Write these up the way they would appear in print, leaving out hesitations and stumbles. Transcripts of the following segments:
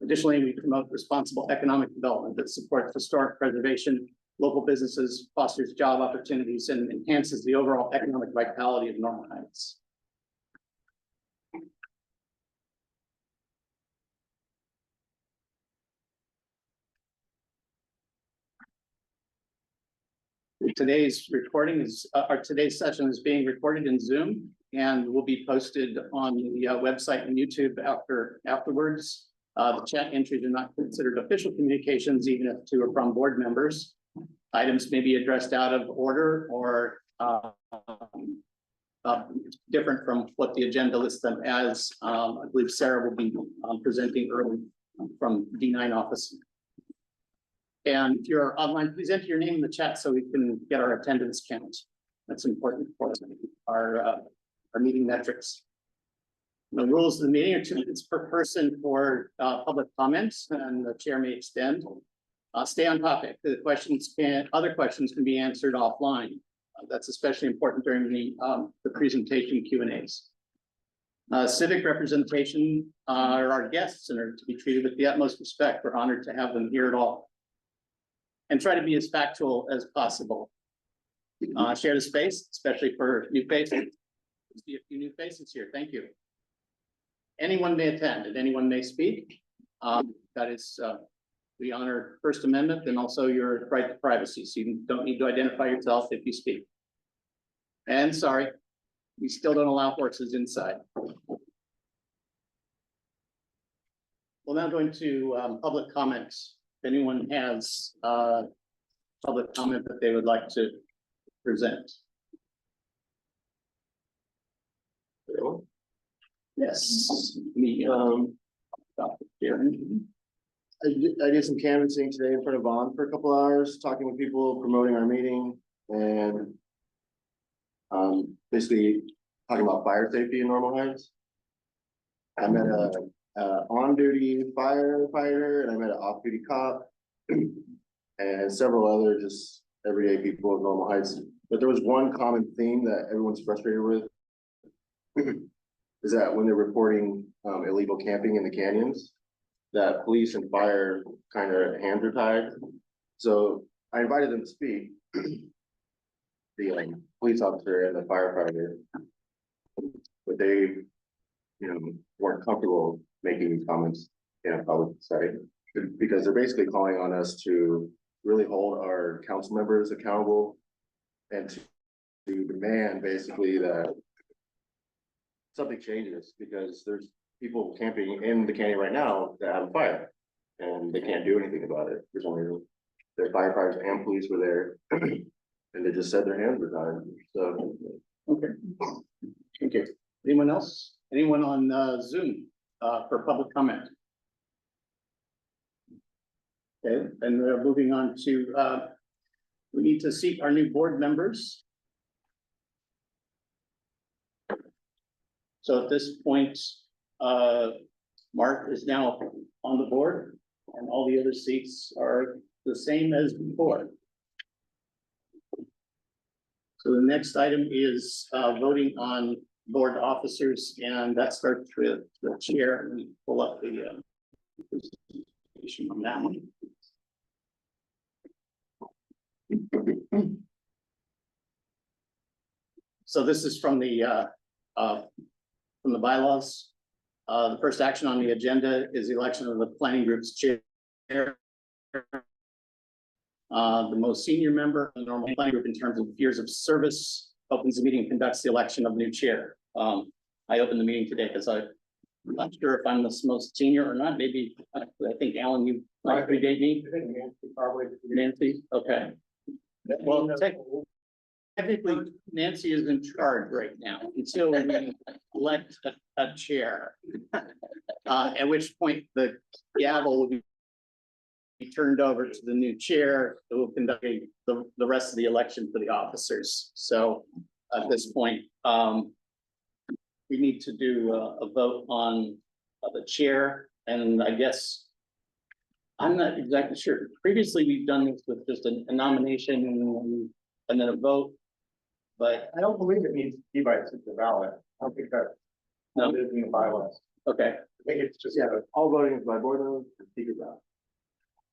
Additionally, we promote responsible economic development that supports historic preservation, local businesses, fosters job opportunities, and enhances the overall economic vitality of Normal Heights. Today's today's session is being recorded in Zoom and will be posted on the website and YouTube afterwards. The chat entries are not considered official communications, even if to or from board members. Items may be addressed out of order or different from what the agenda lists them as. I believe Sarah will be presenting early from D9 office. And if you're online, please enter your name in the chat so we can get our attendance count. That's important for our meeting metrics. The rules of the meeting are 2 minutes per person for public comments, and the chair may extend. Stay on topic. Other questions can be answered offline. That's especially important during the presentation Q&As. Civic representation are our guests and are to be treated with the utmost respect. We're honored to have them here at all. And try to be as factual as possible. Share the space, especially for new faces. There's be a few new faces here. Thank you. Anyone may attend and anyone may speak. That is, we honor First Amendment and also your right to privacy. So you don't need to identify yourself if you speak. And sorry, we still don't allow horses inside. We'll now go into public comments. If anyone has public comment that they would like to present. Yes, me, Dr. Darren. I did some canvassing today in front of Vaughn for a couple hours, talking with people, promoting our meeting, and basically talking about fire safety in Normal Heights. I met a on-duty firefighter, and I met an off-duty cop, and several other just everyday people in Normal Heights. But there was one common theme that everyone's frustrated with, is that when they're reporting illegal camping in the canyons, that police and fire kind of hands are tied. So I invited them to speak, the police officer and the firefighter, but they, weren't comfortable making these comments in a public setting because they're basically calling on us to really hold our council members accountable and to demand basically that something changes, because there's people camping in the canyon right now that have a fire and they can't do anything about it. There's only their firefighters and police were there and they just said their hands were tied. So okay. Thank you. Anyone else? Anyone on Zoom for public comment? Okay, and we're moving on to we need to seat our new board members. So at this point, Mark is now on the board and all the other seats are the same as before. So the next item is voting on board officers, and that starts with the chair. Let me pull up the presentation on that one. So this is from the bylaws. The first action on the agenda is the election of the planning group's chair. The most senior member of the normal planning group in terms of years of service opens the meeting and conducts the election of the new chair. I opened the meeting today because I'm not sure if I'm the most senior or not. Maybe I think Alan, you might predate me. probably Nancy, okay. Well, technically, Nancy is in charge right now until we elect a chair. At which point the gavel will be turned over to the new chair who will conduct the rest of the election for the officers. So at this point, we need to do a vote on the chair, and I guess I'm not exactly sure. Previously, we've done this with just a nomination and then a vote, but I don't believe it needs to be by the ballot. I don't think that. No, in the bylaws. okay. think it's just, yeah, all voting is by board members and speakers out.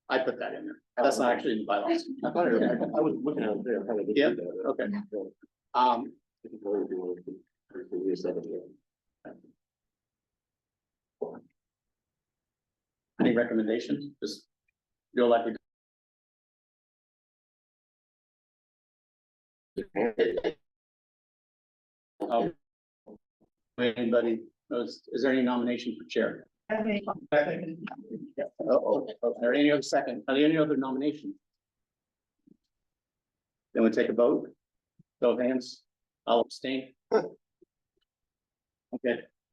I put that in there. That's not actually in the bylaws. I thought I was looking at it there. I thought I did Yeah, do that. okay. So, Um, I can totally do it. For years, I did it. any recommendations? Just go like we. Oh. Anybody, is there any nomination for chair? Oh, are there any other second? Are there any other nominations? Then we take a vote. Show of hands. I'll abstain. Okay,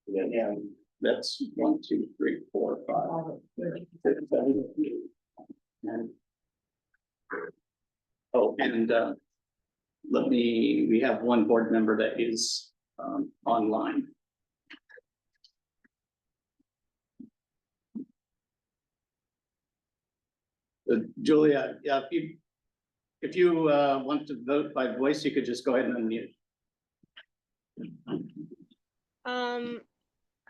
yeah, that's 1, 2, 3, 4, 5, 6, 7, 8, 9. Oh, and we have one board member that is online. Julia, yeah, if you want to vote by voice, you could just go ahead and unmute.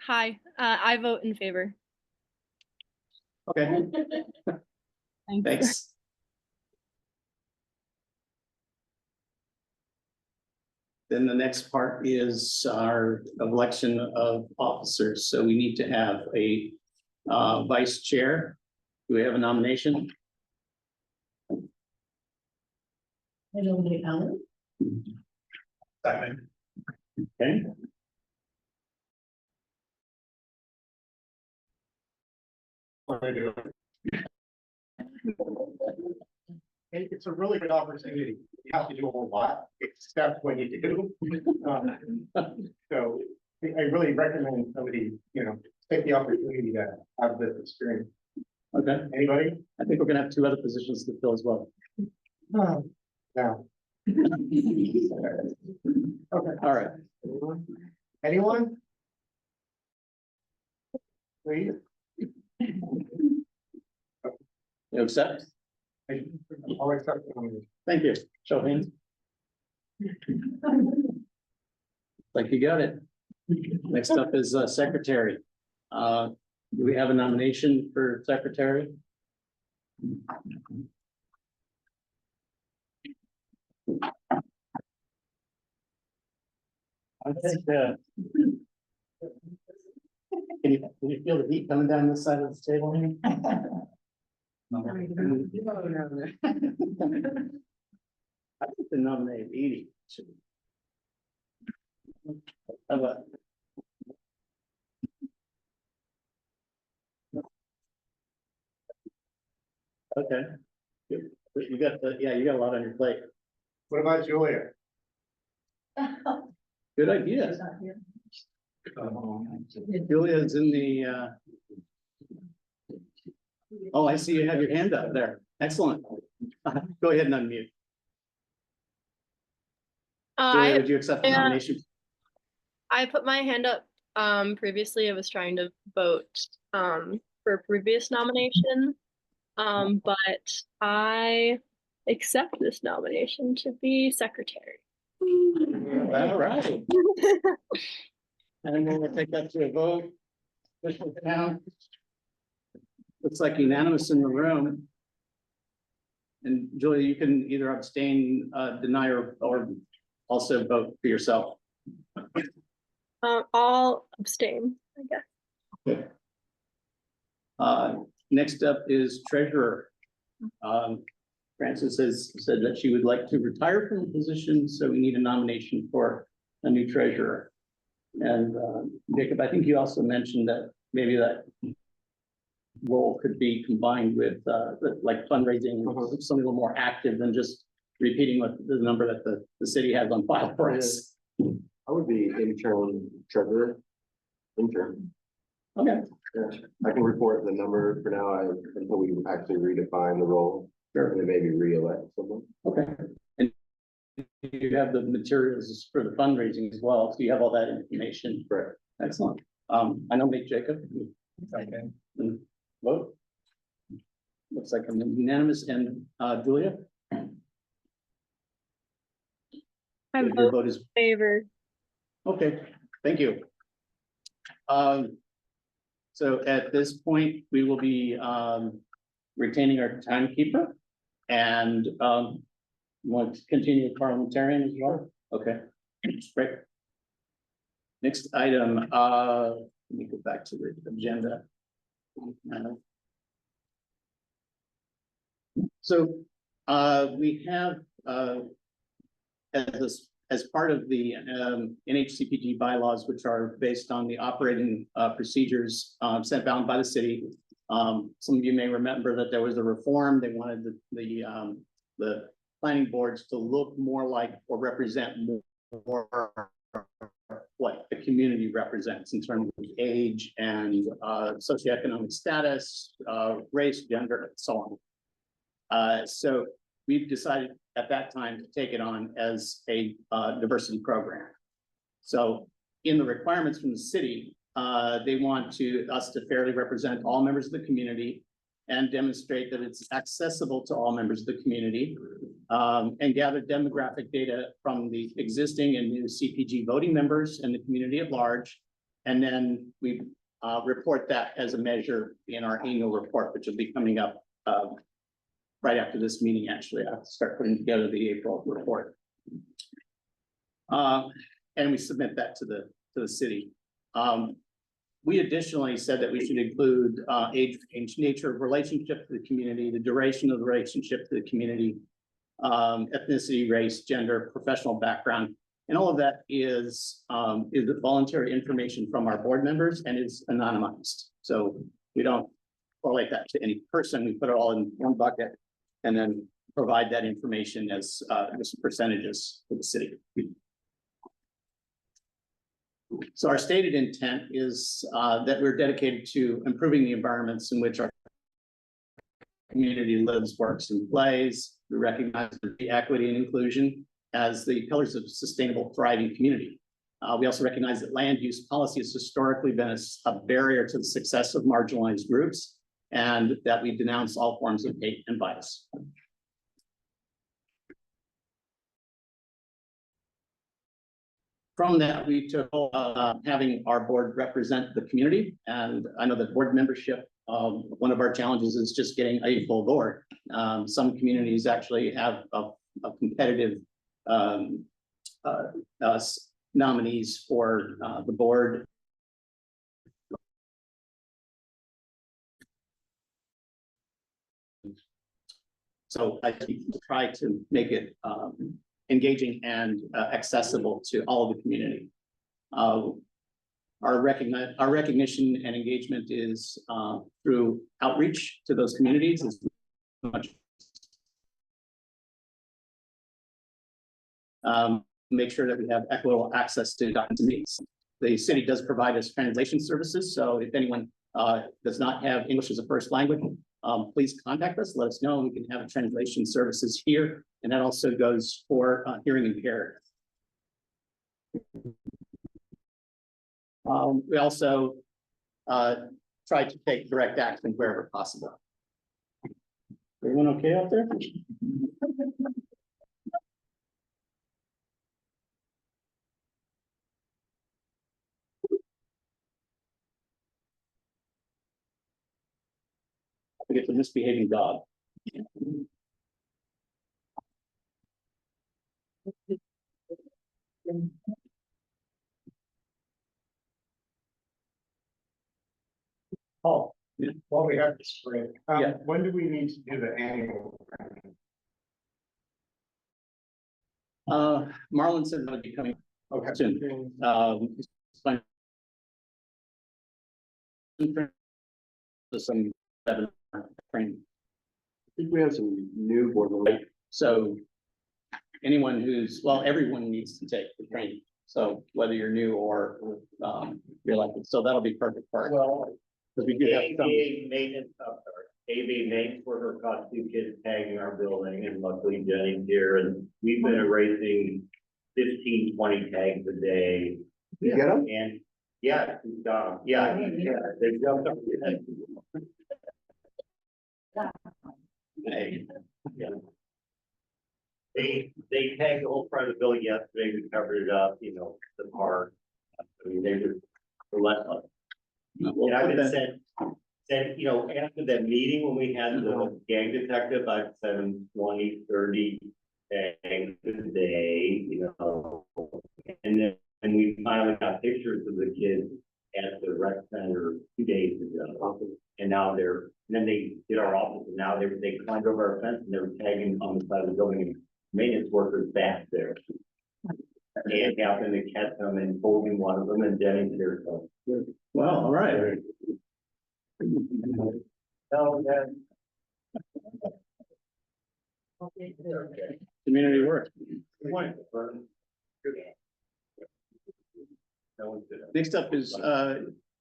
Hi, I vote in favor. Okay, thanks. Then the next part is our election of officers. So we need to have a vice chair. Do we have a nomination? Second. Okay. It's a really good opportunity. You have to do a whole lot, except when you do. So I really recommend somebody, take the opportunity to have this experience. Okay, Anybody? I think we're gonna have 2 other positions to fill as well. No. Okay. All right. Anyone? Please? You accept? I'll accept the nomination. Thank you. Show of hands. Like you got it. Next up is secretary. Do we have a nomination for secretary? I think can you feel the heat coming down this side of the table? I think to nominate Edie. How about? Okay. You got you got a lot on your plate. What about Julia? Good idea. Julia's in the oh, I see you have your hand up there. Excellent. Go ahead and unmute. Julia, would you accept the nomination? I put my hand up previously. I was trying to vote for a previous nomination, but I accept this nomination to be secretary. All right. And then we'll take that to a vote. Looks like unanimous in the room. And Julia, you can either abstain, deny, or also vote for yourself. I'll abstain, I guess. Next up is treasurer. Frances has said that she would like to retire from the position, so we need a nomination for a new treasurer. And Jacob, I think you also mentioned that maybe that role could be combined with like fundraising, something a little more active than just repeating what the number that the city has on file for us. I would be interim treasurer. Interim. Okay. Yeah. I can report the number for now until we actually redefine the role. Sure. And maybe re-elect someone. Okay. And you have the materials for the fundraising as well, so you have all that information. Correct. Excellent. I nominate Jacob. Okay. Vote. Looks like I'm unanimous. And Julia? I Your vote vote is in favor. okay. Thank you. So at this point, we will be retaining our timekeeper. And want to continue parliamentarian as well? Okay, great. Next item, let me go back to the agenda. So we have as part of the NHCPG bylaws, which are based on the operating procedures set down by the city. Some of you may remember that there was a reform. They wanted the planning boards to look more like or represent more what the community represents in terms of age and socioeconomic status, race, gender, and so on. So we've decided at that time to take it on as a diversity program. So in the requirements from the city, they want us to fairly represent all members of the community and demonstrate that it's accessible to all members of the community, and gather demographic data from the existing and new CPG voting members and the community at large. And then we report that as a measure in our annual report, which will be coming up right after this meeting. Actually, I have to start putting together the April report. And we submit that to the city. We additionally said that we should include age, nature of relationship to the community, the duration of the relationship to the community, ethnicity, race, gender, professional background, and all of that is the voluntary information from our board members and is anonymized. So we don't correlate that to any person. We put it all in one bucket and then provide that information as percentages for the city. So our stated intent is that we're dedicated to improving the environments in which our community lives, works, and plays. We recognize the equity and inclusion as the pillars of sustainable, thriving community. We also recognize that land use policy has historically been a barrier to the success of marginalized groups, and that we denounce all forms of hate and bias. From that, we took having our board represent the community, and I know that board membership, one of our challenges is just getting a full board. Some communities actually have a competitive nominees for the board. So I try to make it engaging and accessible to all of the community. Our recognition and engagement is through outreach to those communities as much. Make sure that we have equitable access to documents. The city does provide us translation services, so if anyone does not have English as a first language, please contact us, let us know, and we can have translation services here, and that also goes for hearing impaired. We also try to take direct action wherever possible. Everyone okay out there? I think it's a misbehaving dog. Oh, yeah. While we have the spring, Yeah. when do we need to do the annual? Marlon said it'll be coming Okay. soon. Some training. I think we have some new board members. So anyone who's, well, everyone needs to take the training. So whether you're new or you're elected, so that'll be perfect for it. Well, Because we do have some. AV maintenance, AV maintenance worker caught 2 kids tagging our building, and luckily Jenny's here, and we've been erasing 15, 20 tags a day. You get them? And yeah, yeah, they jumped up. Yeah. They tagged the whole front of the building yesterday. We covered it up, you know, the park. I mean, they were relentless. We'll And I've put been that- said, you know, after that meeting, when we had the gang detective, I've said 20, 30 gangs a day, you know. And then, and we finally got pictures of the kids at the rec center 2 days ago. And now then they did our office, and now they climbed over our fence and they were tagging on the side of the building, and maintenance workers back there. And happened to catch them and holding one of them and Jennings there, so. Well, all right. So, Community work. Next up is,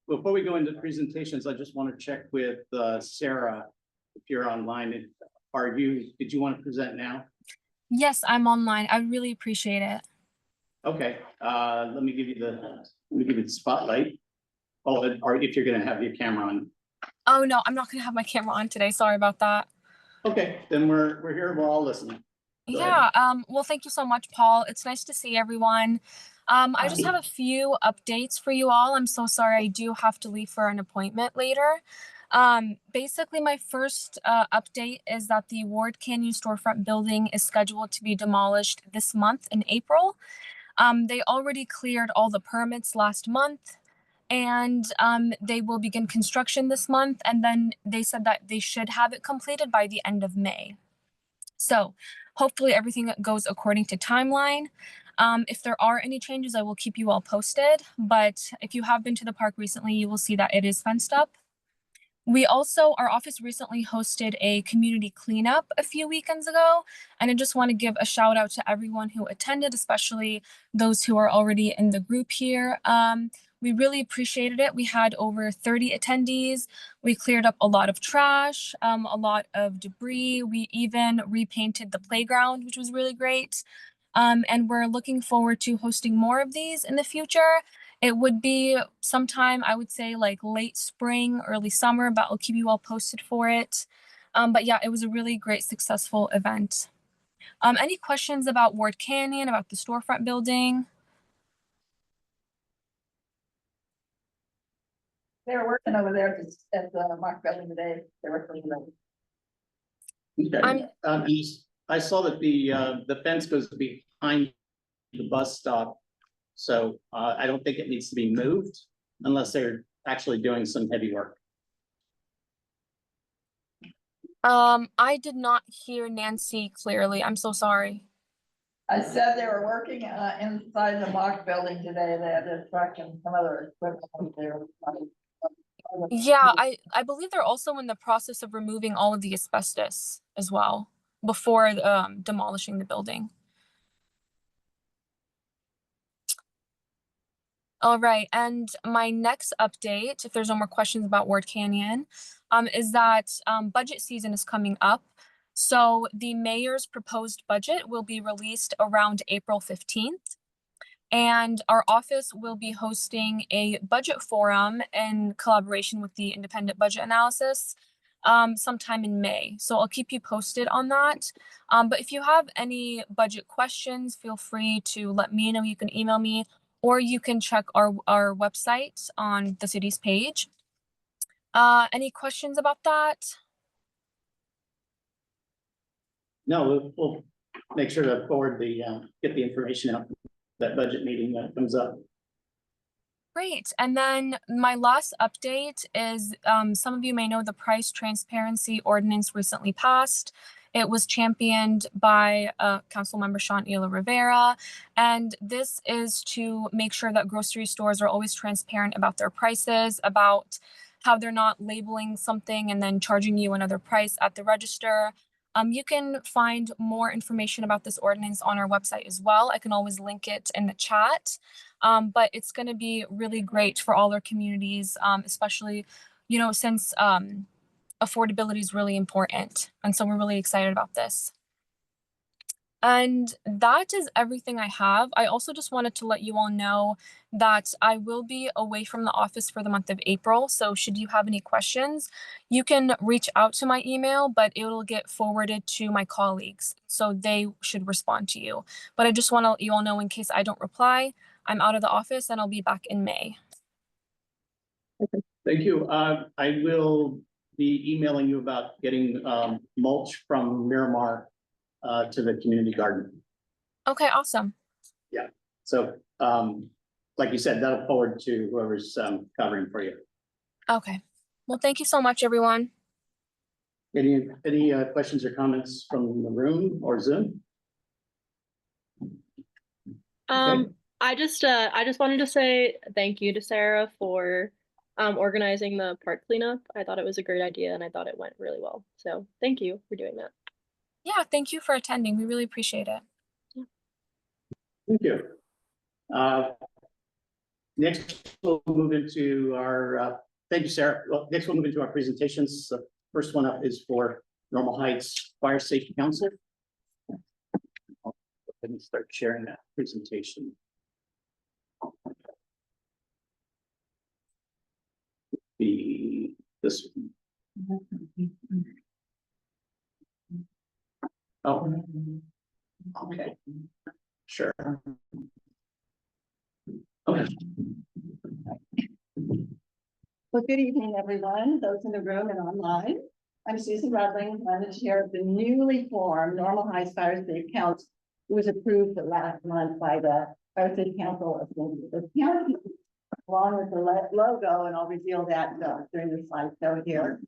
before we go into presentations, I just want to check with Sarah, if you're online. Did you want to present now? Yes, I'm online. I really appreciate it. Okay, let me give you the spotlight. Oh, or if you're gonna have your camera on. Oh no, I'm not gonna have my camera on today. Sorry about that. Okay, then we're here, we're all listening. Go Yeah, well, thank you so much, Paul. It's nice to see everyone. I just have a few updates for you all. I'm so sorry I do have to leave for an appointment later. Basically, my first update is that the Ward Canyon storefront building is scheduled to be demolished this month in April. They already cleared all the permits last month, and they will begin construction this month. And then they said that they should have it completed by the end of May. So hopefully everything goes according to timeline. If there are any changes, I will keep you all posted. But if you have been to the park recently, you will see that it is fenced up. Our office recently hosted a community cleanup a few weekends ago, and I just want to give a shout out to everyone who attended, especially those who are already in the group here. We really appreciated it. We had over 30 attendees. We cleared up a lot of trash, a lot of debris. We even repainted the playground, which was really great. And we're looking forward to hosting more of these in the future. It would be sometime, I would say, like late spring, early summer, but I'll keep you all posted for it. But yeah, it was a really great, successful event. Any questions about Ward Canyon, about the storefront building? They were working over there at the Mark Building today. They were cleaning up. Okay, I saw that the fence goes behind the bus stop. So I don't think it needs to be moved unless they're actually doing some heavy work. I did not hear Nancy clearly. I'm so sorry. I said they were working inside the Mark Building today. They had a truck and some other equipment over there. Yeah, I believe they're also in the process of removing all of the asbestos as well before demolishing the building. All right, and my next update, if there's no more questions about Ward Canyon, is that budget season is coming up. So the mayor's proposed budget will be released around April 15th. And our office will be hosting a budget forum in collaboration with the Independent Budget Analysis sometime in May. So I'll keep you posted on that. But if you have any budget questions, feel free to let me know. You can email me, or you can check our website on the city's page. Any questions about that? No, we'll make sure to forward get the information out, that budget meeting that comes up. Great. And then my last update is some of you may know the price transparency ordinance recently passed. It was championed by Councilmember Shaun Rivera. And this is to make sure that grocery stores are always transparent about their prices, about how they're not labeling something and then charging you another price at the register. You can find more information about this ordinance on our website as well. I can always link it in the chat. But it's going to be really great for all our communities, especially, you know, since affordability is really important. And so we're really excited about this. And that is everything I have. I also just wanted to let you all know that I will be away from the office for the month of April. So should you have any questions, you can reach out to my email, but it will get forwarded to my colleagues. So they should respond to you. But I just want to let you all know in case I don't reply, I'm out of the office and I'll be back in May. Thank you. I will be emailing you about getting mulch from Miramar to the community garden. Okay, awesome. So like you said, that'll forward to whoever's covering for you. Okay. Well, thank you so much, everyone. Any questions or comments from the room or Zoom? I just wanted to say thank you to Sarah for organizing the park cleanup. I thought it was a great idea and I thought it went really well. So thank you for doing that. Yeah, thank you for attending. We really appreciate it. Thank you. Next, we'll move into our, thank you, Sarah. Well, next we'll move into our presentations. The first one up is for Normal Heights Fire Safety Council. Let me start sharing that presentation. This one. Oh, okay. Sure. Okay. Well, good evening, everyone, those in the room and online. I'm Susan Rudling, I'm the chair of the newly formed Normal Heights Fire Safe Council, who was approved last month by the Fire Safe Council of the county, along with the logo, and I'll reveal that during the slideshow here.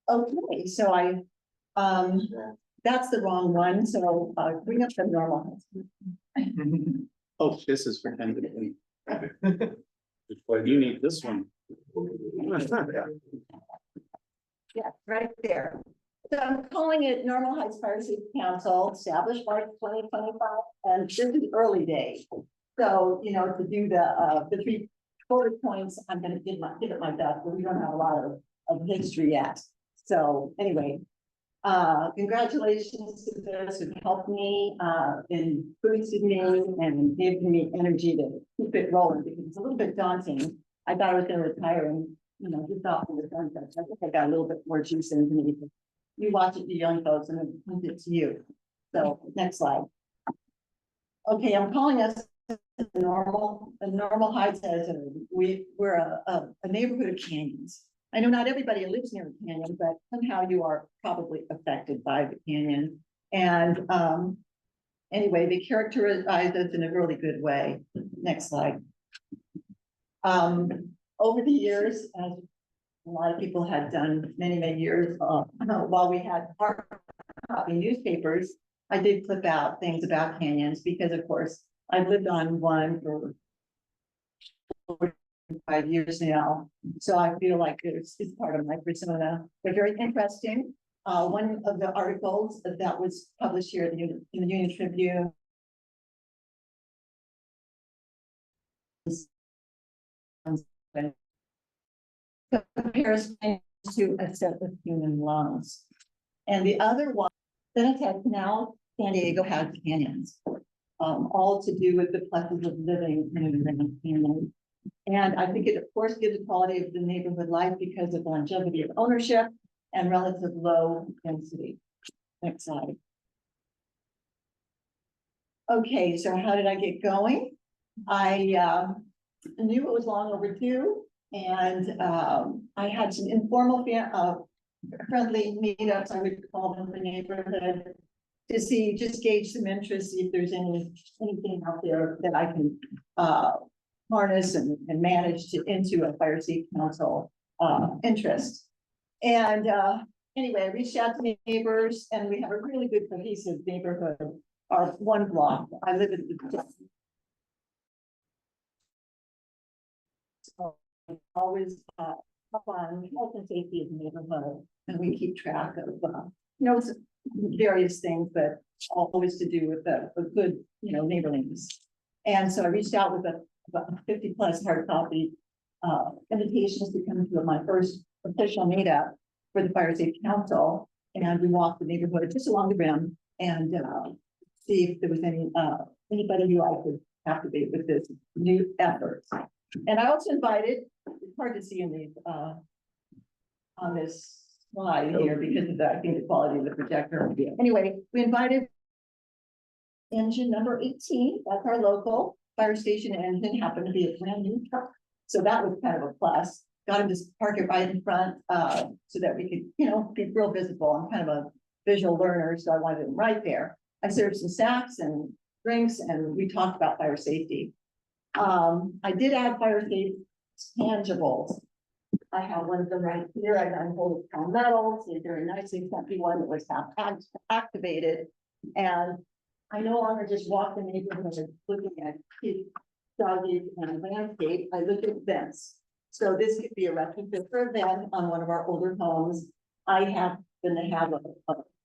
Okay, so that's the wrong one, so bring up the Normal Heights. Oh, this is for Kensington. You need this one. Yeah, right there. So I'm calling it Normal Heights Fire Safety Council, established March 2025, and this is early days. So, you know, to do the 3 bullet points, I'm gonna give it my best, but we don't have a lot of history yet. So anyway, congratulations to those who helped me in boosted me and giving me energy to keep it rolling, because it's a little bit daunting. I thought I was gonna retire and, you know, just off in the sunset. I think I got a little bit more juice in me. You watch it, the young folks, and then point it to you. So next slide. Okay, I'm calling us the Normal Heights as we're a neighborhood of canyons. I know not everybody lives near a canyon, but somehow you are probably affected by the canyon. And anyway, they characterize us in a really good way. Next slide. Over the years, as a lot of people had done many years, while we had hard copy newspapers, I did clip out things about canyons because, of course, I've lived on one for 45 years now. So I feel like it's part of my persona. They're very interesting. One of the articles that was published here in the Union Tribune compares to a set of human lungs. And the other one, now San Diego has canyons, all to do with the pluses of living in a canyon. And I think it, of course, gives the quality of the neighborhood life because of longevity of ownership and relative low density. Next slide. Okay, so how did I get going? I knew it was long overdue, and I had some informal friendly meetups, I would call them, the neighborhood, to see, just gauge some interest, see if there's anything out there that I can harness and manage into a fire safety council interest. And anyway, I reached out to neighbors, and we have a really good cohesive neighborhood. Our one block, I live in the so always up on health and safety of the neighborhood, and we keep track of various things, but always to do with a good neighborliness. And so I reached out with about 50+ hard copy invitations to come to my first official meetup for the Fire Safety Council, and we walked the neighborhood just along the rim and see if there was anybody who I could activate with this new effort. And I also invited, it's hard to see in these on this slide here because of I think the quality of the projector. Anyway, we invited engine number 18, that's our local fire station engine, happened to be a brand new truck. So that was kind of a plus. got him to park it right in front, so that we could, you know, be real visible. I'm kind of a visual learner, so I wanted him right there. I served some snacks and drinks, and we talked about fire safety. I did add fire safety tangibles. I have one of them right here. I got a hold of Crown Metals. They very nicely sent me one that was half activated. And I no longer just walk the neighborhood looking at kids, doggies, and landscape. I look at vents. So this could be a retrofit for a vent on one of our older homes. I happen to have a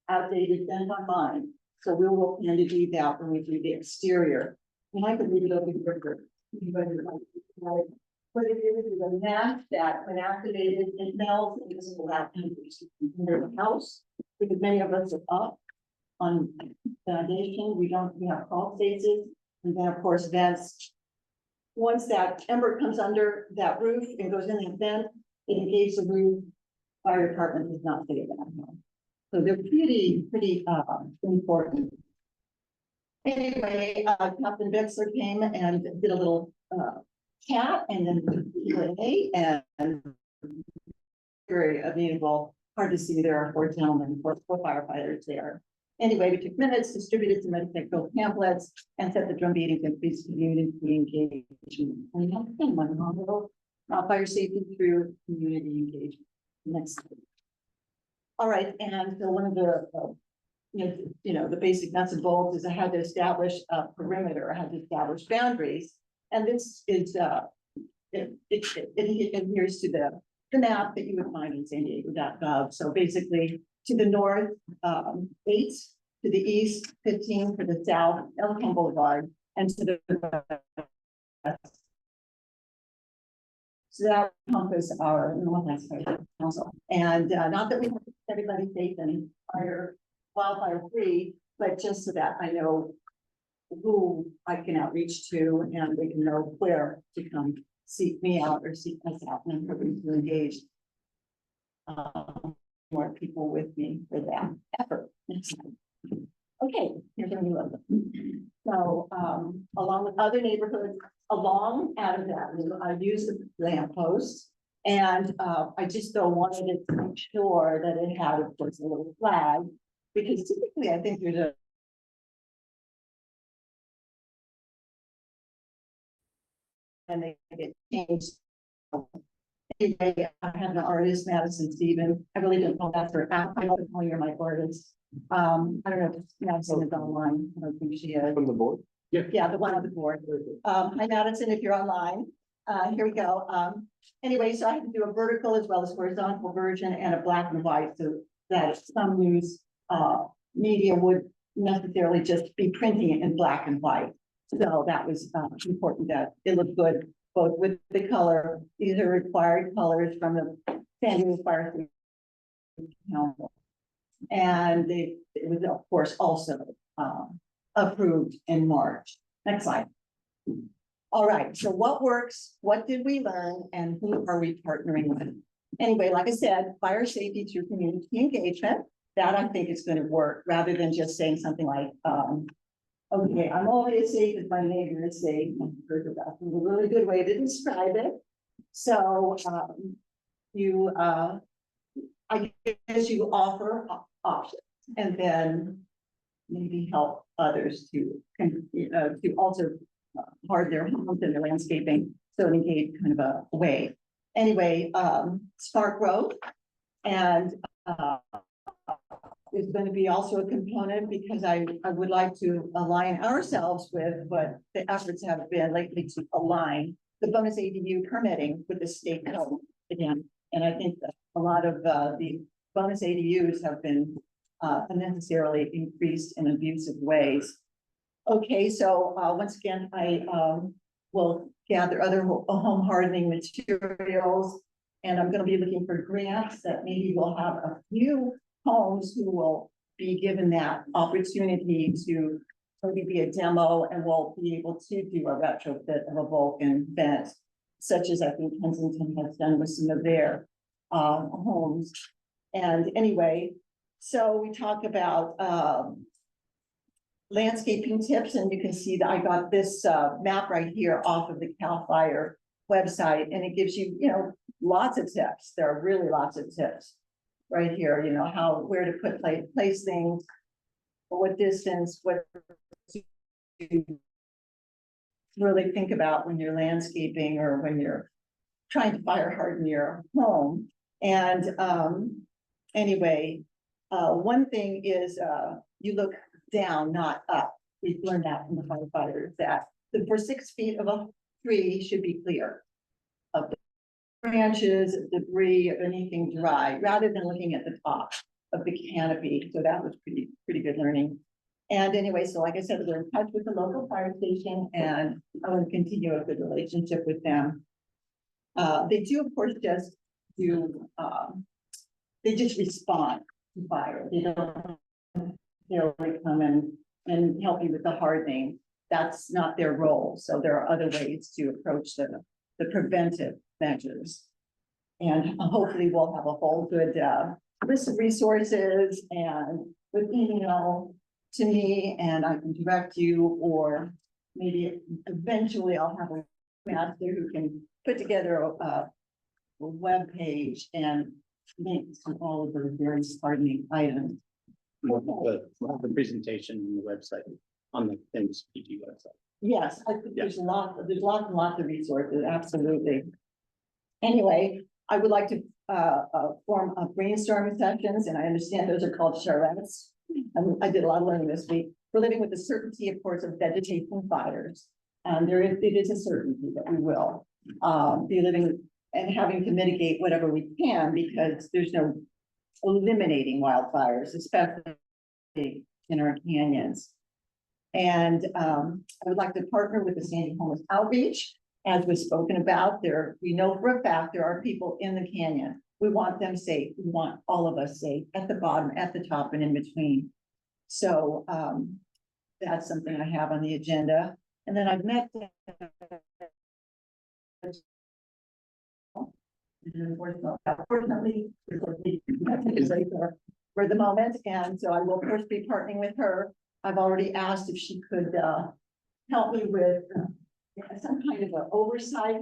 outdated vent on mine. So we will plan to do that when we do the exterior. And I could leave it over here for anybody that might like. What it is a mat that when activated, it melts and doesn't allow entry into the house. Because many of us are up on foundation, we have crawl spaces, and then of course vents. Once that ember comes under that roof and goes in the vent, it engages the roof. Fire department does not stay that home. So they're pretty important. Anyway, Captain Bixler came and did a little chat and then Q&A, and very amenable. Hard to see there are 4 gentlemen, 4 firefighters there. Anyway, we took minutes, distributed some medical pamphlets, and set the drum beating to increase community engagement. And that's been one model, fire safety through community engagement. Next slide. All right, and so one of the the basic nuts and bolts is I had to establish a perimeter. I had to establish boundaries. And this is, it adheres to the map that you would find in San Diego.gov. So basically to the north, 8, to the east, 15, to the south, Elkhorn Boulevard, and to the west. So that encompasses our Northwest Council. And not that we want to keep everybody safe and wildfire free, but just so that I know who I can outreach to, and they can know where to come seek me out or seek us out, and I'm to engage more people with me for that effort. Next slide. Okay, here's our new logo. So along with other neighborhoods along Adams Avenue, I use the lamp posts, and I just wanted to make sure that it had, of course, a little flag, because typically I think there's a and they get changed. Anyway, I have an artist, Madison Stephen. I really don't know that for I don't know you're my artist. I don't know if Madison is online. I don't think she is. From the board? Yeah, the one on the board. Hi Madison, if you're online. Here we go. Anyway, so I had to do a vertical as well as horizontal version and a black and white, so that some news media would necessarily just be printing it in black and white. So that was important that it looked good, both with the color. These are required colors from the San Diego Fire Safety Council. And it was, of course, also approved in March. Next slide. All right, so what works? What did we learn? And who are we partnering with? Anyway, like I said, fire safety through community engagement. That I think is going to work, rather than just saying something like, okay, I'm only as safe as my neighbor is safe. That's a really good way to describe it. So I guess you offer options, and then maybe help others to also hard their homes and their landscaping, so engage kind of a way. Anyway, spark growth, and is going to be also a component, because I would like to align ourselves with what the efforts have been lately to align the bonus ADU permitting with the state code again. And I think that a lot of the bonus ADUs have been unnecessarily increased in abusive ways. Okay, so once again, I will gather other home hardening materials, and I'm going to be looking for grants that maybe we'll have a few homes who will be given that opportunity to maybe be a demo, and we'll be able to do a retrofit of a Vulcan vent, such as I think Kensington has done with some of their homes. And anyway, so we talk about landscaping tips, and you can see that I got this map right here off of the CAL FIRE website, and it gives you, lots of tips. There are really lots of tips right here, where to place things, what distance, what to really think about when you're landscaping or when you're trying to fire harden your home. And anyway, one thing is you look down, not up. We've learned that from the firefighters, that for 6 feet of a tree should be clear of the branches, debris, of anything dry, rather than looking at the top of the canopy. So that was pretty good learning. And anyway, so like I said, we're in touch with the local fire station, and I want to continue a good relationship with them. They do, of course, just they just respond to fire. They don't really come and help you with the hardening. That's not their role. So there are other ways to approach the preventive measures. And hopefully we'll have a whole good list of resources, and with email to me, and I can direct you, or maybe eventually I'll have a master who can put together a web page and links to all of the various hardening items. We'll have the presentation on the website, on the MSPG website. Yes, I think there's lots and lots of resources, absolutely. Anyway, I would like to form a brainstorming sessions, and I understand those are called charrettes. I did a lot of learning this week. We're living with the certainty, of course, of vegetation fires. And it is a certainty that we will be living and having to mitigate whatever we can, because there's no eliminating wildfires, especially in our canyons. And I would like to partner with the Sandy Homeless Outreach, as was spoken about. We know for a fact there are people in the canyon. We want them safe. We want all of us safe, at the bottom, at the top, and in between. So that's something I have on the agenda. And then I've met unfortunately for the moment, and so I will first be partnering with her. I've already asked if she could help me with some kind of an oversight.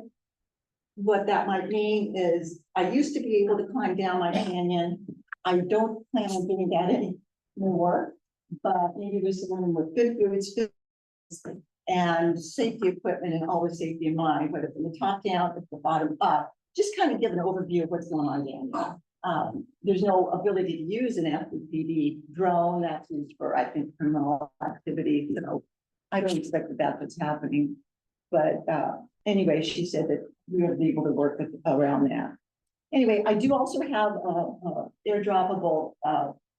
What that might mean is, I used to be able to climb down my canyon. I don't plan on doing that anymore, but maybe with someone with good boots and safety equipment, and always safety in mind, whether from the top down or the bottom up, just kind of give an overview of what's going on down there. There's no ability to use an FPV drone. That's used for, I think, criminal activity. I don't expect that that's happening. But anyway, she said that we would be able to work around that. Anyway, I do also have a airdroppable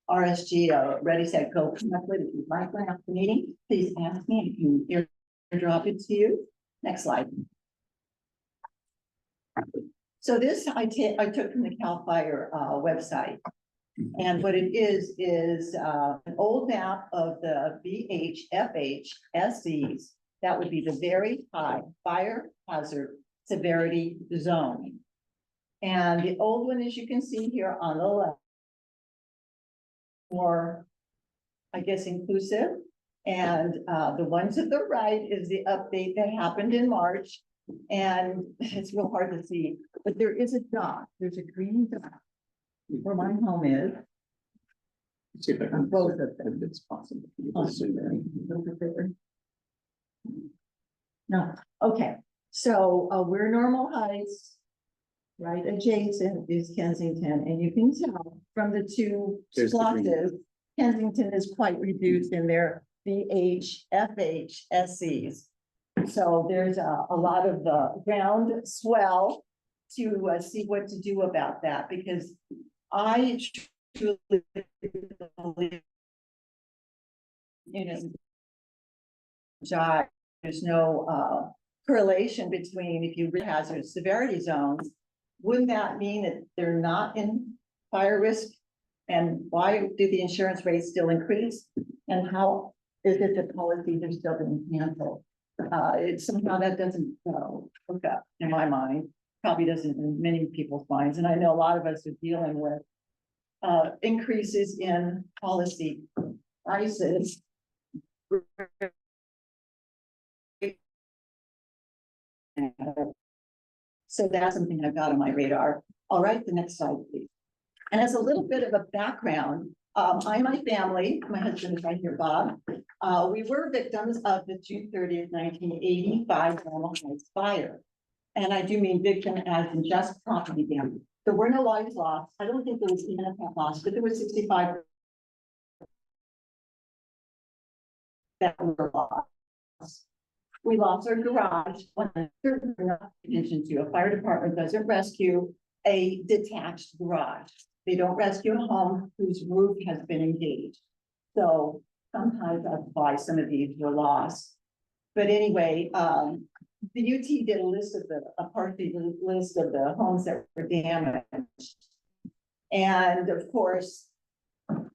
RSG, Ready, Set, Go. If you'd like to have the meeting, please ask me. I can airdrop it to you. Next slide. So this I took from the CAL FIRE website. And what it is an old map of the VHFH SEs. That would be the very high fire hazard severity zone. And the old one, as you can see here on the left, more, I guess, inclusive. And the one to the right is the update that happened in March. And it's real hard to see, but there is a dot. There's a green dot where my home is. See if I can Both of them. if it's possible. No, okay, so we're Normal Heights, right adjacent is Kensington, and you can tell from the two There's the green. splotches, Kensington is quite reduced in their VHFH SEs. So there's a lot of ground swell to see what to do about that, because I truly believe, there's no correlation between, if you hazard severity zones, wouldn't that mean that they're not in fire risk? And why do the insurance rates still increase? And how is it that policies are still being canceled? It's somehow that doesn't hook up in my mind, probably doesn't in many people's minds. And I know a lot of us are dealing with increases in policy prices. So that's something I've got on my radar. All right, the next slide, please. And as a little bit of a background, I and my family, my husband is right here, Bob. We were victims of the June 30th, 1985 Normal Heights fire. And I do mean victim as in just property damage. There were no lives lost. I don't think there was even a pet loss, but there was 65 that were lost. We lost our garage when a fire department doesn't rescue a detached garage. They don't rescue a home whose roof has been engaged. So sometimes that's why some of these were lost. But anyway, the UT did a list of a partial list of the homes that were damaged. And of course,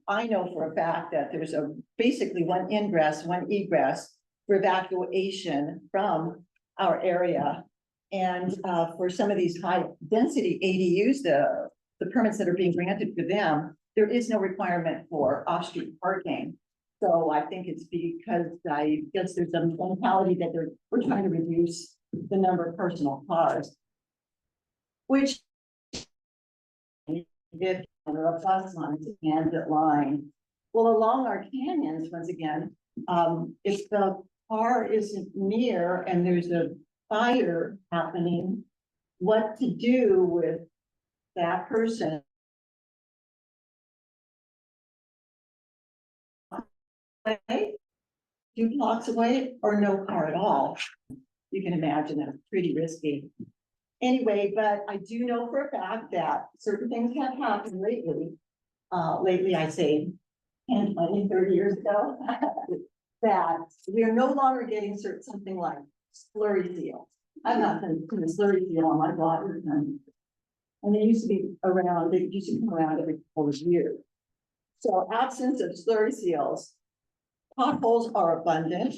I know for a fact that there was basically one ingress, one egress for evacuation from our area. And for some of these high density ADUs, the permits that are being granted for them, there is no requirement for off-street parking. So I think it's because I guess there's a mentality that we're trying to reduce the number of personal cars. Which if a bus line to transit line. Well, along our canyons, once again, if the car isn't near and there's a fire happening, what to do with that person? Few blocks away or no car at all. You can imagine that's pretty risky. Anyway, but I do know for a fact that certain things have happened lately. Lately, I say 10, 20, 30 years ago, that we are no longer getting something like slurry seal. I've not been putting a slurry seal on my block. And they used to be around, they used to come around every couple of years. So absence of slurry seals, potholes are abundant.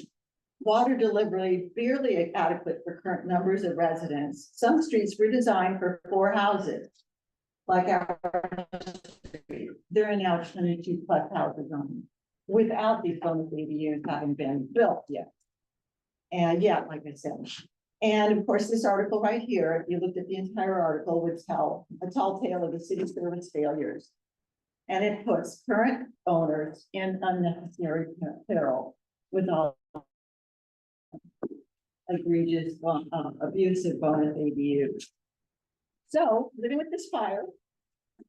Water delivery barely adequate for current numbers of residents. Some streets were designed for 4 houses. Like our street, there are now 22 plus houses on them, without these bonus ADUs having been built yet. And yeah, like I said. And of course, this article right here, if you looked at the entire article, would tell a tall tale of the city service failures. And it puts current owners in unnecessary peril with all egregious, abusive bonus ADUs. So living with this fire,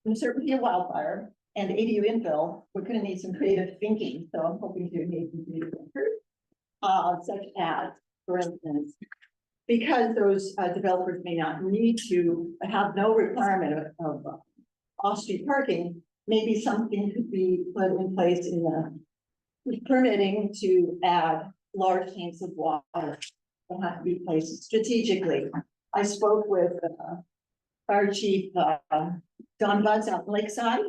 uncertainty of wildfire, and ADU infill, we're going to need some creative thinking. So I'm hoping to engage in creative thinkers, such as, for instance, because those developers may not need to have no requirement of off-street parking, maybe something could be put in place in the permitting to add large tanks of water that have to be placed strategically. I spoke with Fire Chief Don Buds out in Lakeside,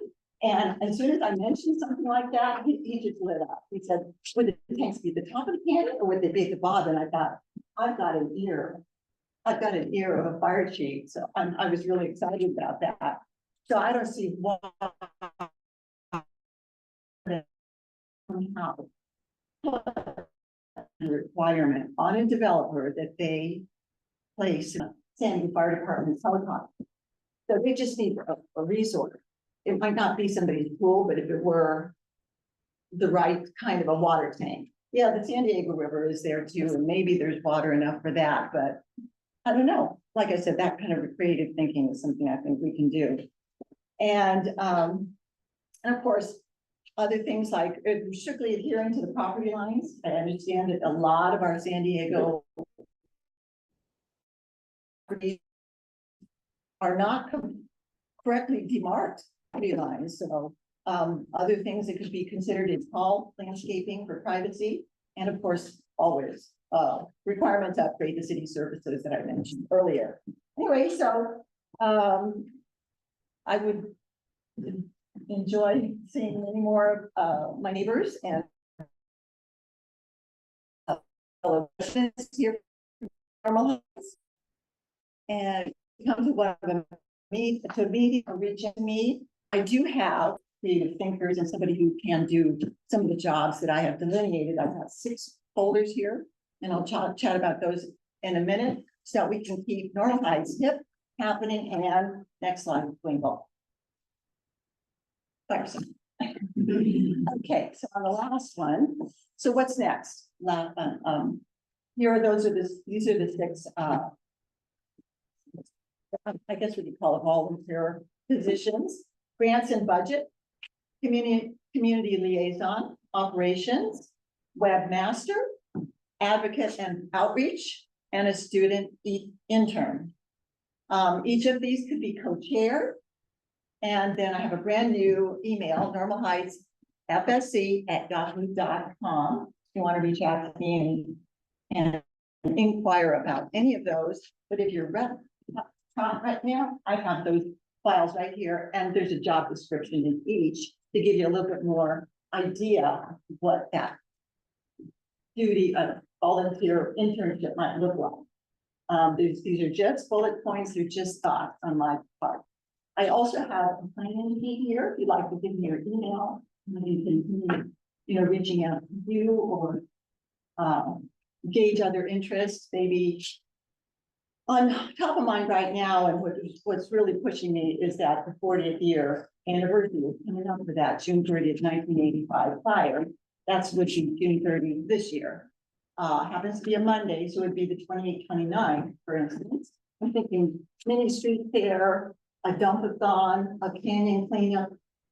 and as soon as I mentioned something like that, he just lit up. He said, would the tanks be at the top of the canyon or would they be at the bottom? And I thought, I've got an ear of a fire chief. So I was really excited about that. So I don't see why requirement on a developer that they place in San Diego Fire Department's helicopter. So they just need a resource. It might not be somebody's pool, but if it were the right kind of a water tank. Yeah, the San Diego River is there too, and maybe there's water enough for that, but I don't know. Like I said, that kind of creative thinking is something I think we can do. And of course, other things like strictly adhering to the property lines. I understand that a lot of our San Diego are not correctly demarked property lines. So other things that could be considered is tall landscaping for privacy. And of course, always requirements to upgrade the city services that I mentioned earlier. Anyway, so I would enjoy seeing many more of my neighbors and fellow residents here normal and come to one of them to meet or reach out to me. I do have creative thinkers and somebody who can do some of the jobs that I have delineated. I've got 6 folders here, and I'll chat about those in a minute so we can keep Normal Heights hip, happening, and next slide, Wingle. Fireson. Okay, so on the last one, so what's next? Here are these are the six, I guess what you call it, volunteer positions, grants and budget, community liaison, operations, webmaster, advocate and outreach, and a student intern. Each of these could be co-chaired. And then I have a brand new email, normalheightsfsc@yahoo.com. If you want to reach out to me and inquire about any of those. But if you're right now, I have those files right here, and there's a job description in each to give you a little bit more idea of what that duty of volunteer internship might look like. These are just bullet points, they're just thoughts on my part. I also have a sign-in sheet here, if you'd like to give me your email, and you can, reaching out to you or gauge other interests, maybe. On top of mind right now, and what's really pushing me is that the 40th year anniversary is coming up for that, June 30th, 1985 fire. That's would be June 30th this year. Happens to be a Monday, so it would be the 28th, 29th, for instance. I'm thinking mini street fair, a dump-a-thon, a canyon cleanup,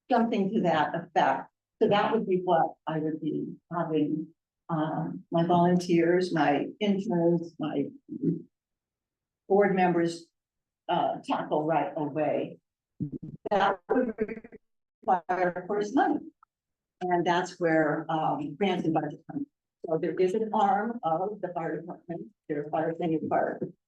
something to that effect. So that would be what I would be having my volunteers, my interns, my board members tackle right away. That would require, of course, money. And that's where grants and budget come. So there is an arm of the fire department, their Fire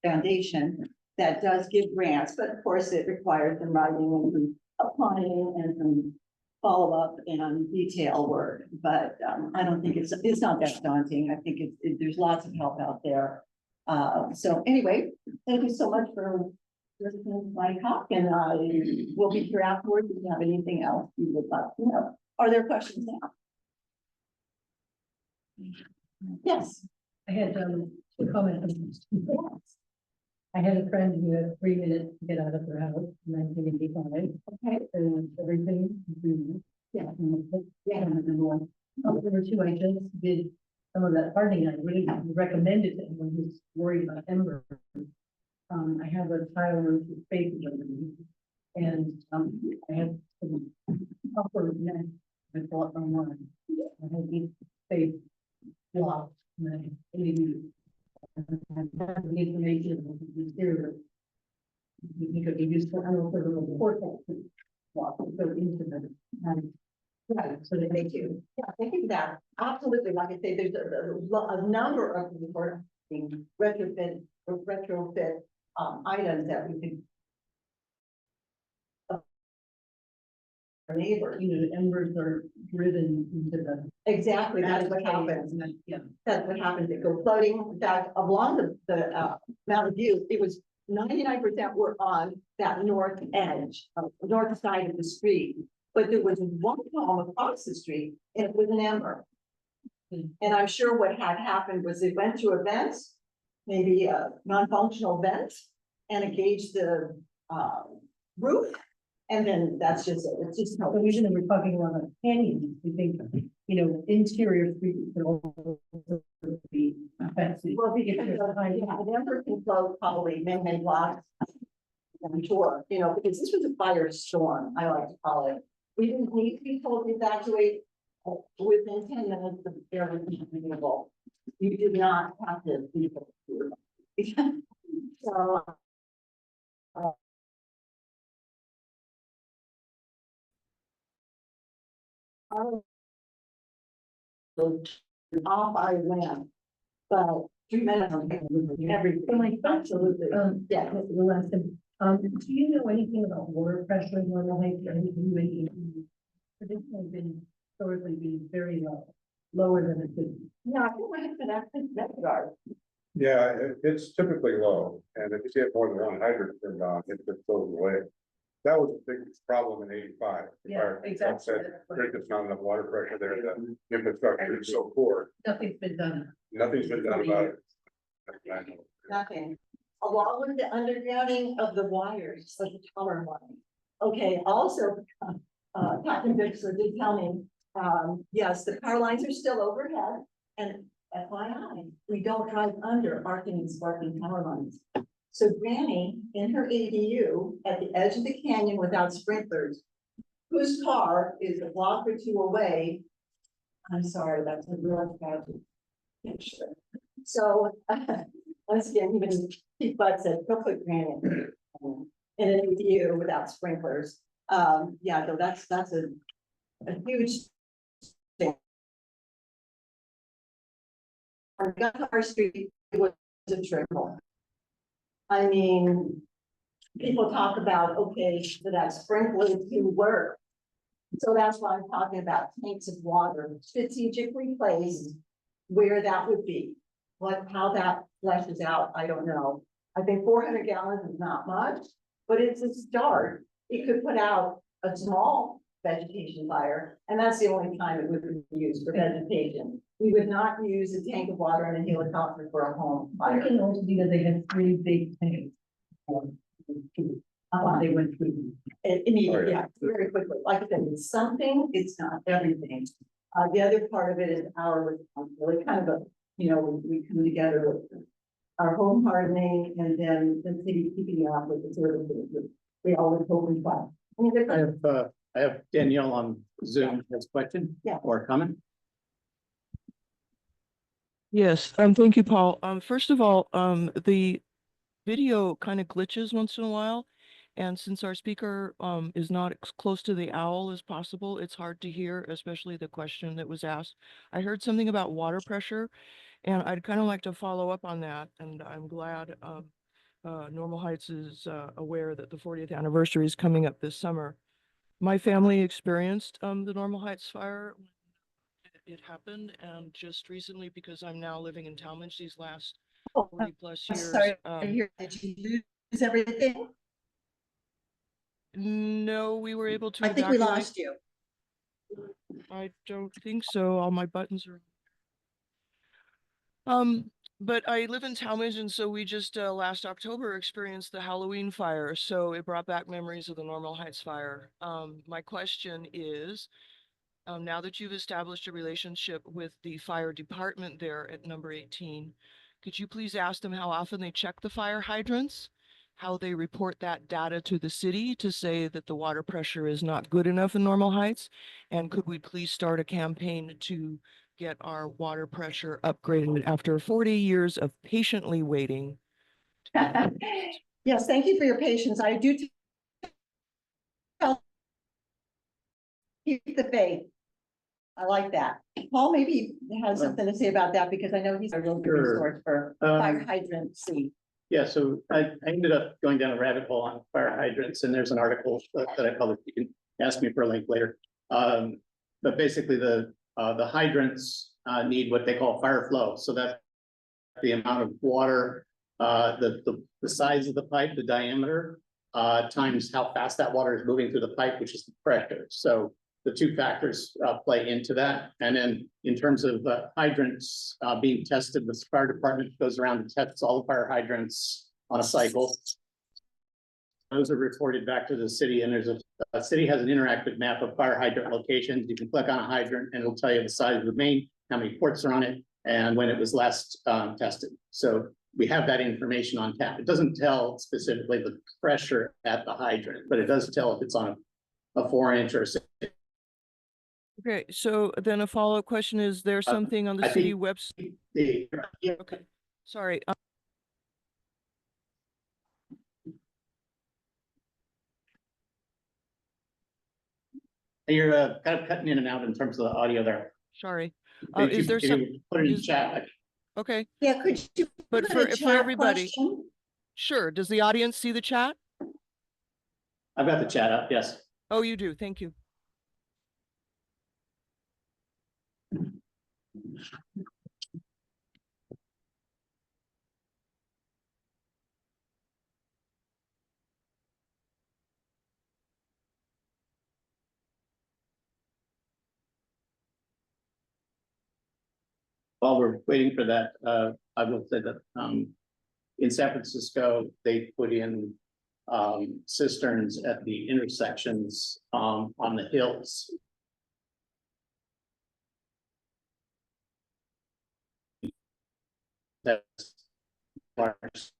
Foundation, that does give grants, but of course it requires some writing and some applying and some follow-up and detail work. But I don't think it's not that daunting. I think there's lots of help out there. So anyway, thank you so much for listening to my talk, and I will be here afterwards if you have anything else you would like to know. Are there questions now? Yes. I had a comment. I had a friend who had 3 minutes to get out of her house in 1985. Okay. And everything. Yeah. Yeah. There were two. I just did some of that hardening. I really recommend it to anyone who's worried about embers. I have a tile roof with spaces underneath, and I have some upper net I bought online. I have these space blocks, and I have the information of the material. You think it would be useful. I don't know if there's a little portal to walk to go into the right, so they make you. Yeah, thank you for that. Absolutely. Like I say, there's a number of important retrofit items that we could. Our neighbor, The embers are driven into the. exactly, that's what happens. Yeah. That's what happens. It goes floating. In fact, along the Mountain View, it was 99% were on that north edge, north side of the street. But there was one home across the street, and it was an ember. And I'm sure what had happened was it went to events, maybe a non-functional vent, and engaged the roof. And then that's just it. It's just The reason that we're talking about a canyon, we think, interior streets can also be offensive. well, because an ember can float probably many blocks. I'm sure, because this was a firestorm, I like to call it. We didn't need to be told to evacuate within 10 minutes of the air was unbelievable. You did not have to be. So. Off I went, but 3 minutes of everything, absolutely. Yeah, the last thing. Do you know anything about water pressure in Normal Heights? Traditionally been historically been very low, lower than it should be. Yeah, I think my husband actually that regard. Yeah, it's typically low, and if you see it more than one hydrant turned on, it just goes away. That was a big problem in '85. Yeah, exactly. There's just not enough water pressure there, the infrastructure is so poor, Nothing's been done. nothing's been done about it. I know. Nothing. along with the undergrounding of the wires, like the tower line. Okay, also, Captain Bixler did tell me, yes, the power lines are still overhead, and FYI, we don't drive under arcing and sparking power lines. So Granny, in her ADU, at the edge of the canyon without sprinklers, whose car is a block or two away. I'm sorry, that's a real tragic picture. So, once again, even Pete Butt said, go put Granny in an ADU without sprinklers. Yeah, no, that's a huge thing. On Gunfire Street, it was a trickle. I mean, people talk about, okay, so that sprinklers do work. So that's why I'm talking about tanks of water strategically placed where that would be. How that fleshes out, I don't know. I think 400 gallons is not much, but it's a start. It could put out a small vegetation fire, and that's the only time it would be used for vegetation. We would not use a tank of water and a helicopter for a home I fire. can also because they had 3 big tanks. They went through. Immediately, yeah, very quickly. Like I said, it's something, it's not everything. The other part of it is our responsibility, kind of a, we come together with our home hardening and then the city keeping up with the services. We always hope we find. I have Danielle on Zoom, has a question or comment. Yes, thank you, Paul. First of all, the video kind of glitches once in a while. And since our speaker is not as close to the owl as possible, it's hard to hear, especially the question that was asked. I heard something about water pressure, and I'd kind of like to follow up on that. And I'm glad Normal Heights is aware that the 40th anniversary is coming up this summer. My family experienced the Normal Heights fire when it happened, and just recently, because I'm now living in Talmadge these last 40 plus I'm years. sorry, did you lose everything? No, we were able to I think we evacuate. lost you. I don't think so. All my buttons are. But I live in Talmadge, and so we just last October experienced the Halloween fire. So it brought back memories of the Normal Heights fire. My question is, now that you've established a relationship with the fire department there at number 18, could you please ask them how often they check the fire hydrants? How they report that data to the city to say that the water pressure is not good enough in Normal Heights? And could we please start a campaign to get our water pressure upgraded after 40 years of patiently waiting? Yes, thank you for your patience. I do tell keep the faith. I like that. Paul maybe has something to say about that because I know he's a real good resource for fire hydrant seed. Yeah, so I ended up going down a rabbit hole on fire hydrants, and there's an article that I published. You can ask me for a link later. But basically the hydrants need what they call fire flow. So that the amount of water, the size of the pipe, the diameter, times how fast that water is moving through the pipe, which is the pressure. So the two factors play into that. And then in terms of hydrants being tested, the fire department goes around and tests all the fire hydrants on a cycle. Those are reported back to the city, and there's a city has an interactive map of fire hydrant locations. You can click on a hydrant and it'll tell you the size of the main, how many ports are on it, and when it was last tested. So we have that information on tap. It doesn't tell specifically the pressure at the hydrant, but it does tell if it's on a 4-inch or 6. Okay, so then a follow-up question, is there something on the city website? Okay, sorry. You're kind of cutting in and out in terms of the audio there. Sorry. Is there some? Put it in chat. Okay. Yeah, could you but put a for chat everybody, question? Sure. Does the audience see the chat? I've got the chat up, yes. Oh, you do. Thank you. While we're waiting for that, I will say that In San Francisco, they put in cisterns at the intersections on the hills. That's large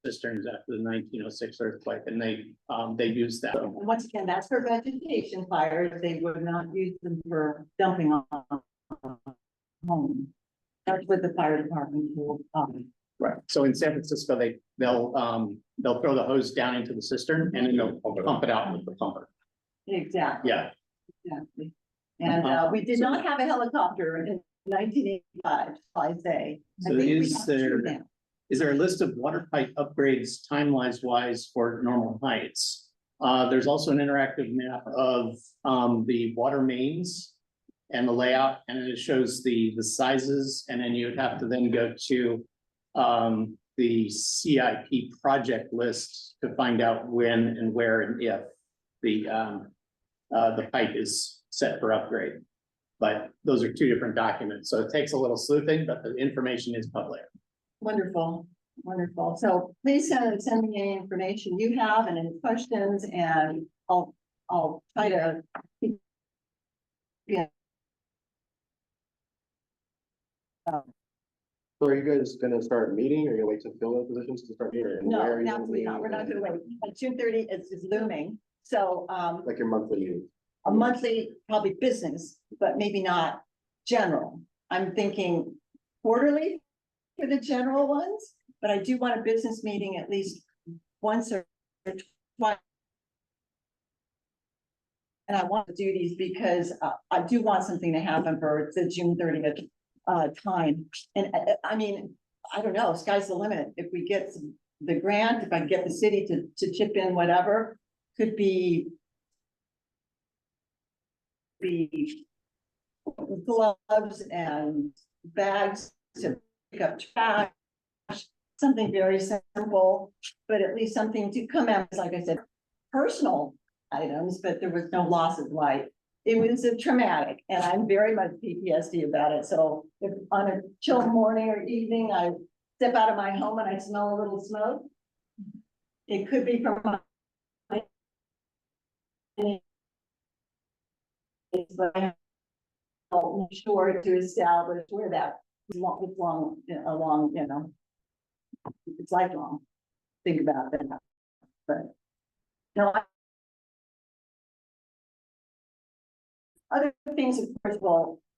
cisterns after the 1906 earthquake, and they use that. And once again, that's for vegetation fires. They would not use them for dumping on home. That's what the fire department will, Right, so in San Francisco, they'll throw the hose down into the cistern and then they'll pump it out with the pumper. exactly. Yeah, Exactly. And we did not have a helicopter in 1985, I say. I So think we is have two there- now. is there a list of water pipe upgrades timelines wise for Normal Heights? There's also an interactive map of the water mains and the layout, and it shows the sizes, and then you would have to then go to the CIP project list to find out when and where and if the pipe is set for upgrade. But those are two different documents, so it takes a little sleuthing, but the information is public. Wonderful, wonderful. So please send me any information you have and any questions, and I'll try to. Yeah. So are you guys gonna start a meeting, or are you gonna wait to fill the positions to start meeting? And No, where are you gonna absolutely not. meet? We're not gonna wait. June 30 is looming. So, Like your monthly meeting? a monthly, probably business, but maybe not general. I'm thinking quarterly for the general ones, but I do want a business meeting at least once or twice. And I want to do these because I do want something to happen for the June 30th time. And I mean, I don't know, sky's the limit. If we get the grant, if I get the city to chip in whatever, could be gloves and bags to pick up trash, something very simple, but at least something to come out, like I said, personal items, but there was no loss of life. It was a traumatic, and I'm very much PTSD about it. So if on a chill morning or evening, I step out of my home and I smell a little smoke, it could be from my sure to establish where that is long, along, it's lifelong. Think about that, but no. Other things, of course,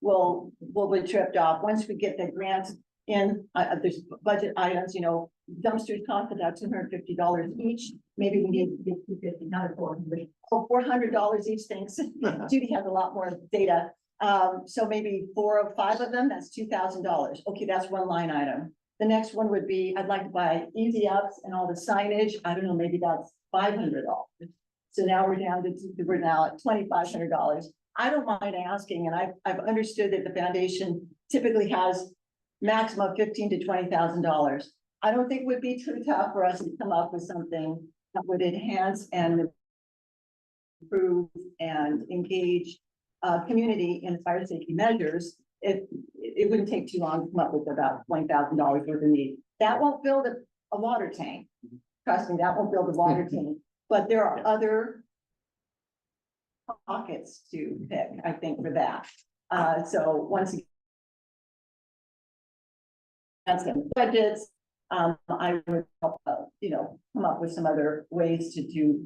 will be tripped off once we get the grants in. There's budget items, dumpsters cost about $250 each. Maybe we need to get $250, not $400. Oh, $400 each. Thanks. Judy has a lot more data. So maybe 4 or 5 of them, that's $2,000. Okay, that's one line item. The next one would be, I'd like to buy easy ups and all the signage. I don't know, maybe that's $500. So now we're now at $2,500. I don't mind asking, and I've understood that the foundation typically has maximum $15,000 to $20,000. I don't think it would be too tough for us to come up with something that would enhance and improve and engage community in fire safety measures. It wouldn't take too long to come up with about $20,000 worth of need. That won't build a water tank. Trust me, that won't build a water tank. But there are other pockets to pick, I think, for that. So once again, that's the budgets. I would help, come up with some other ways to do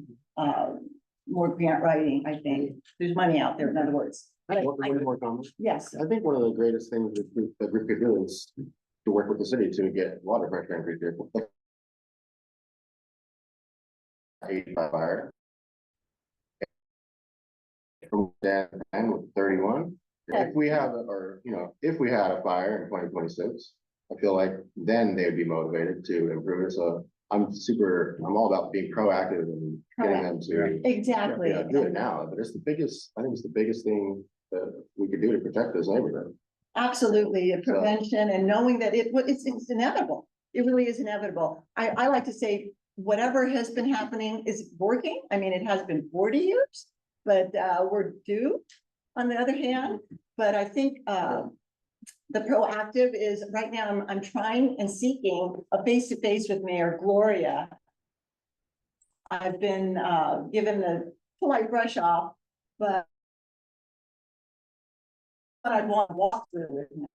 more grant writing. I think there's money out there, in other words. One more comment. Yes, I think one of the greatest things that we could do is to work with the city to get water pressure increase here. Fire. From that and with 31, if we have, if we had a fire in 2026, I feel like then they would be motivated to improve it. So I'm all about being proactive and getting them to exactly. do it now. But I think it's the biggest thing that we could do to protect this neighborhood. Absolutely, a prevention and knowing that it's inevitable. It really is inevitable. I like to say whatever has been happening is working. I mean, it has been 40 years, but we're due on the other hand. But I think the the proactive is right now I'm trying and seeking a face-to-face with Mayor Gloria. I've been given the polite brush off, but I'd want to walk through with him.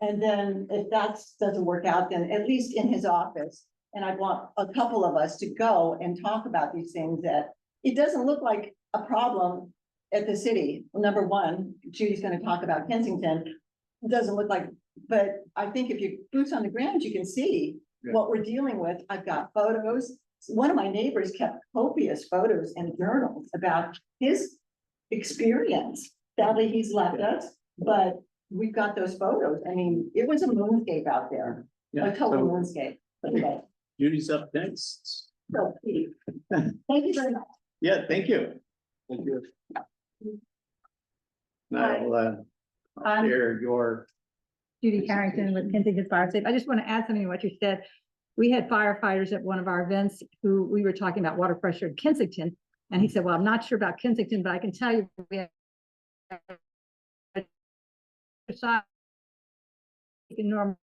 And then if that doesn't work out, then at least in his office. And I'd want a couple of us to go and talk about these things that it doesn't look like a problem at the city. Number one, Judy's going to talk about Kensington. It doesn't look like, but I think if you boots on the ground, you can see what we're dealing with. I've got photos. One of my neighbors kept copious photos and journals about his experience. Sadly, he's left us, but we've got those photos. I mean, it was a moonscape out there, a total moonscape. Okay. Judy's up next. So, Pete, thank you very much. Yeah, thank you. Thank you. Now, share your. Judy Carrington with Kensington Fire Safe. I just want to add something to what you said. We had firefighters at one of our events who we were talking about water pressure in Kensington. And he said, well, I'm not sure about Kensington, but I can tell you we have normal.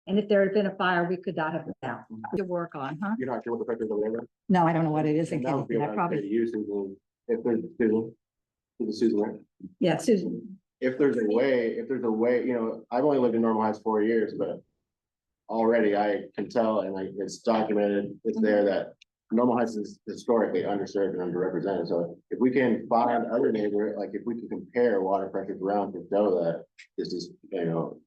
And if there had been a fire, we could not have been out to work on, huh? You're not sure what the pressure is over there? No, I don't know what it is in And that would be Kensington. I what I'd say to probably, you, Susan, if there's Susan, right? yeah, Susan. If there's a way, you know, I've only lived in Normal Heights 4 years, but already I can tell, and like, it's documented, it's there that Normal Heights is historically underserved and underrepresented. So if we can find other neighborhood, like if we can compare water pressures around to show that this is, you know,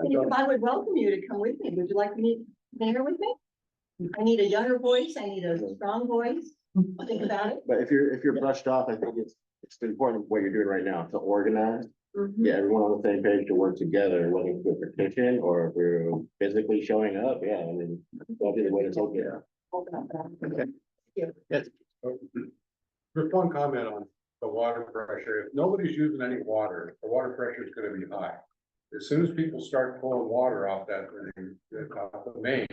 I would welcome you to come with me. Would you like to meet Mayor with me? I need a younger voice. I need a strong voice. Think about it. but if you're brushed off, I think it's important what you're doing right now to organize. Get everyone on the same page to work together, whether it's through petition or through physically showing up. Yeah, I mean, that'll be the way to take it. Okay. Yes. Just one comment on the water pressure. If nobody's using any water, the water pressure is gonna be high. As soon as people start pulling water off that thing, off the main,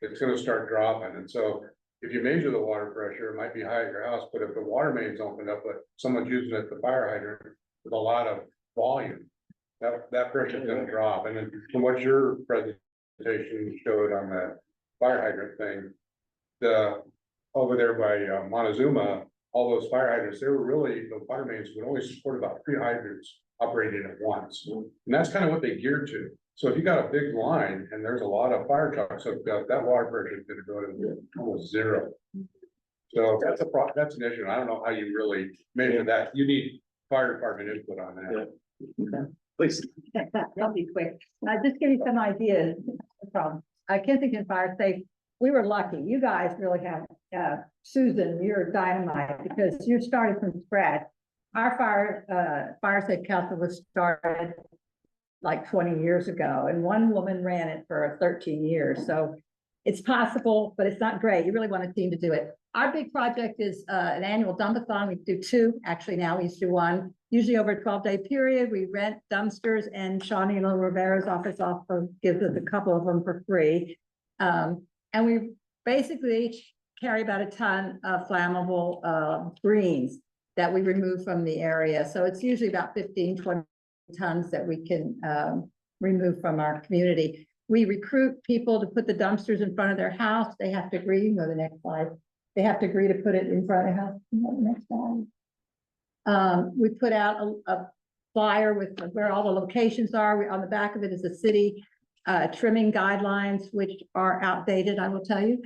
it's gonna start dropping. And so if you measure the water pressure, it might be high at your house, but if the water main's opened up, but someone's using it at the fire hydrant with a lot of volume, that pressure is gonna drop. And then from what your presentation showed on that fire hydrant thing, over there by Montezuma, all those fire hydrants, they were really, the fire mains would only support about 3 hydrants operating at once. And that's kind of what they geared to. So if you got a big line and there's a lot of fire trucks hooked up, that water pressure is gonna go to almost zero. So that's that's an issue. I don't know how you really measure that. You need fire department input on that. Please. That'll be quick. I'll just give you some ideas. No problem. Kensington Fire Safe, we were lucky. You guys really have, Susan, you're dynamite because you're starting from scratch. Our fire safe council was started like 20 years ago, and one woman ran it for 13 years. So it's possible, but it's not great. You really want a team to do it. Our big project is an annual dump-a-thon. We do 2, actually now we used to do 1. Usually over a 12-day period, we rent dumpsters, and Shawnee Rivera's office gives us a couple of them for free. And we basically carry about a ton of flammable greens that we remove from the area. So it's usually about 15-20 tons that we can remove from our community. We recruit people to put the dumpsters in front of their house. They have to agree. Go to the next slide. They have to agree to put it in front of their house. Next slide. We put out a flyer with where all the locations are. On the back of it is the city trimming guidelines, which are outdated, I will tell you.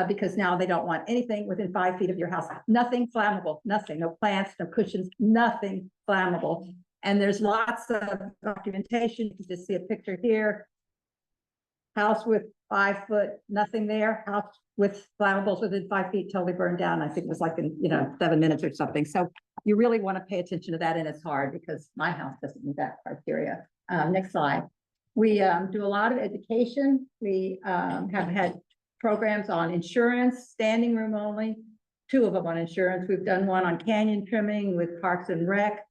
Because now they don't want anything within 5 feet of your house. Nothing flammable, nothing, no plants, no cushions, nothing flammable. And there's lots of documentation. You can just see a picture here. House with 5 foot, nothing there. House with flammables within 5 feet, totally burned down. I think it was like in 7 minutes or something. So you really want to pay attention to that, and it's hard because my house doesn't meet that criteria. Next slide. We do a lot of education. We have had programs on insurance, standing room only, 2 of them on insurance. We've done one on canyon trimming with Parks and Rec.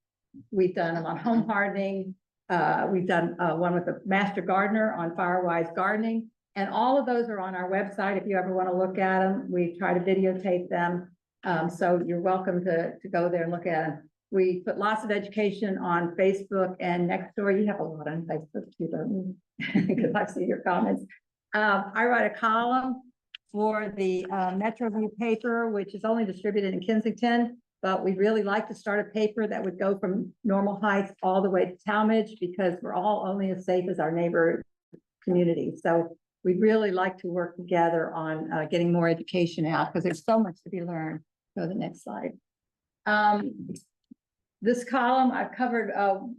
We've done them on home hardening. We've done one with a master gardener on Firewise gardening. And all of those are on our website. If you ever want to look at them, we try to videotape them. So you're welcome to go there and look at them. We put lots of education on Facebook and Nextdoor. You have a lot on Facebook too, don't you? Because I see your comments. I write a column for the Metro View paper, which is only distributed in Kensington, but we'd really like to start a paper that would go from Normal Heights all the way to Talmadge, because we're all only as safe as our neighbor community. So we'd really like to work together on getting more education out, because there's so much to be learned. Go to the next slide. This column, I've covered how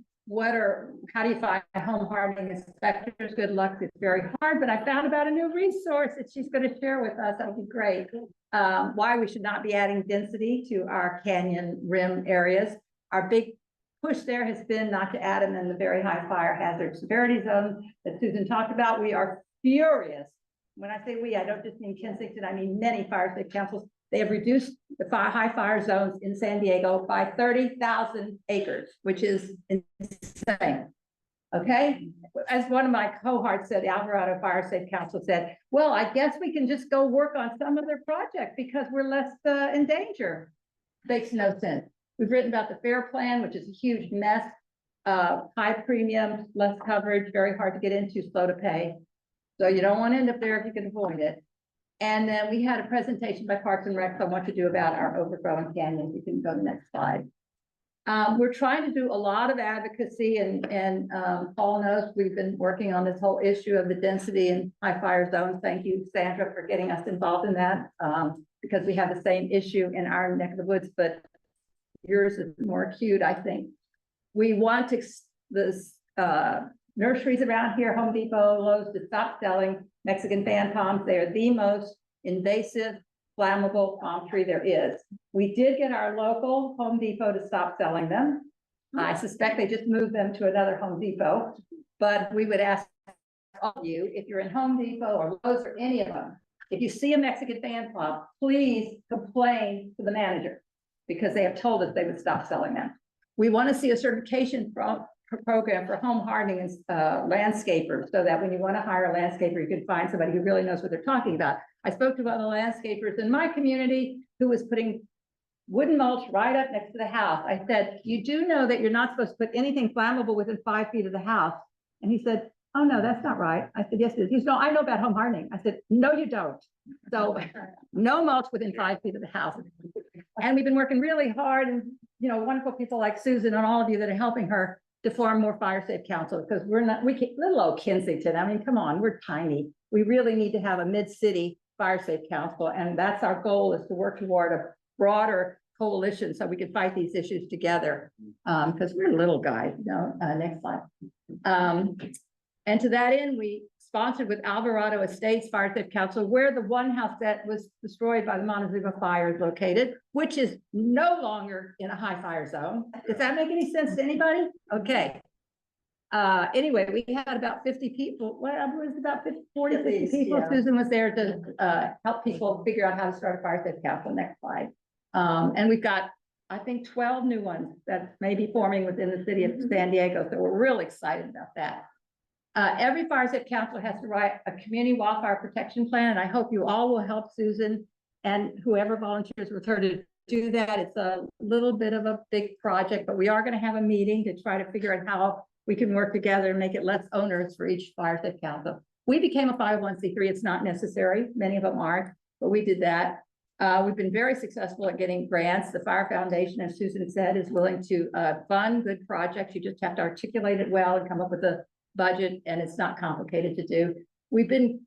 do you find home hardening inspectors? Good luck. It's very hard, but I found about a new resource that she's going to share with us. That would be great. Why we should not be adding density to our canyon rim areas. Our big push there has been not to add them in the very high fire hazard severity zone that Susan talked about. We are furious. When I say we, I don't just mean Kensington, I mean many fire safety councils. They have reduced the high fire zones in San Diego by 30,000 acres, which is insane. Okay, as one of my cohorts said, the Alvarado Fire Safe Council said, well, I guess we can just go work on some other project because we're less in danger. Makes no sense. We've written about the FAIR plan, which is a huge mess, high premiums, less coverage, very hard to get into, slow to pay. So you don't want to end up there if you can avoid it. And then we had a presentation by Parks and Rec on what to do about our overgrown canyons. You can go to the next slide. We're trying to do a lot of advocacy, and Paul knows we've been working on this whole issue of the density and high fire zones. Thank you, Sandra, for getting us involved in that, because we have the same issue in our neck of the woods, but yours is more acute, I think. We want nurseries around here, Home Depot, Lowe's, to stop selling Mexican fan palms. They are the most invasive, flammable palm tree there is. We did get our local Home Depot to stop selling them. I suspect they just moved them to another Home Depot, but we would ask all of you, if you're in Home Depot or Lowe's or any of them, if you see a Mexican fan palm, please complain to the manager, because they have told us they would stop selling them. We want to see a certification program for home hardening and landscapers, so that when you want to hire a landscaper, you can find somebody who really knows what they're talking about. I spoke to one of the landscapers in my community who was putting wooden mulch right up next to the house. I said, you do know that you're not supposed to put anything flammable within 5 feet of the house? And he said, oh no, that's not right. I said, yes, it is. He said, no, I know about home hardening. I said, no, you don't. So no mulch within 5 feet of the house. And we've been working really hard, and wonderful people like Susan and all of you that are helping her to form more fire safe councils, because little old Kensington, I mean, come on, we're tiny. We really need to have a mid-city fire safe council, and that's our goal, is to work toward a broader coalition so we can fight these issues together, because we're little guys. Next slide. And to that end, we sponsored with Alvarado Estates Fire Safe Council, where the one house that was destroyed by the Montezuma fire is located, which is no longer in a high fire zone. Does that make any sense to anybody? Okay. Anyway, we had about 50 people. Well, it was about 40, 50 people. Yeah. Susan was there to help people figure out how to start a fire safe council. Next slide. And we've got, I think, 12 new ones that may be forming within the city of San Diego. So we're really excited about that. Every fire safe council has to write a community wildfire protection plan, and I hope you all will help Susan and whoever volunteers with her to do that. It's a little bit of a big project, but we are going to have a meeting to try to figure out how we can work together and make it less onerous for each fire safe council. We became a 501c3. It's not necessary. Many of them aren't, but we did that. We've been very successful at getting grants. The Fire Foundation, as Susan said, is willing to fund good projects. You just have to articulate it well and come up with a budget, and it's not complicated to do. We've been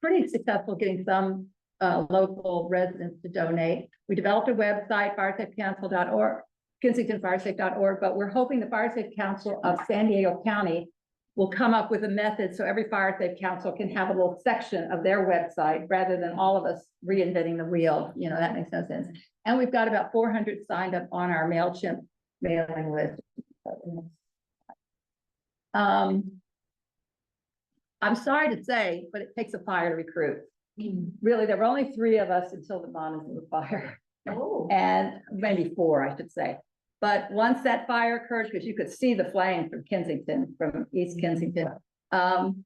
pretty successful getting some local residents to donate. We developed a website, firesafecouncil.org, kensingtonfiresafe.org, but we're hoping the Fire Safe Council of San Diego County will come up with a method so every fire safe council can have a little section of their website rather than all of us reinventing the wheel. That makes no sense. And we've got about 400 signed up on our MailChimp mailing list. I'm sorry to say, but it takes a fire to recruit. Really, there were only 3 of us until the Montezuma fire. Oh. And maybe 4, I should say. But once that fire occurred, because you could see the flame from Kensington, from East Kensington,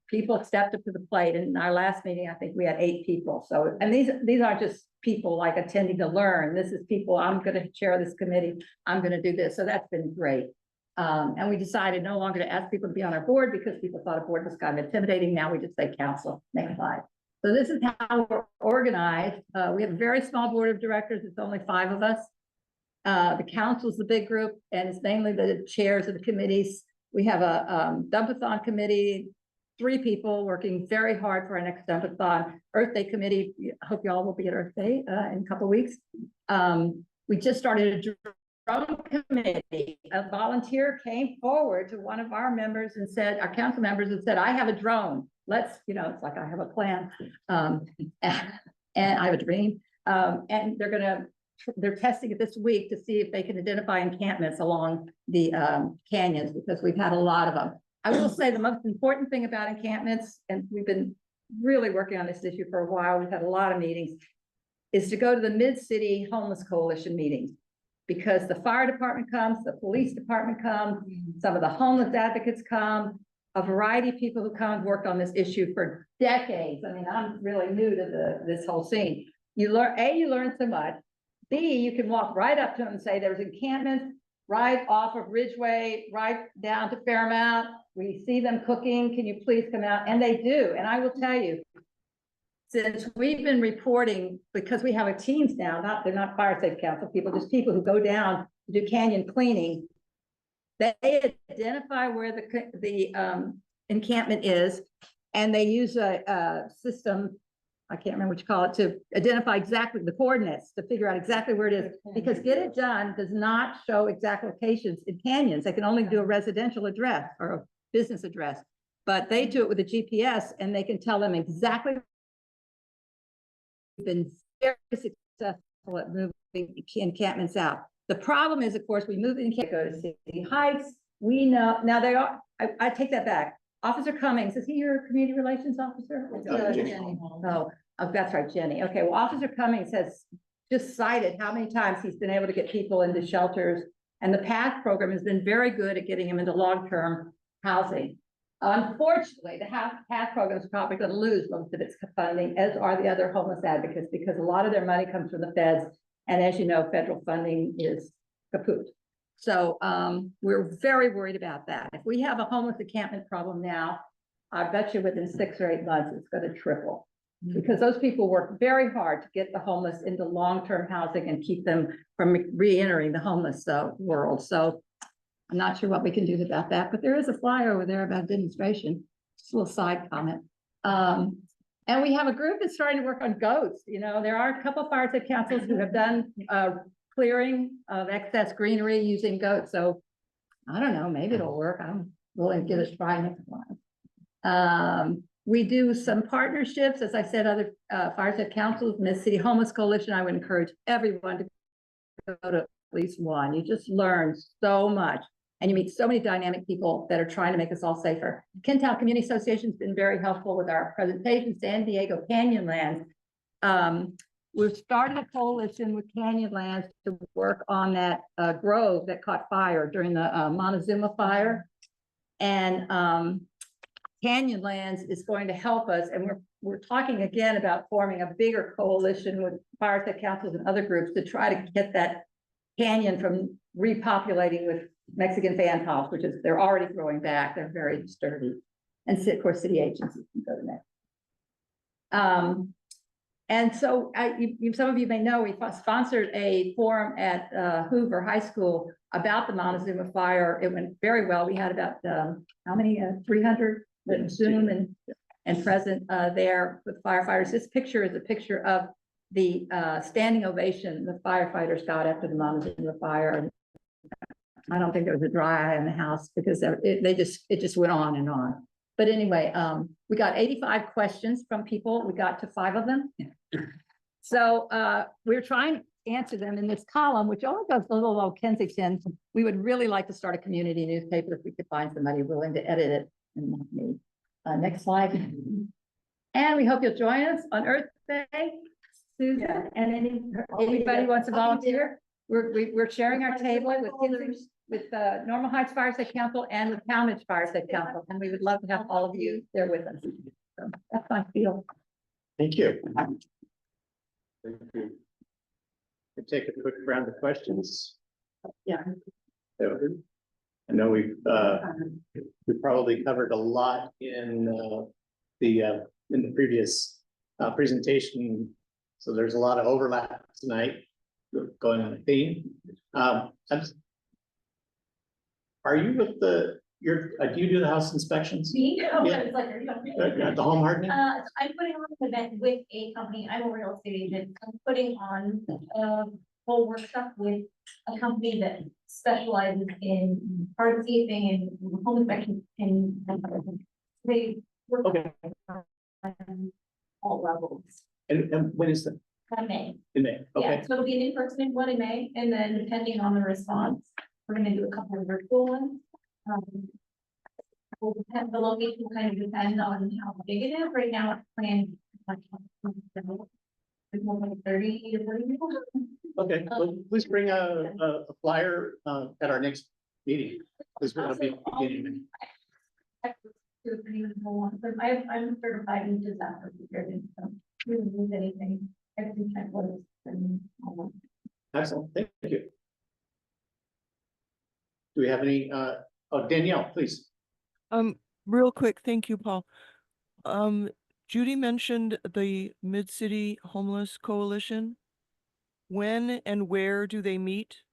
people stepped up to the plate. And in our last meeting, I think we had 8 people. So, and these aren't just people like attending to learn. This is people, I'm gonna chair this committee, I'm gonna do this. So that's been great. And we decided no longer to ask people to be on our board because people thought a board was kind of intimidating. Now we just say council, next slide. So this is how we're organized. We have a very small board of directors. It's only 5 of us. The council is the big group, and it's mainly the chairs of the committees. We have a dumpathon committee, 3 people working very hard for our next dumpathon. Earth Day committee, I hope y'all will be at Earth Day in a couple of weeks. We just started a drone committee. A volunteer came forward to one of our members and said, our council members, and said, I have a drone. Let's, you know, it's like I have a plan. And I have a dream. And they're testing it this week to see if they can identify encampments along the canyons, because we've had a lot of them. I will say the most important thing about encampments, and we've been really working on this issue for a while, we've had a lot of meetings, is to go to the Mid-City Homeless Coalition meetings. Because the fire department comes, the police department comes, some of the homeless advocates come, a variety of people who come and worked on this issue for decades. I mean, I'm really new to this whole scene. You learn so much. B, you can walk right up to them and say, there's encampments right off of Ridgeway, right down to Fairmount. We see them cooking. Can you please come out? And they do. And I will tell you, since we've been reporting, because we have a teams now, they're not fire safe council people, just people who go down to do canyon cleaning. They identify where the encampment is, and they use a system, I can't remember what you call it, to identify exactly the coordinates, to figure out exactly where it is. Because Get It Done does not show exact locations in canyons. They can only do a residential address or a business address, but they do it with a GPS, and they can tell them exactly. Been very successful at moving encampments out. The problem is, of course, we move in, can't go to City Heights. We know now they are. I take that back. Officer Cummings, is he your community relations officer? Jenny. Oh, that's right, Jenny. Okay, well, Officer Cummings has just cited how many times he's been able to get people into shelters, and the PATH program has been very good at getting them into long-term housing. Unfortunately, the PATH program is probably going to lose most of its funding, as are the other homeless advocates, because a lot of their money comes from the feds. And as you know, federal funding is kaput. So we're very worried about that. If we have a homeless encampment problem now, I bet you within 6 or 8 months, it's going to triple. Because those people work very hard to get the homeless into long-term housing and keep them from re-entering the homeless world. So I'm not sure what we can do about that, but there is a flyer over there about demonstration. Just a little side comment. And we have a group that's starting to work on goats. You know, there are a couple of fire safe councils who have done clearing of excess greenery using goats. So I don't know, maybe it'll work. I'm willing to give it a try next one. We do some partnerships, as I said, other fire safe councils, Mid-City Homeless Coalition. I would encourage everyone to go to at least one. You just learn so much. And you meet so many dynamic people that are trying to make us all safer. Kensington Community Association has been very helpful with our presentation. San Diego Canyonlands. We've started a coalition with Canyonlands to work on that grove that caught fire during the Montezuma fire. And Canyonlands is going to help us. And we're talking again about forming a bigger coalition with fire safe councils and other groups to try to get that canyon from repopulating with Mexican fan house, which is, they're already growing back. They're very sturdy. And of course, city agencies can go to next. And so some of you may know, we sponsored a forum at Hoover High School about the Montezuma fire. It went very well. We had about, how many, 300 Zoom and present there with firefighters. This picture is a picture of the standing ovation the firefighters got after the Montezuma fire. And I don't think there was a dry eye in the house because it just went on and on. But anyway, we got 85 questions from people. We got to 5 of them. So we're trying to answer them in this column, which only goes a little old Kensington. We would really like to start a community newspaper if we could find somebody willing to edit it. And not me. Next slide. And we hope you'll join us on Earth Day, Susan, and anybody wants to volunteer. We're sharing our table with Normal Heights Fire Safe Council and with Talmadge Fire Safe Council, and we would love to have all of you there with us. So that's my feel. Thank you. Thank you. We'll take a quick round of questions. Yeah. I know we probably covered a lot in the previous presentation. So there's a lot of overlap tonight going on a theme. Are you with do you do the house inspections? Me? Oh, Yeah. it's like, are you talking At the home hardening? I'm putting on an event with a company, I'm a real estate agent, I'm putting on a whole workshop with a company that specializes in hardscaping and home inspection and they work Okay. on all levels. And when is that? May. In May? Yeah, Okay. so it'll be an in-person one in May, and then depending on the response, we're gonna do a couple of virtual ones. Will depend, the location will kind of depend on how big it is. Right now, it's planned like it's more like 30 to 40 people. Okay, well, please bring a flyer at our next meeting. This will be beginning. I'm certified in disaster preparedness, so we don't lose anything. Everything checklists and all that. Excellent, thank you. Do we have any, Danielle, please. Real quick, thank you, Paul. Judy mentioned the Mid-City Homeless Coalition. When and where do they meet?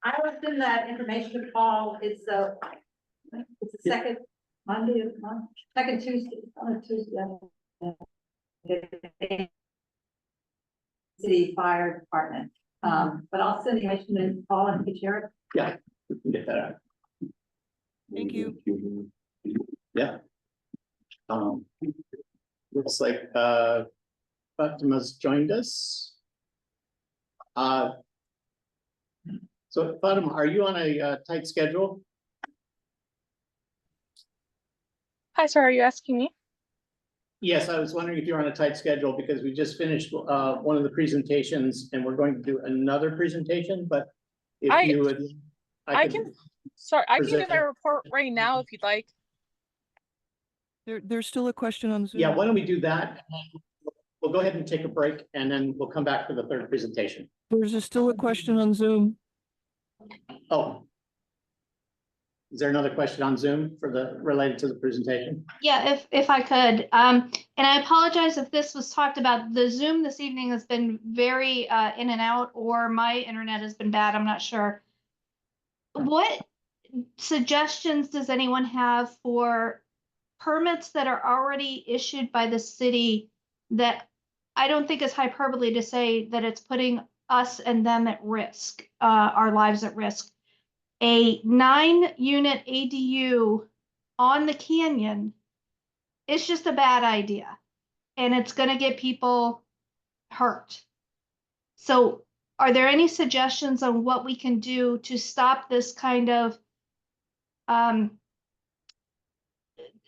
I will send that information to Paul. It's the second Monday of the month, second Tuesday, on Tuesday. City Fire Department. But I'll send the information to Paul and to Sheriff. Yeah, we can get that out. Thank you. Yeah. Looks like Fatima's joined us. So Fatima, are you on a tight schedule? Hi, sir. Are you asking me? Yes, I was wondering if you're on a tight schedule because we just finished one of the presentations and we're going to do another presentation, but if you would. I can give present my report right now if you'd like. There's still a question on Zoom. Yeah, why don't we do that? We'll go ahead and take a break and then we'll come back for the third presentation. There's still a question on Zoom. Oh. Is there another question on Zoom related to the presentation? Yeah, if I could, and I apologize if this was talked about. The Zoom this evening has been very in and out, or my internet has been bad. I'm not sure. What suggestions does anyone have for permits that are already issued by the city that I don't think is hyperbole to say that it's putting us and them at risk, our lives at risk? A 9-unit ADU on the canyon is just a bad idea, and it's going to get people hurt. So are there any suggestions on what we can do to stop this kind of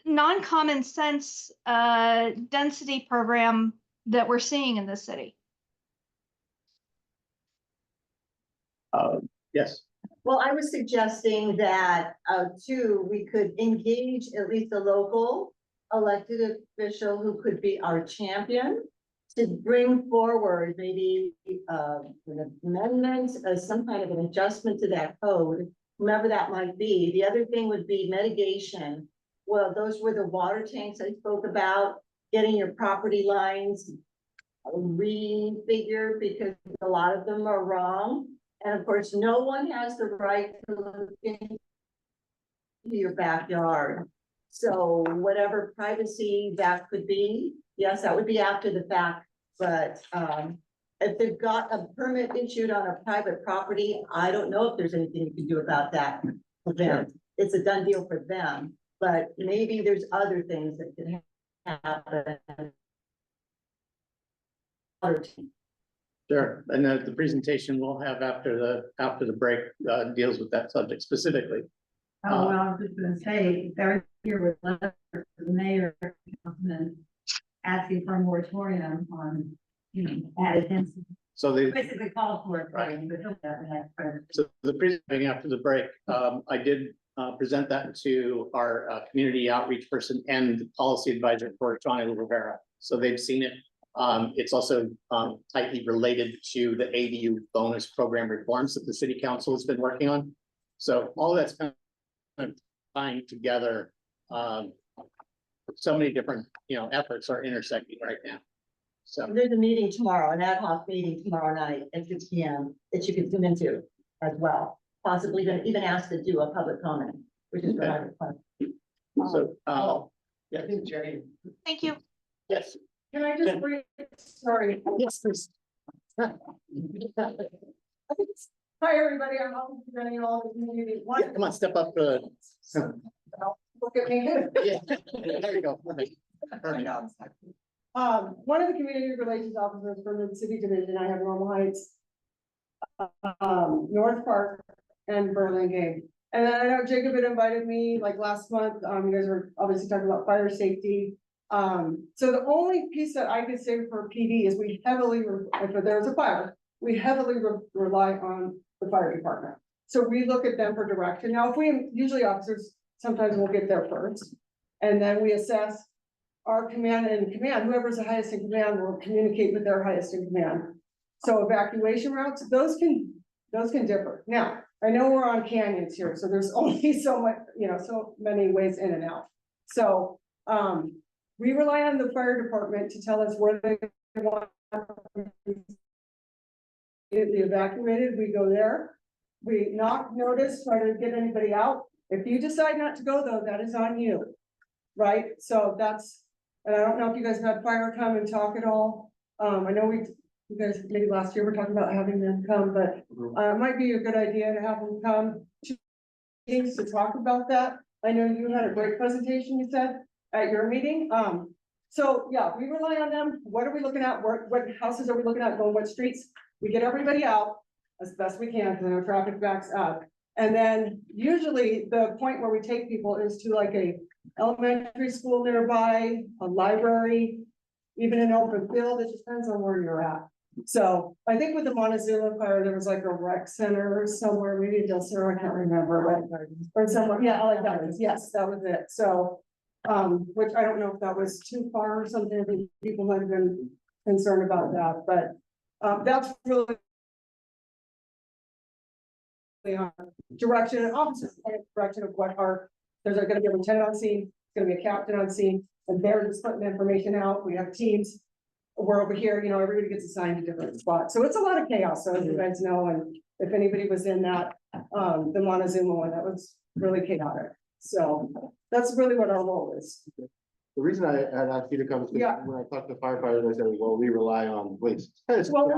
non-common sense density program that we're seeing in the city? Yes. Well, I was suggesting that too, we could engage at least a local elected official who could be our champion to bring forward maybe an amendment, some kind of an adjustment to that code, whomever that might be. The other thing would be mitigation. Well, those were the water tanks I spoke about, getting your property lines refigured because a lot of them are wrong. And of course, no one has the right to look into your backyard. So whatever privacy that could be, yes, that would be after the fact. But if they've got a permit issued on a private property, I don't know if there's anything you can do about that for them. It's a done deal for them, but maybe there's other things that could happen. Sure, and the presentation we'll have after the break deals with that subject specifically. Oh, well, I was just gonna say, they're here with letter to the mayor asking for a moratorium on, added density. So the Basically called for it. Right. But he'll have that. So the presentation after the break, I did present that to our community outreach person and the policy advisor for Johnny Rivera. So they've seen it It's also tightly related to the ADU bonus program reforms that the city council has been working on. So all that's kind of tying together. So many different, efforts are intersecting right now. So There's a meeting tomorrow, an ad hoc meeting tomorrow night at 6 p.m. that you could zoom into as well. Possibly even ask to do a public comment, which is what I request. So, yeah, I think Jenny, Thank you. yes, Can I just bring, sorry. yes, please. Hi, everybody. I'm hoping to bring you all the community. Yeah, come on, step up. Look at me. Yeah, there you go. Perfect. Perfect. One of the community relations officers from the city division, I have Normal Heights, North Park and Burlingame. And then I know Jacob had invited me like last month. You guys were obviously talking about fire safety. So the only piece that I could say for PD is we heavily, if there's a fire, we heavily rely on the fire department. So we look at them for direction. Now, if we usually officers, sometimes we'll get there first. And then we assess our command and command, whoever's the highest in command will communicate with their highest in command. So evacuation routes, those can differ. Now, I know we're on canyons here, so there's only so much, so many ways in and out. So, we rely on the fire department to tell us where they want to be evacuated. We go there. We knock, notice, try to get anybody out. If you decide not to go though, that is on you, right? So that's, and I don't know if you guys had fire come and talk at all. I know you guys maybe last year were talking about having them come, but it might be a good idea to have them come to talk about that. I know you had a great presentation, you said, at your meeting. So yeah, we rely on them. What are we looking at? What houses are we looking at? Going what streets? We get everybody out as best we can because our traffic backs up. And then usually the point where we take people is to like a elementary school nearby, a library, even an open field. It depends on where you're at. So I think with the Montezuma fire, there was like a rec center somewhere, maybe Del Cerro, I can't remember, or somewhere. Yeah, Olive Gardens. Yes, that was it. So, which I don't know if that was too far or something. I think people might have been concerned about that, but that's really direction and officers direction of what there's going to be a lieutenant on scene, it's going to be a captain on scene, and they're just putting information out. We have teams. We're over here, everybody gets assigned a different spot. So it's a lot of chaos. So as you guys know, and if anybody was in that, the Montezuma one, that was really chaotic. So that's really what our role is. The reason I had asked you to come is because when I talked to firefighters, I said, well, we rely on police. Well,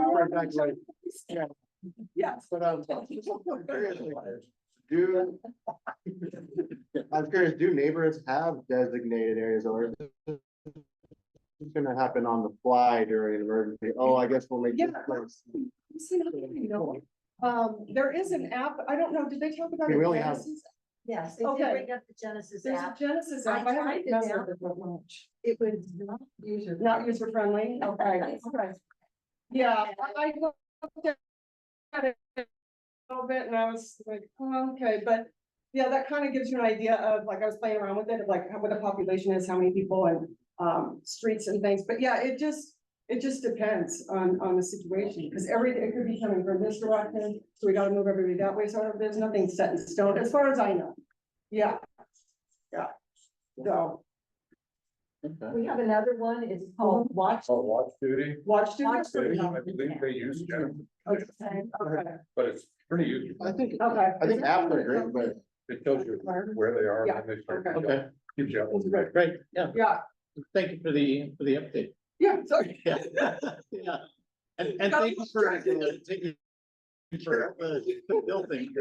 Yeah. Yes. But I'm curious, do neighborhoods have designated areas or is it's gonna happen on the fly during an emergency? Oh, I guess we'll make this place. There is an app. I don't know. Did they talk about We it? really have- Yes. Okay. Bring up the Genesis There's a app. Genesis I app. I haven't tried it messed out. with it much. It was not Not user friendly. Okay. Okay. Yeah, I looked at it a little bit and I was like, oh, okay, but yeah, that kind of gives you an idea of like, I was playing around with it, of like what the population is, how many people and streets and things. But yeah, it just depends on the situation because it could be coming from this direction. So we got to move everybody that way. So there's nothing set in stone as far as I know. Yeah. Yeah. So. We have another one. It's called Watch. Oh, watch duty. Watch duty. I believe they use Genesis, Okay. but it's pretty useful. I think Okay. apps are great, but It tells you where they are. Yeah, when they start. Okay, Keeps you up. great, yeah, Yeah. thank you for the update. Yeah. Sorry. Yeah. Yeah. And thank you for taking for the bill thing.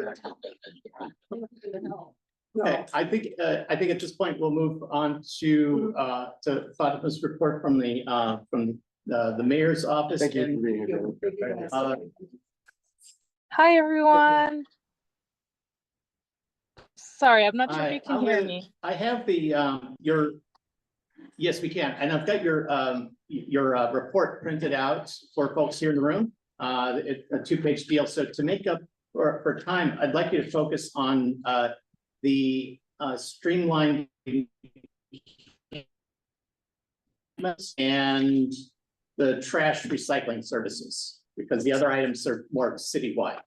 Okay, I think at this point we'll move on to Fatima's report from the mayor's office. thank you for And, being here. Hi, everyone. Sorry, I'm not sure if you can hear me. I have yes, we can, and I've got your report printed out for folks here in the room. It's a 2-page deal. So to make up for time, I'd like you to focus on the streamlined and the trash recycling services, because the other items are more citywide.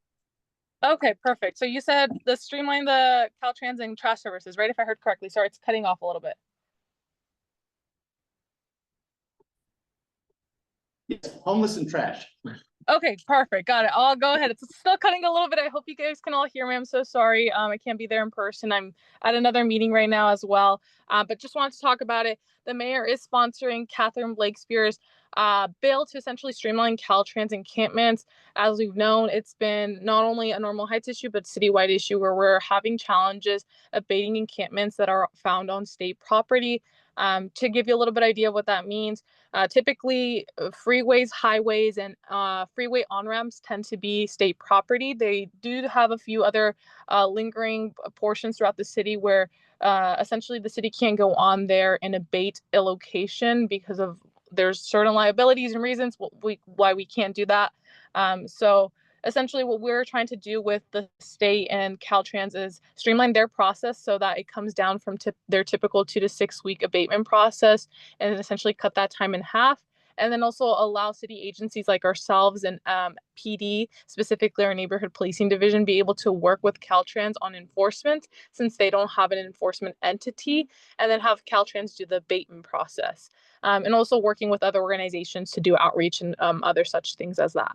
Okay, perfect. So you said the streamline the Caltrans and trash services, right? If I heard correctly. Sorry, it's cutting off a little bit. Yes, homeless and trash. Okay, perfect. Got it. I'll go ahead. It's still cutting a little bit. I hope you guys can all hear me. I'm so sorry. I can't be there in person. I'm at another meeting right now as well. But just wanted to talk about it. The mayor is sponsoring Catherine Blakespeare's bill to essentially streamline Caltrans encampments. As we've known, it's been not only a Normal Heights issue, but citywide issue where we're having challenges abating encampments that are found on state property. To give you a little bit idea of what that means, typically freeways, highways, and freeway on-ramps tend to be state property. They do have a few other lingering portions throughout the city where essentially the city can't go on there and abate a location because of there's certain liabilities and reasons why we can't do that. So essentially what we're trying to do with the state and Caltrans is streamline their process so that it comes down from their typical 2 to 6 week abatement process and essentially cut that time in half. And then also allow city agencies like ourselves and PD, specifically our neighborhood policing division, be able to work with Caltrans on enforcement since they don't have an enforcement entity, and then have Caltrans do the abatement process. And also working with other organizations to do outreach and other such things as that.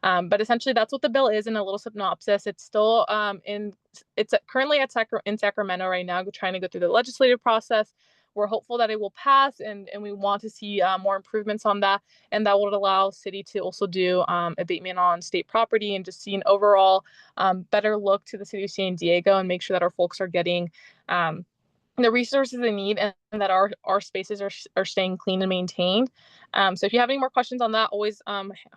But essentially that's what the bill is in a little synopsis. It's still it's currently in Sacramento right now, trying to go through the legislative process. We're hopeful that it will pass, and we want to see more improvements on that, and that would allow city to also do abatement on state property and just see an overall better look to the city of San Diego and make sure that our folks are getting the resources they need and that our spaces are staying clean and maintained. So if you have any more questions on that, always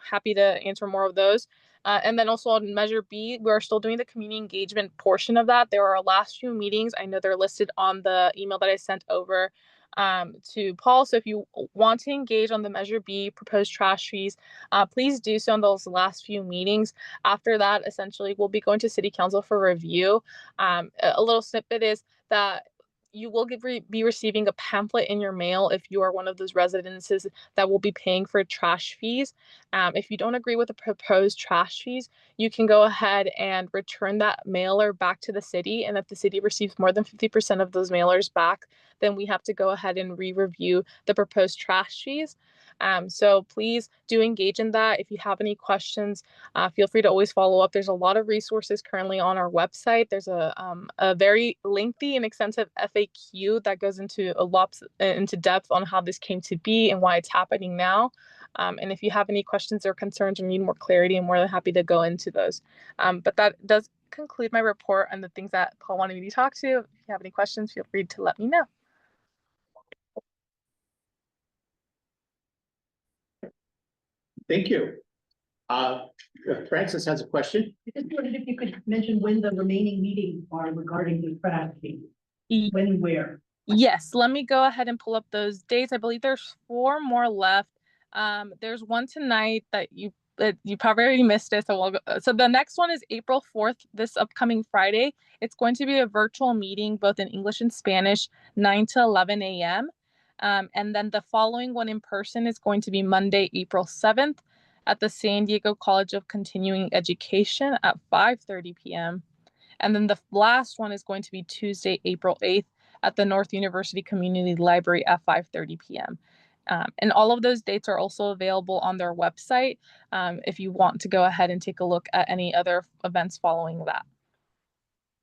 happy to answer more of those. And then also on Measure B, we're still doing the community engagement portion of that. There are our last few meetings. I know they're listed on the email that I sent over to Paul. So if you want to engage on the Measure B proposed trash fees, please do so on those last few meetings. After that, essentially, we'll be going to City Council for review. A little snippet is that you will be receiving a pamphlet in your mail if you are one of those residences that will be paying for trash fees. If you don't agree with the proposed trash fees, you can go ahead and return that mailer back to the city. And if the city receives more than 50% of those mailers back, then we have to go ahead and re-review the proposed trash fees. So please do engage in that. If you have any questions, feel free to always follow up. There's a lot of resources currently on our website. There's a very lengthy and extensive FAQ that goes into a lot into depth on how this came to be and why it's happening now. And if you have any questions or concerns or need more clarity, I'm more than happy to go into those. But that does conclude my report on the things that Paul wanted me to talk to. If you have any questions, feel free to let me know. Thank you. Francis has a question. I just wondered if you could mention when the remaining meetings are regarding the trash fee. When and where? Yes, let me go ahead and pull up those dates. I believe there's 4 more left. There's one tonight that you probably already missed it. So the next one is April 4th, this upcoming Friday. It's going to be a virtual meeting, both in English and Spanish, 9 to 11 a.m. And then the following one in person is going to be Monday, April 7th at the San Diego College of Continuing Education at 5:30 p.m. And then the last one is going to be Tuesday, April 8th at the North University Community Library at 5:30 p.m. And all of those dates are also available on their website if you want to go ahead and take a look at any other events following that.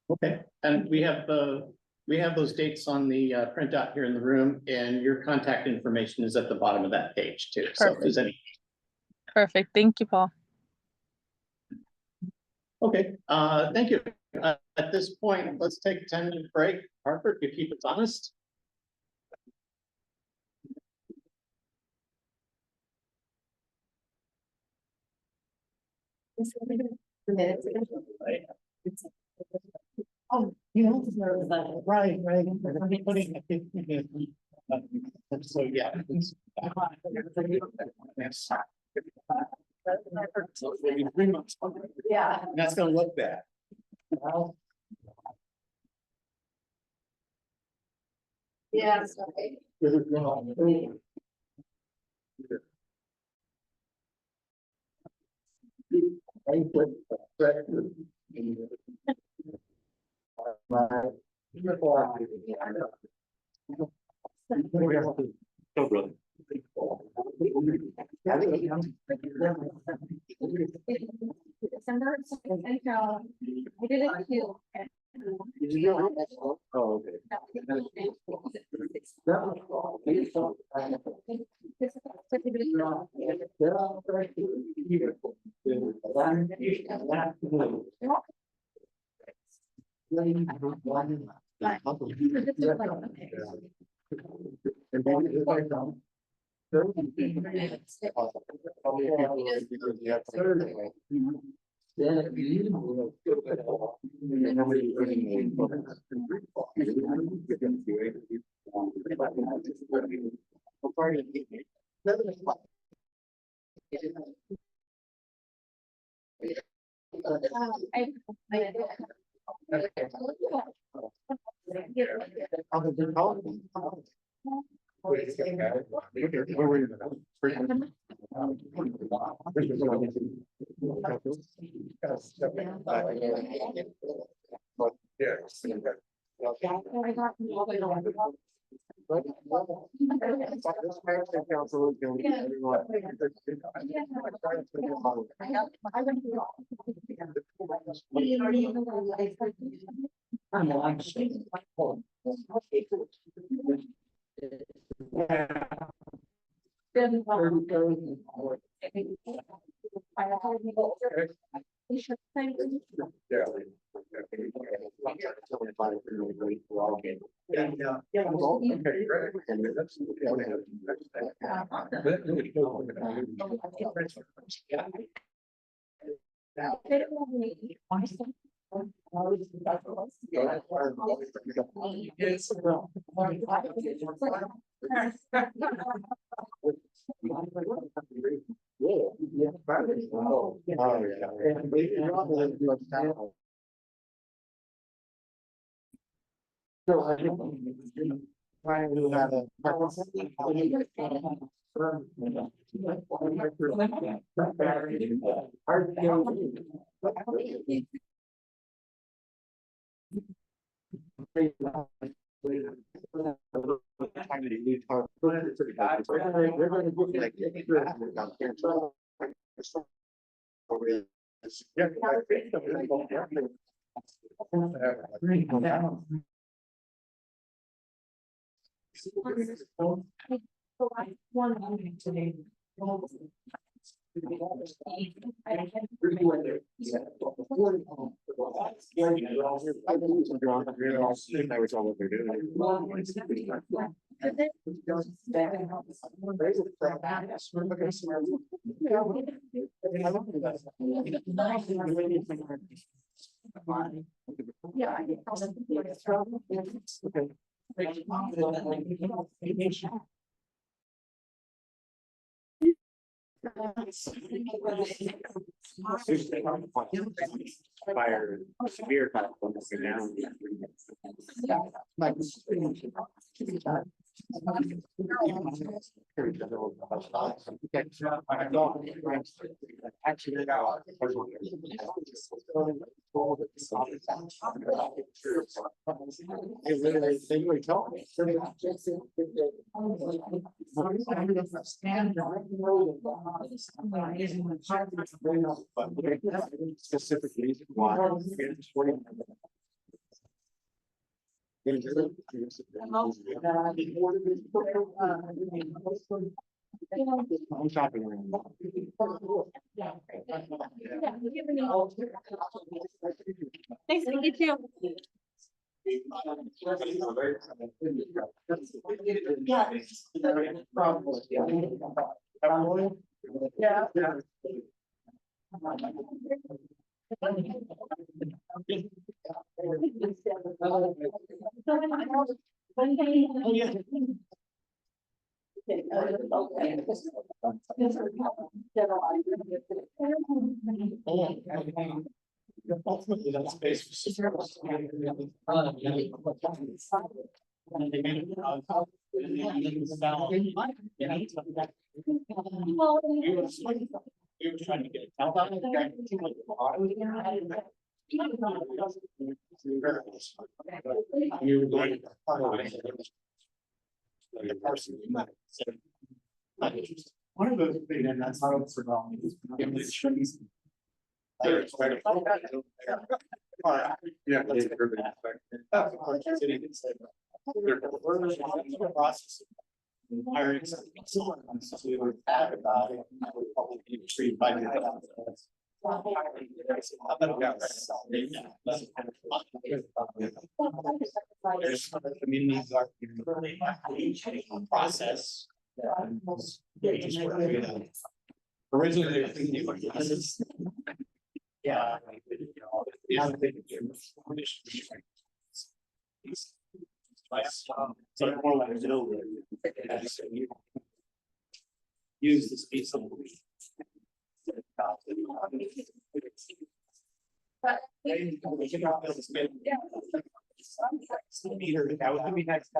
Okay, and we have those dates on the printout here in the room, and your contact information is at the bottom of that page too. So if there's any. Perfect. Thank you, Paul. Okay, thank you. At this point, let's take a 10-minute break. Harper, to keep us honest. Oh, you don't deserve that. Right. So yeah. So maybe 3 months. Yeah. That's gonna look bad. Yes. Oh, okay. Fire, severe consequences now. They really told me. Specifically, why? I'm shopping around. Nice to meet you. Ultimately, that space was supposed to We were trying to get it. How about you were going. The person. One of those things, and that's how it's forgotten. Yeah. Process. Hiring some consultants to add about it. Treated by the. There's some of the communities are really process. Originally, they were thinking like this is. Yeah. So more like use this piece of. That would be next.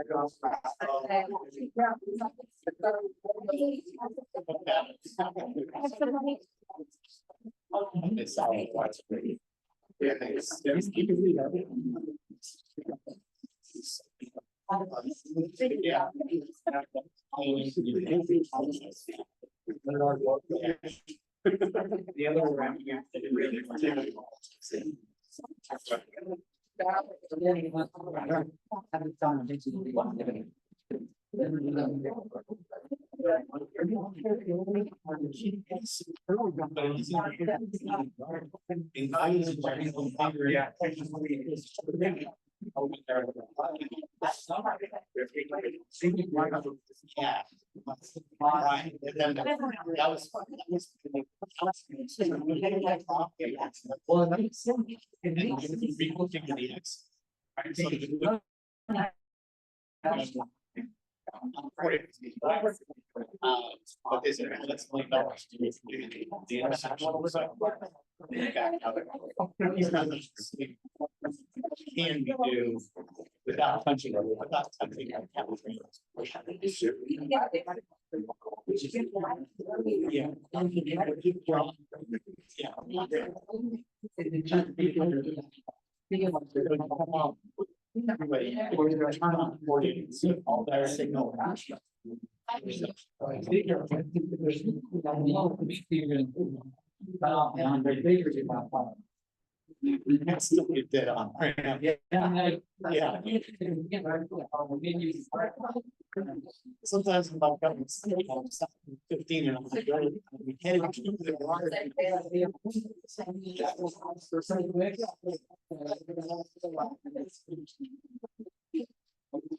The other round. Yeah. Right. That was. But is it, let's like the intersection. Can we do without touching, without touching. All their signal. That's still get that on. Yeah. Sometimes about 15 and I'm like, we can't even do the water.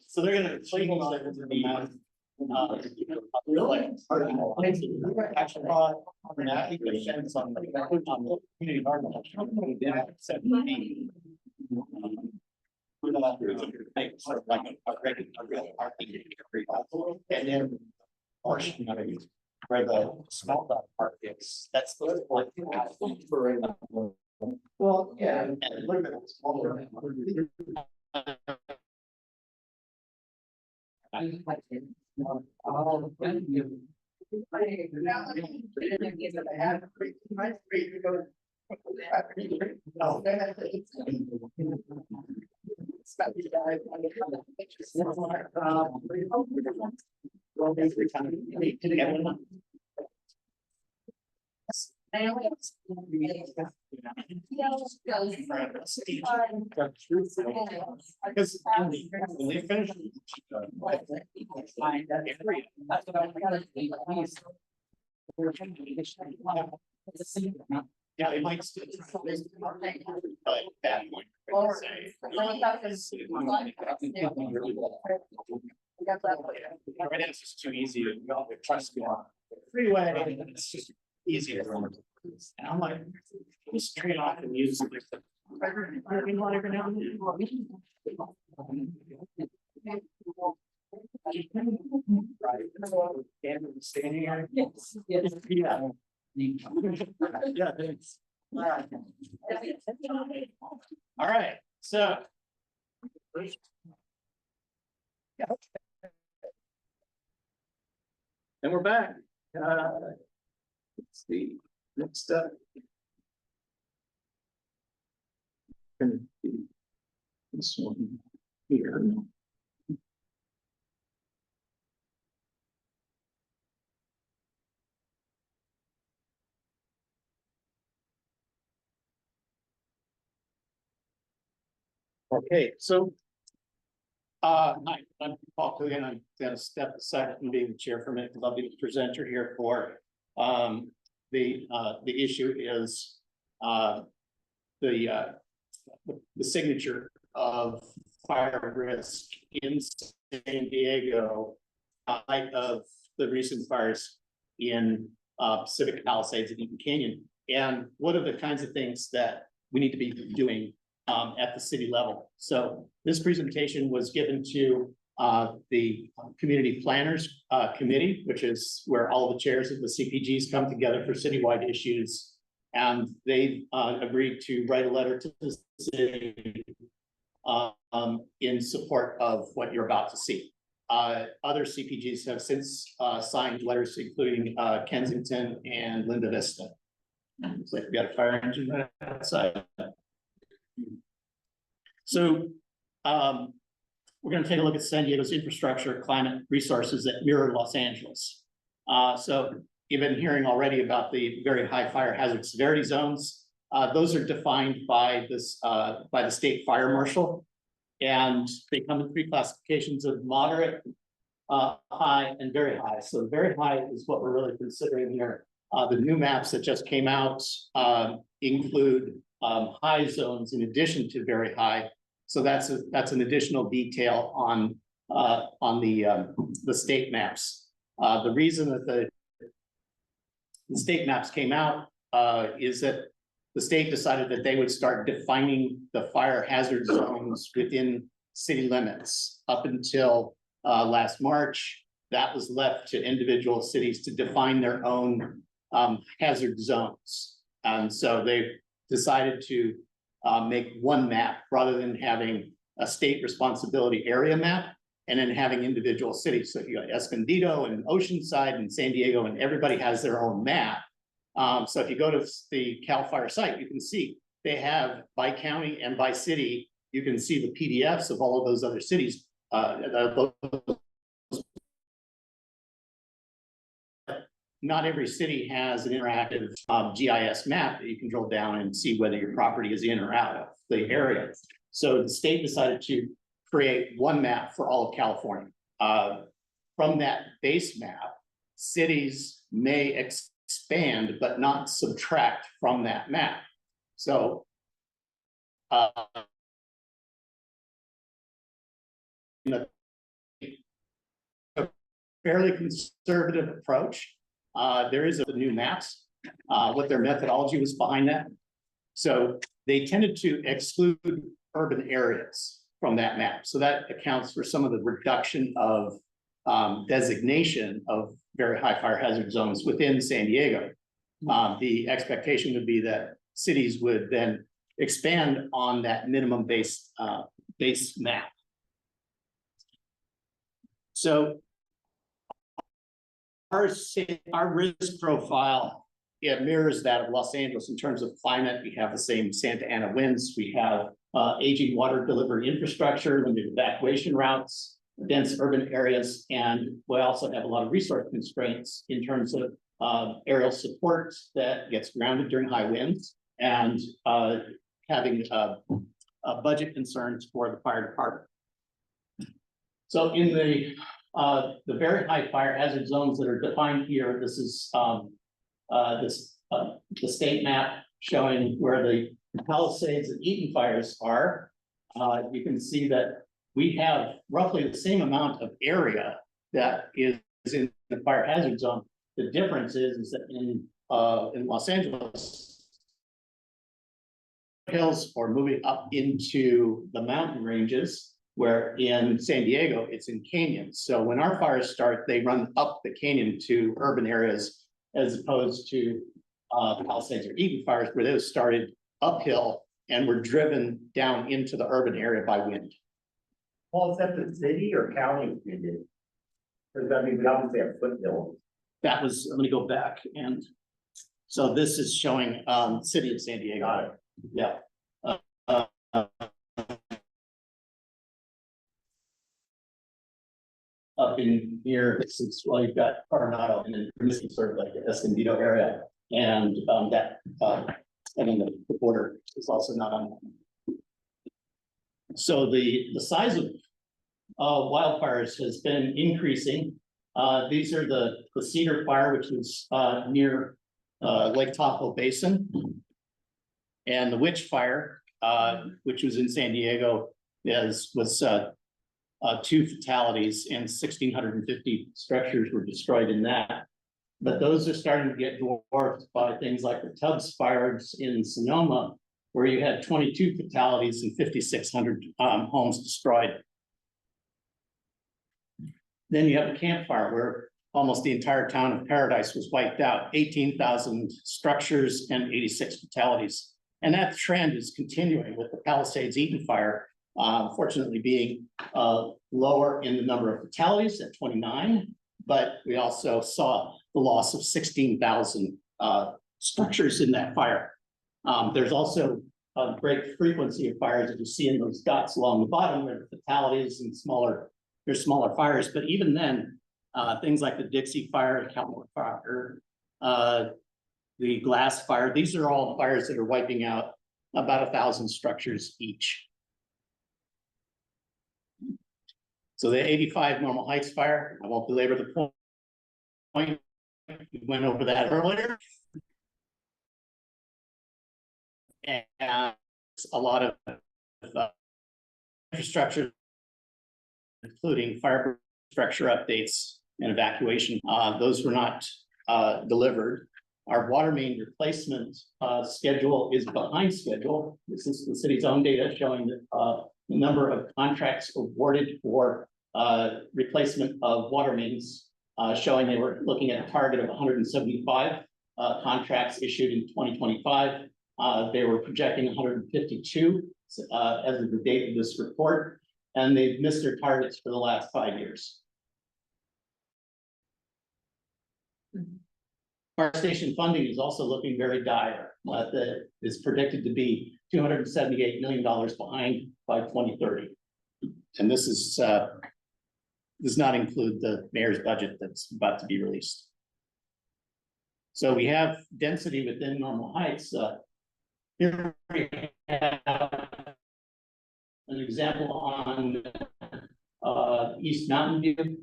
So they're gonna play really actually depends on the community garden. Sort of like a regular and then portion of it where the small dog park is. That's the like well, yeah, and a little bit smaller. Because when they finish, yeah, they might still but that point. Right, it's just too easy to trust me on freeway. It's just easier. And I'm like, just turn it off and use it. Standing here. Yes. Yeah. Yeah, thanks. All right, so. And we're back. Let's see. Next up. Gonna be this one here. Okay, so. Hi, I'm Paul Coogan. I'm gonna step aside from being the chair for a minute because I'll be the presenter here for the issue is the signature of fire risk in San Diego light of the recent fires in Pacific Palisades and Eaton Canyon. And what are the kinds of things that we need to be doing at the city level? So this presentation was given to the Community Planners Committee, which is where all the chairs of the CPGs come together for citywide issues. And they agreed to write a letter to the city in support of what you're about to see. Other CPGs have since signed letters, including Kensington and Linda Vista. Looks like we got a fire engine right outside. So we're going to take a look at San Diego's infrastructure, climate resources that mirror Los Angeles. So you've been hearing already about the very high fire hazard severity zones. Those are defined by this by the state fire marshal, and they come in three classifications of moderate, high, and very high. So very high is what we're really considering here. The new maps that just came out include high zones in addition to very high. So that's an additional detail on the state maps. The reason that the state maps came out is that the state decided that they would start defining the fire hazard zones within city limits. Up until last March, that was left to individual cities to define their own hazard zones. And so they decided to make one map rather than having a state responsibility area map and then having individual cities. So you got Escondido and Oceanside and San Diego, and everybody has their own map. So if you go to the CAL FIRE site, you can see they have by county and by city, you can see the PDFs of all of those other cities. Not every city has an interactive GIS map that you can drill down and see whether your property is in or out of the area. So the state decided to create one map for all of California. From that base map, cities may expand but not subtract from that map. So a fairly conservative approach. There is the new maps, what their methodology was behind that. So they tended to exclude urban areas from that map. So that accounts for some of the reduction of designation of very high fire hazard zones within San Diego. The expectation would be that cities would then expand on that minimum base map. So our risk profile, it mirrors that of Los Angeles in terms of climate. We have the same Santa Ana winds. We have aging water delivery infrastructure, limited evacuation routes, dense urban areas, and we also have a lot of resource constraints in terms of aerial support that gets grounded during high winds, and having budget concerns for the fire department. So in the very high fire hazard zones that are defined here, this is the state map showing where the Palisades and Eaton fires are. You can see that we have roughly the same amount of area that is in the fire hazard zone. The difference is that in Los Angeles, hills or moving up into the mountain ranges, where in San Diego, it's in canyons. So when our fires start, they run up the canyon to urban areas, as opposed to the Palisades or Eaton fires, where those started uphill and were driven down into the urban area by wind. Paul, is that the city or county you did? Because I mean, we obviously have foothills. That was, I'm gonna go back and So this is showing, city of San Diego. Got it. Yeah. Uh, Up in here, this is, well, you've got Coronado, and then this is sort of like the Escondido area, and, and then the border is also not on. So the size of wildfires has been increasing. These are the Cedar Fire, which is near Lake Tahoe Basin. And the Witch Fire, which was in San Diego, was 2 fatalities and 1,650 structures were destroyed in that. But those are starting to get dwarfed by things like the Tubbs fires in Sonoma, where you had 22 fatalities and 5,600 homes destroyed. Then you have the Camp Fire, where almost the entire town of Paradise was wiped out, 18,000 structures and 86 fatalities. And that trend is continuing with the Palisades Eaton Fire, fortunately being lower in the number of fatalities at 29, but we also saw the loss of 16,000 structures in that fire. There's also a great frequency of fires that you see in those dots along the bottom, where the fatalities and there's smaller fires, but even then, things like the Dixie Fire, the Calmore Fire, the Glass Fire, these are all fires that are wiping out about 1,000 structures each. So the 85 Normal Heights Fire, I won't belabor the point. We went over that earlier. And a lot of infrastructure, including fire structure updates and evacuation. Those were not delivered. Our water main replacement schedule is behind schedule. This is the city's own data showing that the number of contracts awarded for replacement of water mains, showing they were looking at a target of 175 contracts issued in 2025. They were projecting 152 as of the date of this report, and they've missed their targets for the last 5 years. Fire station funding is also looking very dire. That is predicted to be $278 million behind by 2030. And this is does not include the mayor's budget that's about to be released. So we have density within Normal Heights. Here we have an example on East Mountain View.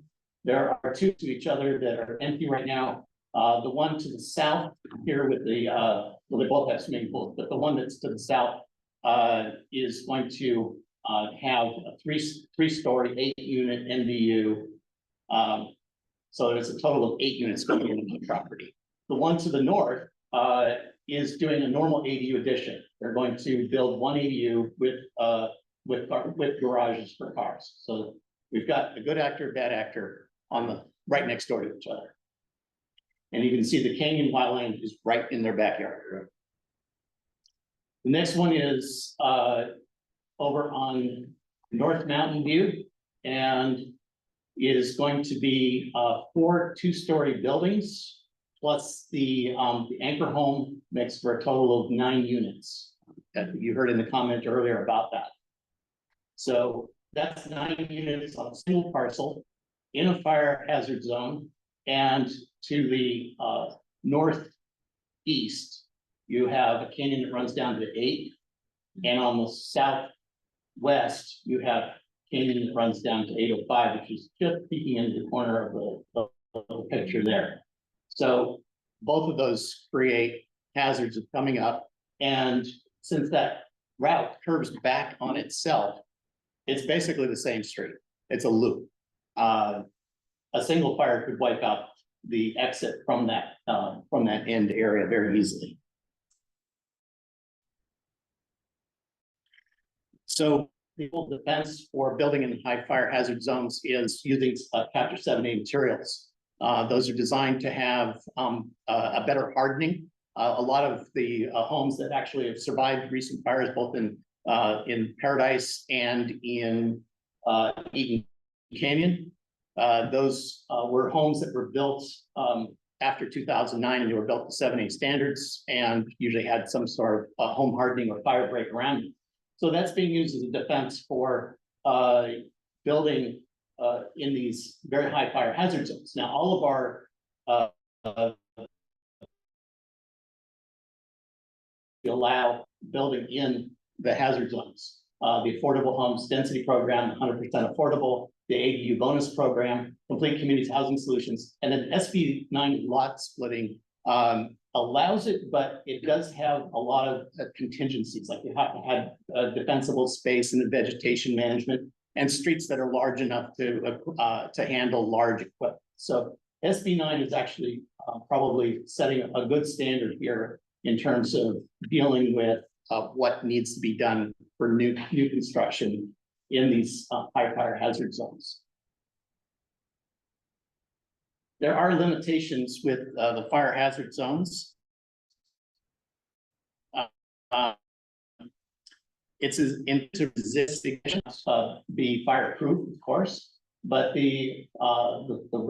There are 2 to each other that are empty right now. The one to the south here with the, well, they both have swimming pools, but the one that's to the south is going to have a three-story, 8-unit NVU. So there's a total of 8 units going into the property. The one to the north is doing a normal ADU addition. They're going to build 1 ADU with garages for cars. So we've got a good actor, bad actor on the right next door to each other. And you can see the canyon wildland is right in their backyard. The next one is over on North Mountain View, and it is going to be 4 2-story buildings, plus the anchor home makes for a total of 9 units. You heard in the comment earlier about that. So that's 9 units on a single parcel in a fire hazard zone. And to the northeast, you have a canyon that runs down to 8. And on the southwest, you have a canyon that runs down to 805, which is just peeking into the corner of the picture there. So both of those create hazards of coming up. And since that route curves back on itself, it's basically the same street. It's a loop. A single fire could wipe out the exit from that end area very easily. So the whole defense for building in high fire hazard zones is using Chapter 7A materials. Those are designed to have a better hardening. A lot of the homes that actually have survived recent fires, both in Paradise and in Eaton Canyon, those were homes that were built after 2009 and they were built to 7A standards and usually had some sort of home hardening or fire break around it. So that's being used as a defense for building in these very high fire hazard zones. Now, all of our allow building in the hazard zones. The affordable homes density program, 100% affordable, the ADU bonus program, complete community housing solutions, and then SB 9 lot splitting allows it, but it does have a lot of contingencies, like you have to have defensible space and vegetation management and streets that are large enough to handle large equipment. So SB 9 is actually probably setting a good standard here in terms of dealing with what needs to be done for new construction in these high fire hazard zones. There are limitations with the fire hazard zones. It's into resisting be fireproof, of course, but the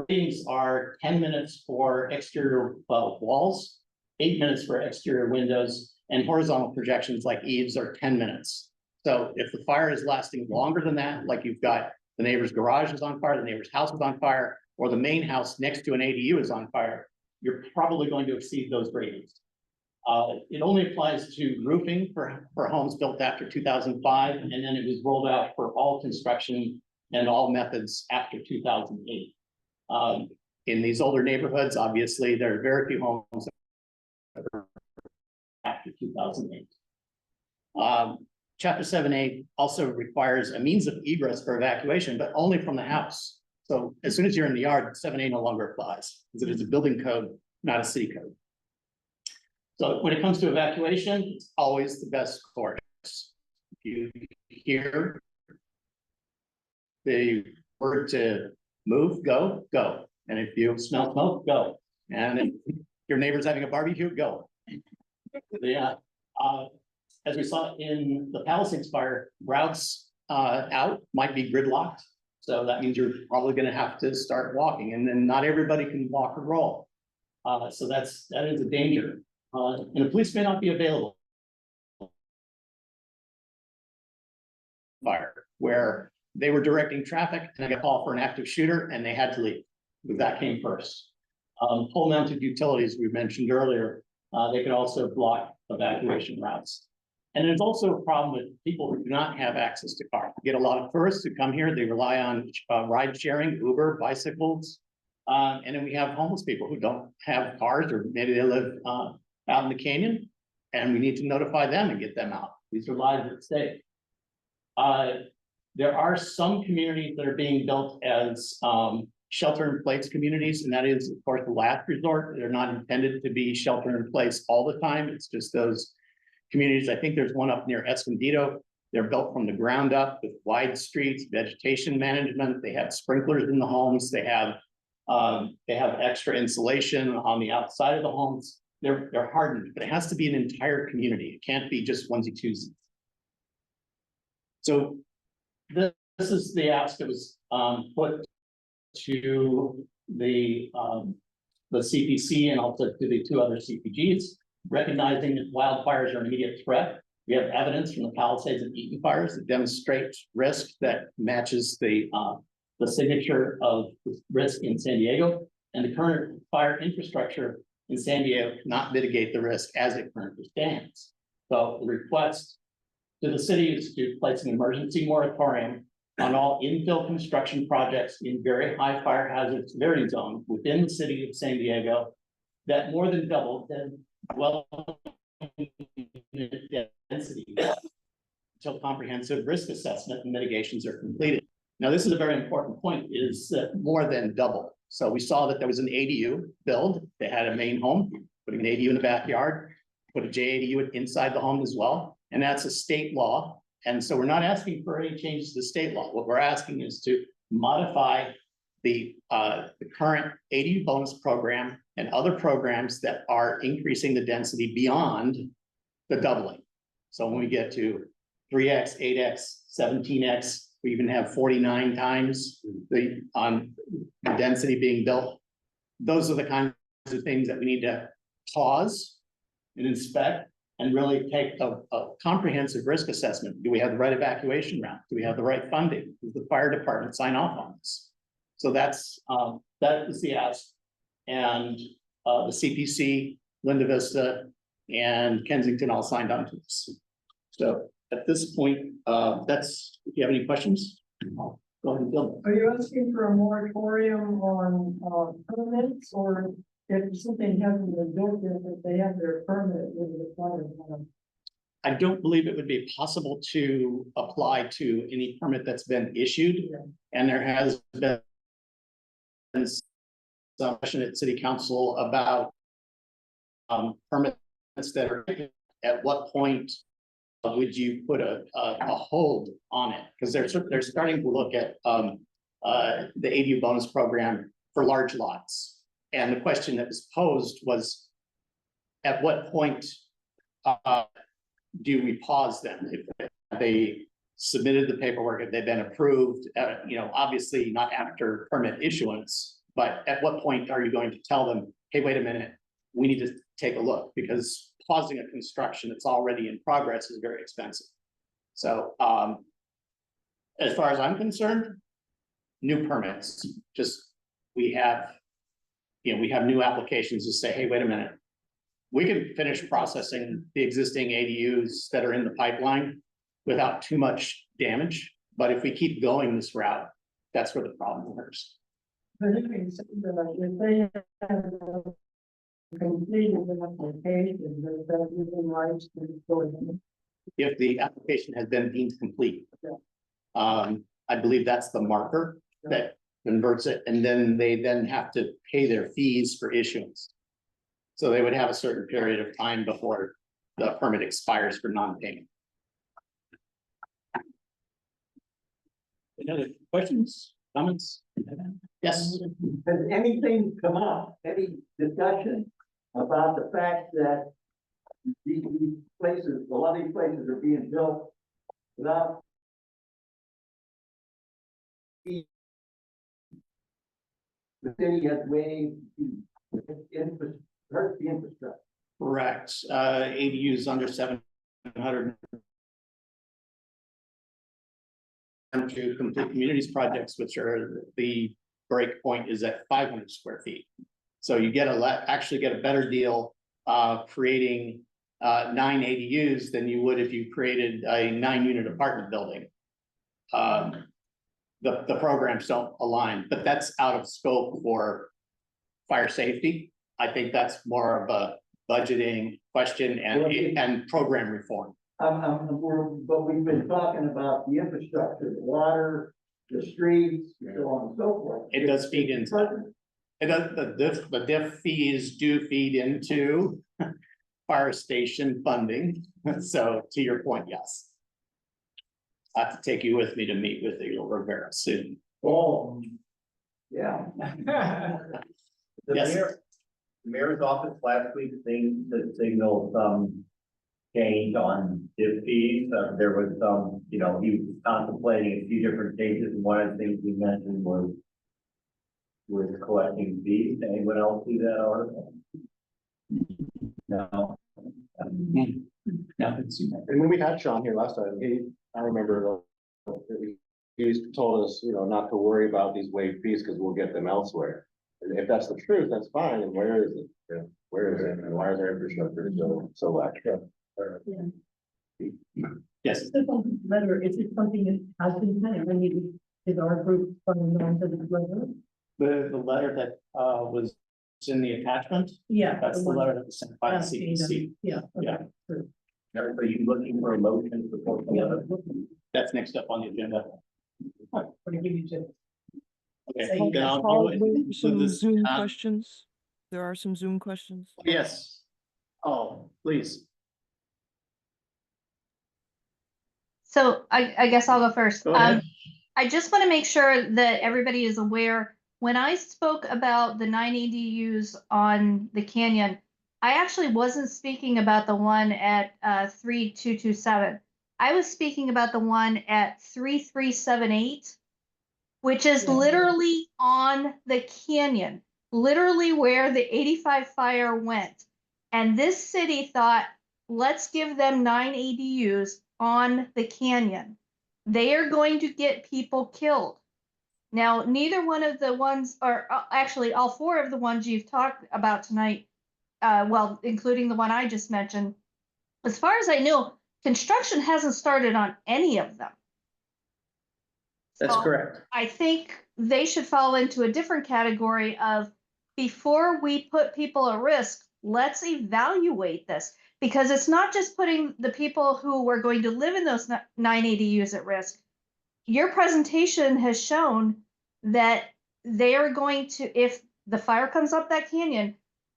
ratings are 10 minutes for exterior walls, 8 minutes for exterior windows, and horizontal projections like eaves are 10 minutes. So if the fire is lasting longer than that, like you've got the neighbor's garage is on fire, the neighbor's house is on fire, or the main house next to an ADU is on fire, you're probably going to exceed those ratings. It only applies to roofing for homes built after 2005, and then it was rolled out for all construction and all methods after 2008. In these older neighborhoods, obviously, there are very few homes after 2008. Chapter 7A also requires a means of egress for evacuation, but only from the house. So as soon as you're in the yard, 7A no longer applies, because it is a building code, not a city code. So when it comes to evacuation, it's always the best course. If you hear the word to move, go, go. And if you smell smoke, go. And if your neighbor's having a barbecue, go. Yeah. As we saw in the Palisades fire, routes out might be gridlocked. So that means you're probably going to have to start walking, and then not everybody can walk or roll. So that is a danger. And the police may not be available. Fire, where they were directing traffic and I got a call for an active shooter and they had to leave, because that came first. Pole mounted utilities we mentioned earlier, they could also block evacuation routes. And there's also a problem with people who do not have access to cars. We get a lot of tourists who come here, they rely on ride sharing, Uber, bicycles. And then we have homeless people who don't have cars, or maybe they live out in the canyon, and we need to notify them and get them out. These are lives at stake. There are some communities that are being built as shelter-in-place communities, and that is, of course, the last resort. They're not intended to be shelter-in-place all the time. It's just those communities. I think there's one up near Escondido. They're built from the ground up with wide streets, vegetation management. They have sprinklers in the homes. They have extra insulation on the outside of the homes. They're hardened, but it has to be an entire community. It can't be just onesie-twosies. So this is the ask that was put to the CPC and also to the two other CPGs, recognizing that wildfires are an immediate threat. We have evidence from the Palisades and Eaton fires that demonstrates risk that matches the signature of risk in San Diego, and the current fire infrastructure in San Diego cannot mitigate the risk as it currently stands. So the request to the city is to place an emergency moratorium on all infill construction projects in very high fire hazard severity zone within the city of San Diego that more than double the density until comprehensive risk assessment and mitigations are completed. Now, this is a very important point, is that more than double. So we saw that there was an ADU build. They had a main home, putting an ADU in the backyard, put a JADU inside the home as well. And that's a state law. And so we're not asking for any changes to state law. What we're asking is to modify the current ADU bonus program and other programs that are increasing the density beyond the doubling. So when we get to 3x, 8x, 17x, we even have 49 times the density being built. Those are the kinds are things that we need to pause and inspect and really take a comprehensive risk assessment. Do we have the right evacuation route? Do we have the right funding? Does the fire department sign off on this? So that's, that is the ask. And the CPC, Linda Vista, and Kensington all signed on to this. So at this point, that's, if you have any questions, I'll go ahead and build. Are you asking for a moratorium on permits, or if something hasn't been built yet, if they have their permit with the fire? I don't believe it would be possible to apply to any permit that's been issued. And there has been some question at city council about permits that are, at what point would you put a hold on it? Because they're starting to look at the ADU bonus program for large lots. And the question that was posed was, at what point do we pause them? If they submitted the paperwork, if they've been approved, obviously not after permit issuance, but at what point are you going to tell them, hey, wait a minute, we need to take a look, because pausing a construction that's already in progress is very expensive. So as far as I'm concerned, new permits, just we have new applications to say, hey, wait a minute, we can finish processing the existing ADUs that are in the pipeline without too much damage. But if we keep going this route, that's where the problem occurs. But if they have completed the application, does that give them rights to go in? If the application has been deemed complete, I believe that's the marker that converts it, and then they have to pay their fees for issuance. So they would have a certain period of time before the permit expires for non-payment. Any other questions, comments? Yes. Has anything come up, any discussion about the fact that these places, a lot of these places are being built without the city has waived the hurt the infrastructure? Correct. ADUs under 700 to complete communities projects, which are the break point is at 500 square feet. So you get actually get a better deal creating 9 ADUs than you would if you created a 9-unit apartment building. The programs don't align, but that's out of scope for fire safety. I think that's more of a budgeting question and program reform. But we've been talking about the infrastructure, the water, the streets, so on and so forth. It does feed into it. Does, the diff fees do feed into fire station funding. So to your point, yes. I have to take you with me to meet with Rivera soon. Oh, yeah. Yes. The mayor's office last week signaled some change on diff fees. There was some, he was contemplating a few different changes, and one of the things we mentioned was collecting fees. Anyone else see that article? No. Nothing seen that. And when we had Sean here last time, I remember he told us, not to worry about these waived fees because we'll get them elsewhere. And if that's the truth, that's fine. And where is it? Where is it? And why is our infrastructure so lax? Yes. Letter, is it something that has been sent? When you did our group funding on to this letter? The letter that was in the attachment, Yeah. that's the letter that was sent by the CPC. Yeah. Yeah. Are you looking for a motion for That's next up on the agenda. Okay, Paul, then I'll Paul, go wait for with some this. Zoom questions. There are some Zoom questions. Yes. Oh, please. So I guess I'll go first. Go ahead. I just want to make sure that everybody is aware, when I spoke about the 9 ADUs on the canyon, I actually wasn't speaking about the one at 3227. I was speaking about the one at 3378, which is literally on the canyon. literally where the 85 fire went. And this city thought, let's give them 9 ADUs on the canyon. They are going to get people killed. Now, neither one of the ones, or actually all 4 of the ones you've talked about tonight, well, including the one I just mentioned, as far as I know, construction hasn't started on any of them. That's So correct. I think they should fall into a different category of, before we put people at risk, let's evaluate this. Because it's not just putting the people who were going to live in those 9 ADUs at risk. Your presentation has shown that they are going to, if the fire comes up that canyon,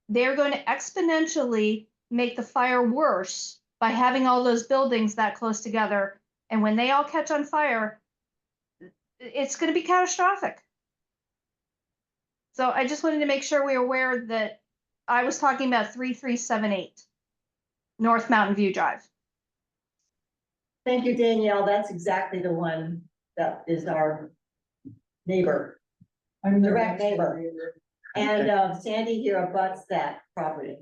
they're going to exponentially make the fire worse by having all those buildings that close together. And when they all catch on fire, it's going to be catastrophic. So I just wanted to make sure we were aware that I was talking about 3378 North Mountain View Drive. Thank you, Danielle. That's exactly the one that is our neighbor, I'm the direct neighbor. And Okay. Sandy here abuts that property.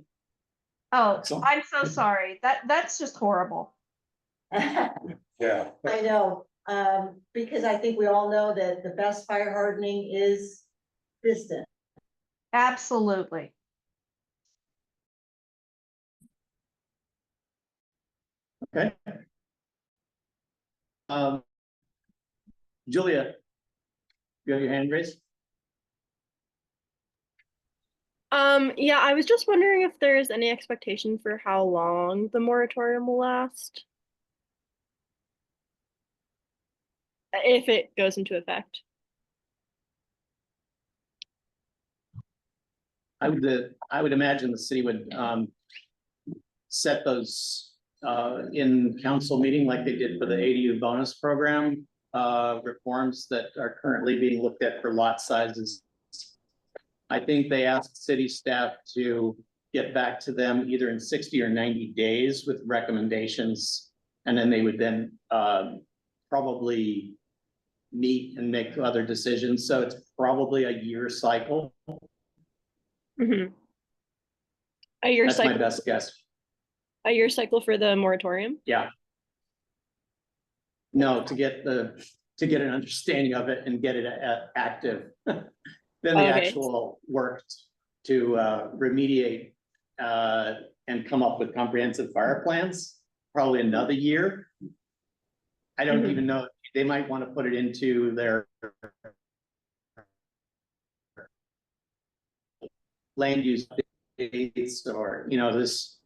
Oh, So- I'm so sorry. That's just horrible. I Yeah. know, because I think we all know that the best fire hardening is distant. Absolutely. Okay. Julia, you have your hand raised? Yeah, I was just wondering if there's any expectation for how long the moratorium will last. If it goes into effect. I would imagine the city would set those in council meeting like they did for the ADU bonus program, reforms that are currently being looked at for lot sizes. I think they asked city staff to get back to them either in 60 or 90 days with recommendations. And then they would then probably meet and make other decisions. So it's probably a year cycle. Mm-hmm. A year That's my cycle. best guess. A year cycle for the moratorium. Yeah. No, to get an understanding of it and get it active. Then the Okay. actual work to remediate and come up with comprehensive fire plans, probably another year. I don't even know, they might want to put it into their land use dates, or, you know, there's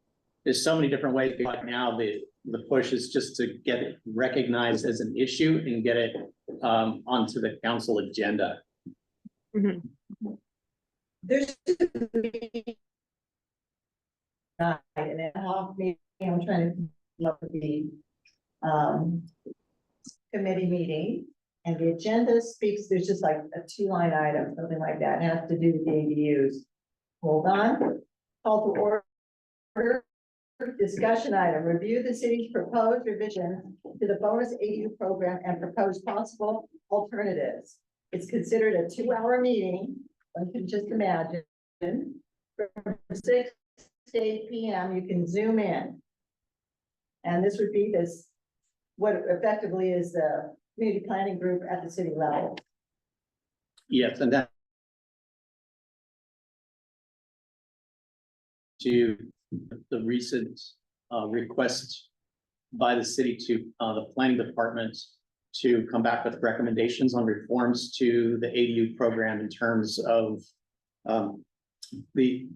so many different ways. Right now, the push is just to get it recognized as an issue and get it onto the council agenda. There's an ad hoc meeting, I'm trying to come up with the committee meeting, and the agenda speaks, there's just like a 2-line item, something like that, it has to do with the ADUs. Hold on, call to order. Discussion item, review the city's proposed revision to the bonus ADU program and propose possible alternatives. It's considered a 2-hour meeting, one can just imagine. From 6 to 8 p.m. you can zoom in. And this would be this, what effectively is the community planning group at the city level. Yes, and that to the recent request by the city to the planning department to come back with recommendations on reforms to the ADU program in terms of the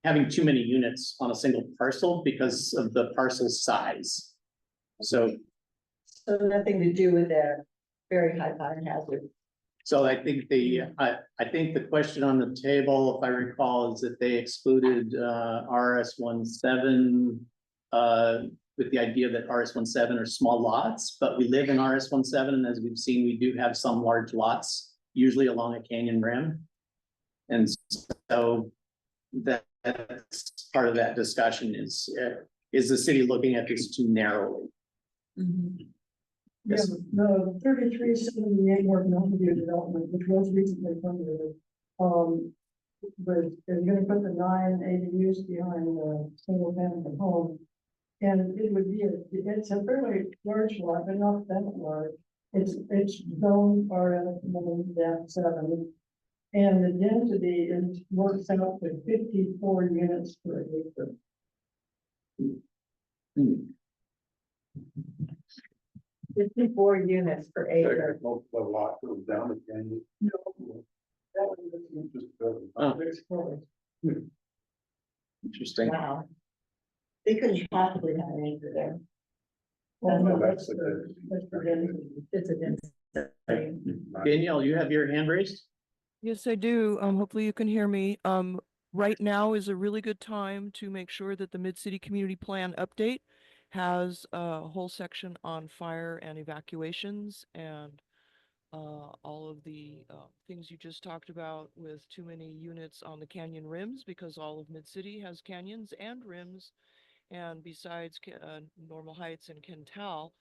having too many units on a single parcel because of the parcel size. So nothing to do with the very high fire hazard. So I think I think the question on the table, if I recall, is that they excluded RS-17 with the idea that RS-17 are small lots, but we live in RS-17, and as we've seen, we do have some large lots, usually along a canyon rim. And so that's part of that discussion is the city looking at this too narrowly? Yeah, the 3378 North Mountain View development, which was recently funded, was, they're gonna put the 9 ADUs behind the single family home. And it would be, it's a fairly large lot, but not that large. It's zone RF -7. And the density is works out to 54 units per acre. 54 units per acre. Most of the lot goes down again. No. That one was Just building. Oh. 6 floors. Interesting. Wow. They couldn't possibly have an acre there. Well, no, That's that's the the density. It's a density. Danielle, you have your hand raised? Yes, I do. Hopefully you can hear me. Right now is a really good time to make sure that the Mid-City Community Plan update has a whole section on fire and evacuations and all of the things you just talked about with too many units on the canyon rims, because all of Mid-City has canyons and rims. And besides Normal Heights and Kental,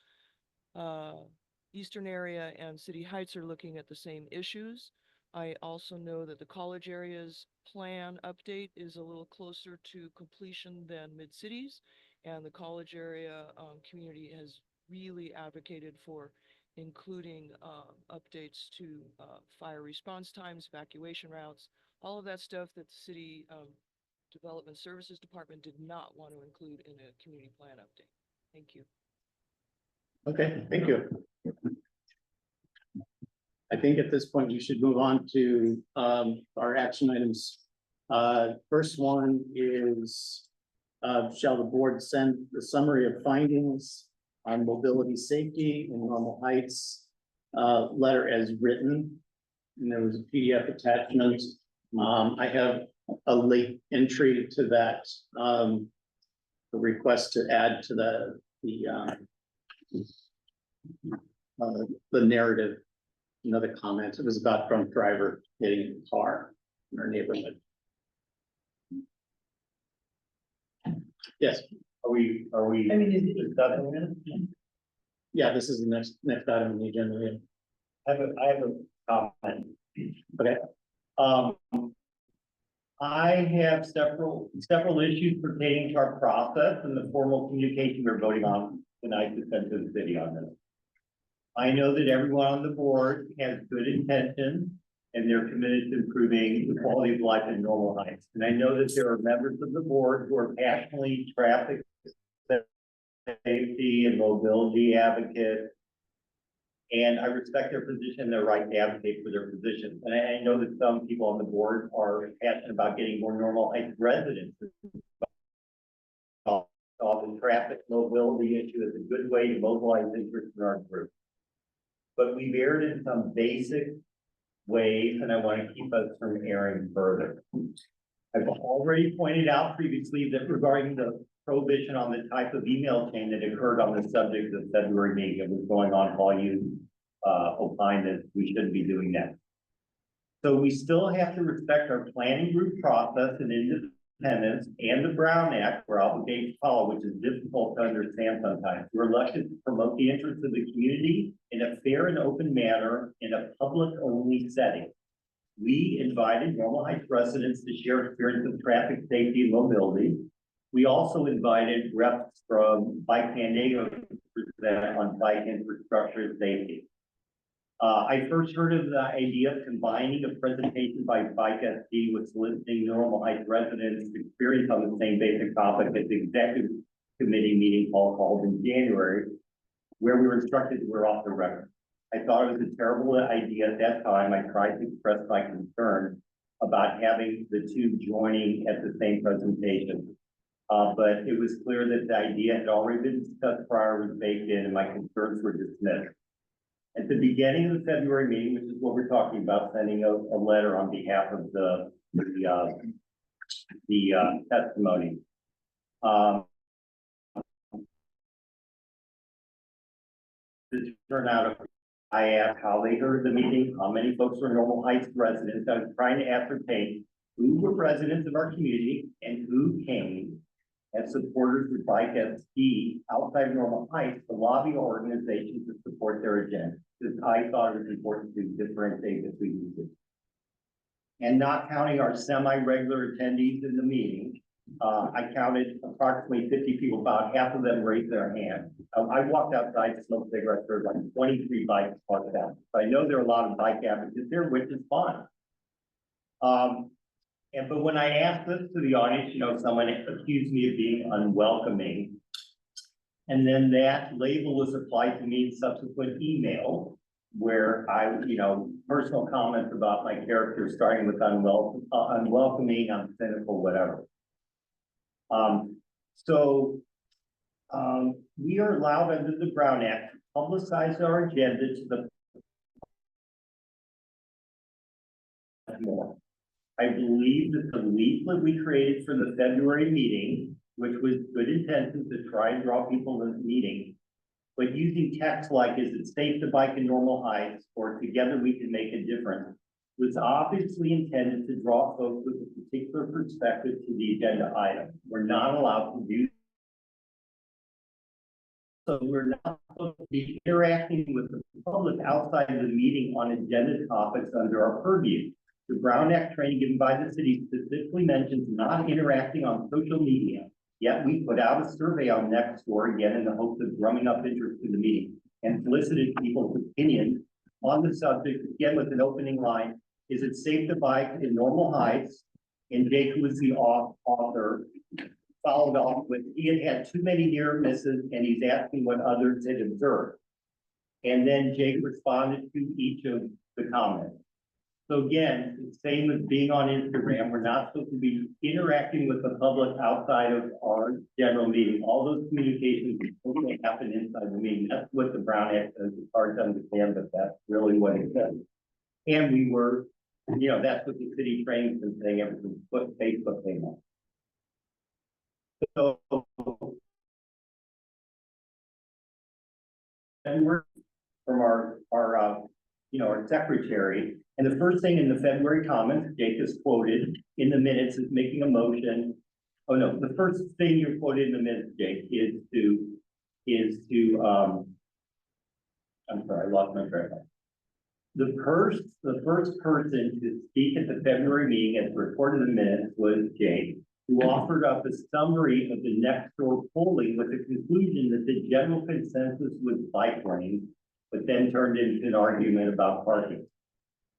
Eastern area and City Heights are looking at the same issues. I also know that the college area's plan update is a little closer to completion than Mid-Cities, and the college area community has really advocated for including updates to fire response times, evacuation routes, all of that stuff that the city Development Services Department did not want to include in a community plan update. Thank you. Okay, thank you. I think at this point, we should move on to our action items. First one is, shall the board send the summary of findings on mobility safety in Normal Heights letter as written? And there was a PDF attachment. I have a late entry to that, the request to add to the narrative, the comments. It was about drunk driver hitting a car in our neighborhood. Yes. Are we? I mean, Yeah, this is the next item on the agenda. I have a comment. Okay. I have several issues pertaining to our process and the formal communication we're voting on tonight to send to the city on this. I know that everyone on the board has good intentions and they're committed to improving the quality of life in Normal Heights. And I know that there are members of the board who are passionately traffic safety and mobility advocates. And I respect their position, their right to advocate for their position. And I know that some people on the board are passionate about getting more Normal Heights residents. The traffic mobility issue is a good way to mobilize interest in our group. But we've erred in some basic ways, and I want to keep us from erring further. I've already pointed out previously that regarding the prohibition on the type of email chain that occurred on the subject of February meeting, it was going on while you opined that we shouldn't be doing that. So we still have to respect our planning group process and independence and the Brown Act we're obligated to follow, which is difficult to understand sometimes. We're elected to promote the interests of the community in a fair and open manner in a public-only setting. We invited Normal Heights residents to share experience of traffic safety and mobility. We also invited reps from Bike San Diego to present on bike infrastructure and safety. I first heard of the idea of combining a presentation by Bike SD with soliciting Normal Heights residents' experience on the same basic topic at the executive committee meeting called in January, where we were instructed to we're off the record. I thought it was a terrible idea at that time. I tried to express my concern about having the two joining at the same presentation. But it was clear that the idea had already been discussed prior, was baked in, and my concerns were dismissed. At the beginning of the February meeting, which is what we're talking about, sending a letter on behalf of the testimony. This turned out, I asked how they heard the meeting, how many folks were Normal Heights residents. I was trying to ascertain who were residents of our community and who came as supporters of Bike SD outside of Normal Heights to lobby organizations to support their agenda. Because I thought it was important to differentiate between the two. and not counting our semi-regular attendees in the meeting, I counted approximately 50 people, about half of them raised their hand. I walked outside to smoke cigarettes, there were like 23 bikes parked out. So I know there are a lot of bike advocates there, which is fine. But when I asked this to the audience, someone accused me of being unwelcoming. And then that label was applied to me in subsequent email where I, personal comments about my character, starting with unwelcoming, uncynical, whatever. We are allowed under the Brown Act to publicize our agenda to the more. I believe that the leaflet we created for the February meeting, which was good intentions to try and draw people to the meeting, but using text like, is it safe to bike in normal heights, or together we can make a difference, was obviously intended to draw folks with a particular perspective to the agenda item. We're not allowed to do so. We're not supposed to be interacting with the public outside of the meeting on agenda topics under our purview. The Brown Act training given by the city specifically mentions not interacting on social media. Yet we put out a survey on Nextdoor again in the hopes of drumming up interest in the meeting and solicited people's opinions on the subject, again with an opening line: is it safe to bike in normal heights? And Jake, who was the author, followed off with, he had had too many near misses and he's asking what others had observed. And then Jake responded to each of the comments. So again, it's the same as being on Instagram. We're not supposed to be interacting with the public outside of our general meeting. All those communications only happen inside the meeting. That's what the Brown Act says. It's hard to understand, but that's really what it says. And we were, that's what the city training's been saying ever since Facebook came on. So, and we're from our secretary. And the first thing in the February comments, Jake is quoted in the minutes is making a motion. Oh no, the first thing you're quoted in the minutes, Jake, is to I'm sorry, I lost my train of thought. The first person to speak at the February meeting, as reported in the minutes, was Jake, who offered up a summary of the Nextdoor polling with the conclusion that the general consensus was bike lanes, but then turned into an argument about parking.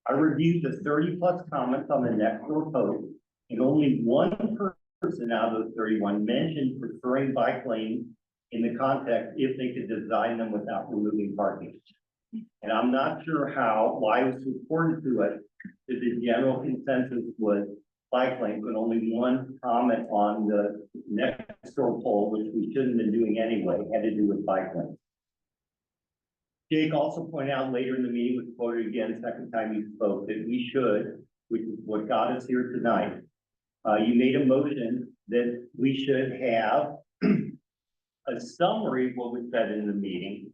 I reviewed the 30+ comments on the Nextdoor post, and only one person out of those 31 mentioned preferring bike lanes in the context if they could design them without removing parking. And I'm not sure why it was reported to us that the general consensus was bike lanes, but only one comment on the Nextdoor poll, which we shouldn't have been doing anyway, had to do with bike lanes. Jake also pointed out later in the meeting, was quoted again, second time you spoke, that we should, which is what got us here tonight. You made a motion that we should have a summary of what was said in the meeting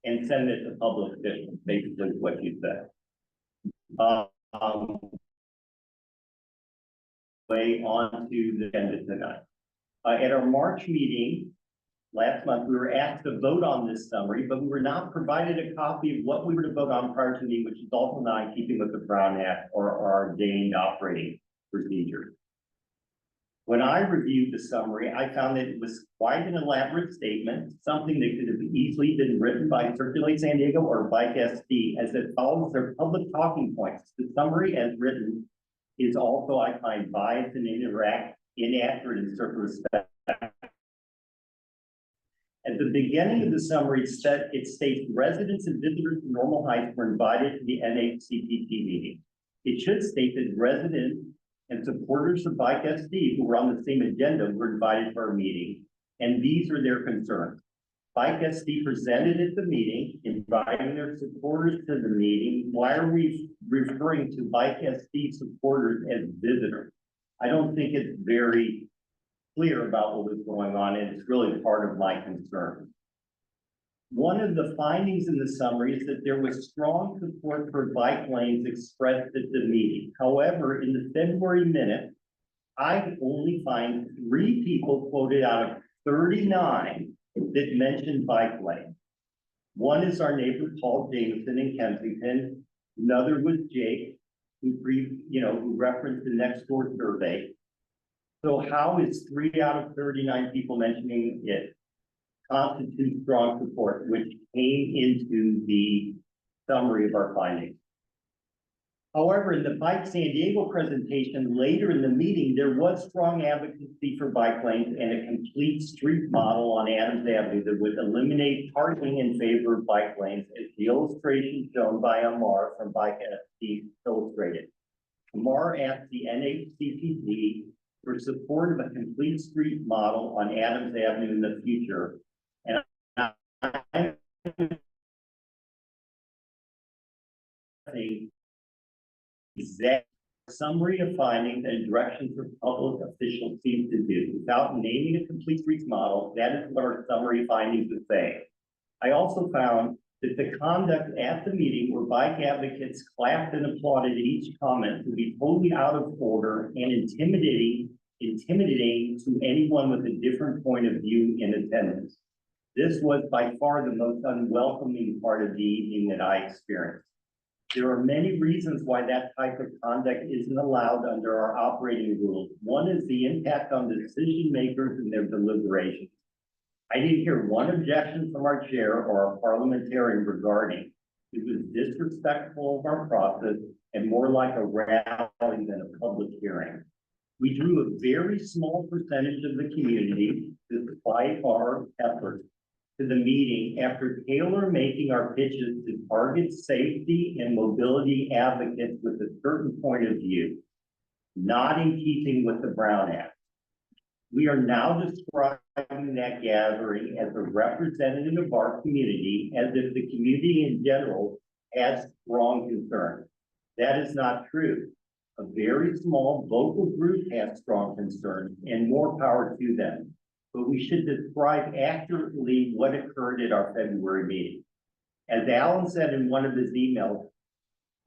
and send it to public officials, basically what you said. Way on to the agenda tonight. At our March meeting last month, we were asked to vote on this summary, but we were not provided a copy of what we were to vote on prior to the meeting, which is also not in keeping with the Brown Act or our ordained operating procedure. When I reviewed the summary, I found that it was quite an elaborate statement, something that could have easily been written by Circulate San Diego or Bike SD, as it follows their public talking points. The summary as written is also, I find, biased and inaccurate in certain respects. At the beginning of the summary, it states residents and visitors from Normal Heights were invited to the NHCPT meeting. It should state that residents and supporters of Bike SD who were on the same agenda were invited to our meeting, and these are their concerns. Bike SD presented at the meeting, inviting their supporters to the meeting. Why are we referring to Bike SD supporters as visitors? I don't think it's very clear about what was going on, and it's really part of my concern. One of the findings in the summary is that there was strong support for bike lanes expressed at the meeting. However, in the February minute, I only find 3 people quoted out of 39 that mentioned bike lanes. One is our neighbor, Paul Jameson in Kensington. Another was Jake, who who referenced the next door survey. So how is 3 out of 39 people mentioning it constitute strong support, which came into the summary of our findings? However, in the Bike San Diego presentation later in the meeting, there was strong advocacy for bike lanes and a complete street model on Adams Avenue that would eliminate parking in favor of bike lanes, as the illustration shown by Amar from Bike ST illustrated. Amar asked the NHCPC for support of a complete street model on Adams Avenue in the future. And I think exact summary of findings and directions for public officials seem to do. Without naming a complete streets model, that is what our summary findings would say. I also found that the conduct at the meeting where bike advocates clapped and applauded each comment to be totally out of order and intimidating to anyone with a different point of view in attendance. This was by far the most unwelcoming part of the evening that I experienced. There are many reasons why that type of conduct isn't allowed under our operating rules. One is the impact on the decision makers and their deliberations. I didn't hear one objection from our chair or our parliamentarian regarding. It was disrespectful of our process and more like a rally than a public hearing. We drew a very small percentage of the community, despite our efforts, to the meeting after tailor-making our pitches to target safety and mobility advocates with a certain point of view, not in keeping with the Brown Act. We are now describing that gathering as a representative of our community, as if the community in general has strong concerns. That is not true. A very small vocal group has strong concerns, and more power to them. But we should describe accurately what occurred at our February meeting. As Alan said in one of his emails,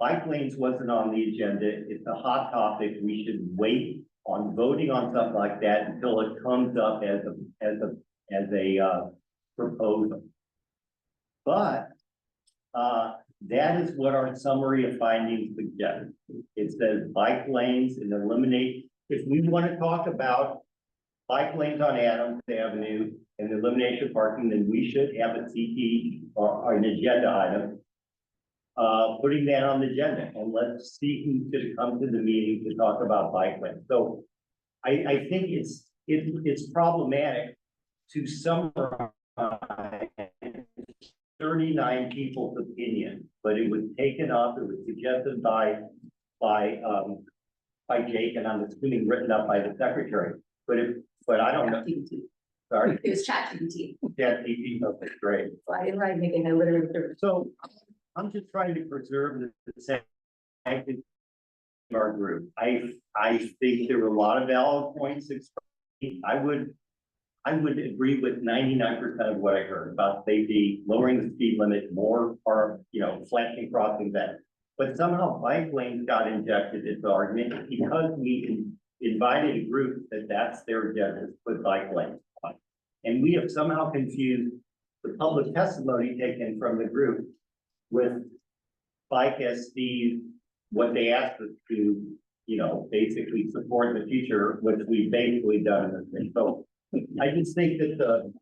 bike lanes wasn't on the agenda. It's a hot topic. We should wait on voting on something like that until it comes up as a proposal. But that is what our summary of findings suggests. It says bike lanes and eliminate. If we want to talk about bike lanes on Adams Avenue and the elimination of parking, then we should have a CT or an agenda item. Putting that on the agenda, and let's see who's going to come to the meeting to talk about bike lanes. So I think it's problematic to summarize 39 people's opinion, but it was taken up, it was suggested by Jake, and I'm assuming written up by the secretary. But I don't know. Sorry. It was ChatGPT. ChatGPT, okay, great. So I didn't write anything, I literally. So I'm just trying to preserve the sanctity of our group. I think there were a lot of valid points expressed. I would agree with 99% of what I heard about safety, lowering the speed limit, more or flashing crossings that. But somehow bike lanes got injected into the argument because we invited a group that's their agenda, to put bike lanes on. And we have somehow confused the public testimony taken from the group with bike SDs, what they asked us to, basically support in the future, which we've basically done in this thing. So I just think that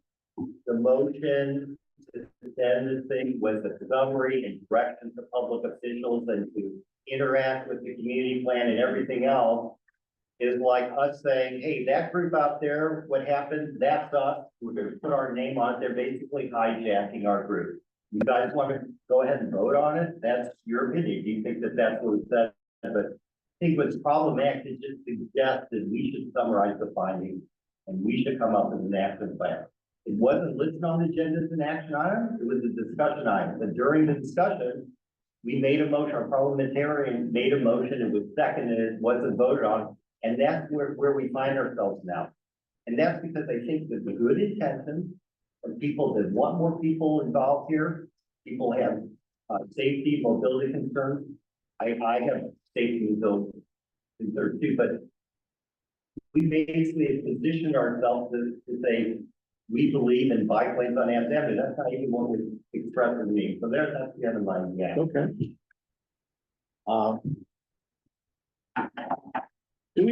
the motion to send this thing was a summary and direction to public officials and to interact with the community plan and everything else is like us saying, hey, that group out there, what happened, that's us. We're going to put our name on it. They're basically hijacking our group. You guys want to go ahead and vote on it? That's your opinion. Do you think that that's what was said? But I think what's problematic is just suggest that we should summarize the findings and we should come up with an action plan. It wasn't listed on the agenda as an action item. It was a discussion item. But during the discussion, we made a motion, our parliamentarian made a motion, it was seconded, it wasn't voted on. And that's where we find ourselves now. And that's because I think that the good intention of people that want more people involved here, people have safety, mobility concerns. I have safety and mobility concerns too, but we basically positioned ourselves to say, we believe in bike lanes on Adams Avenue. That's not even what we expressed in the meeting. So that's the end of my, yeah. Okay. Do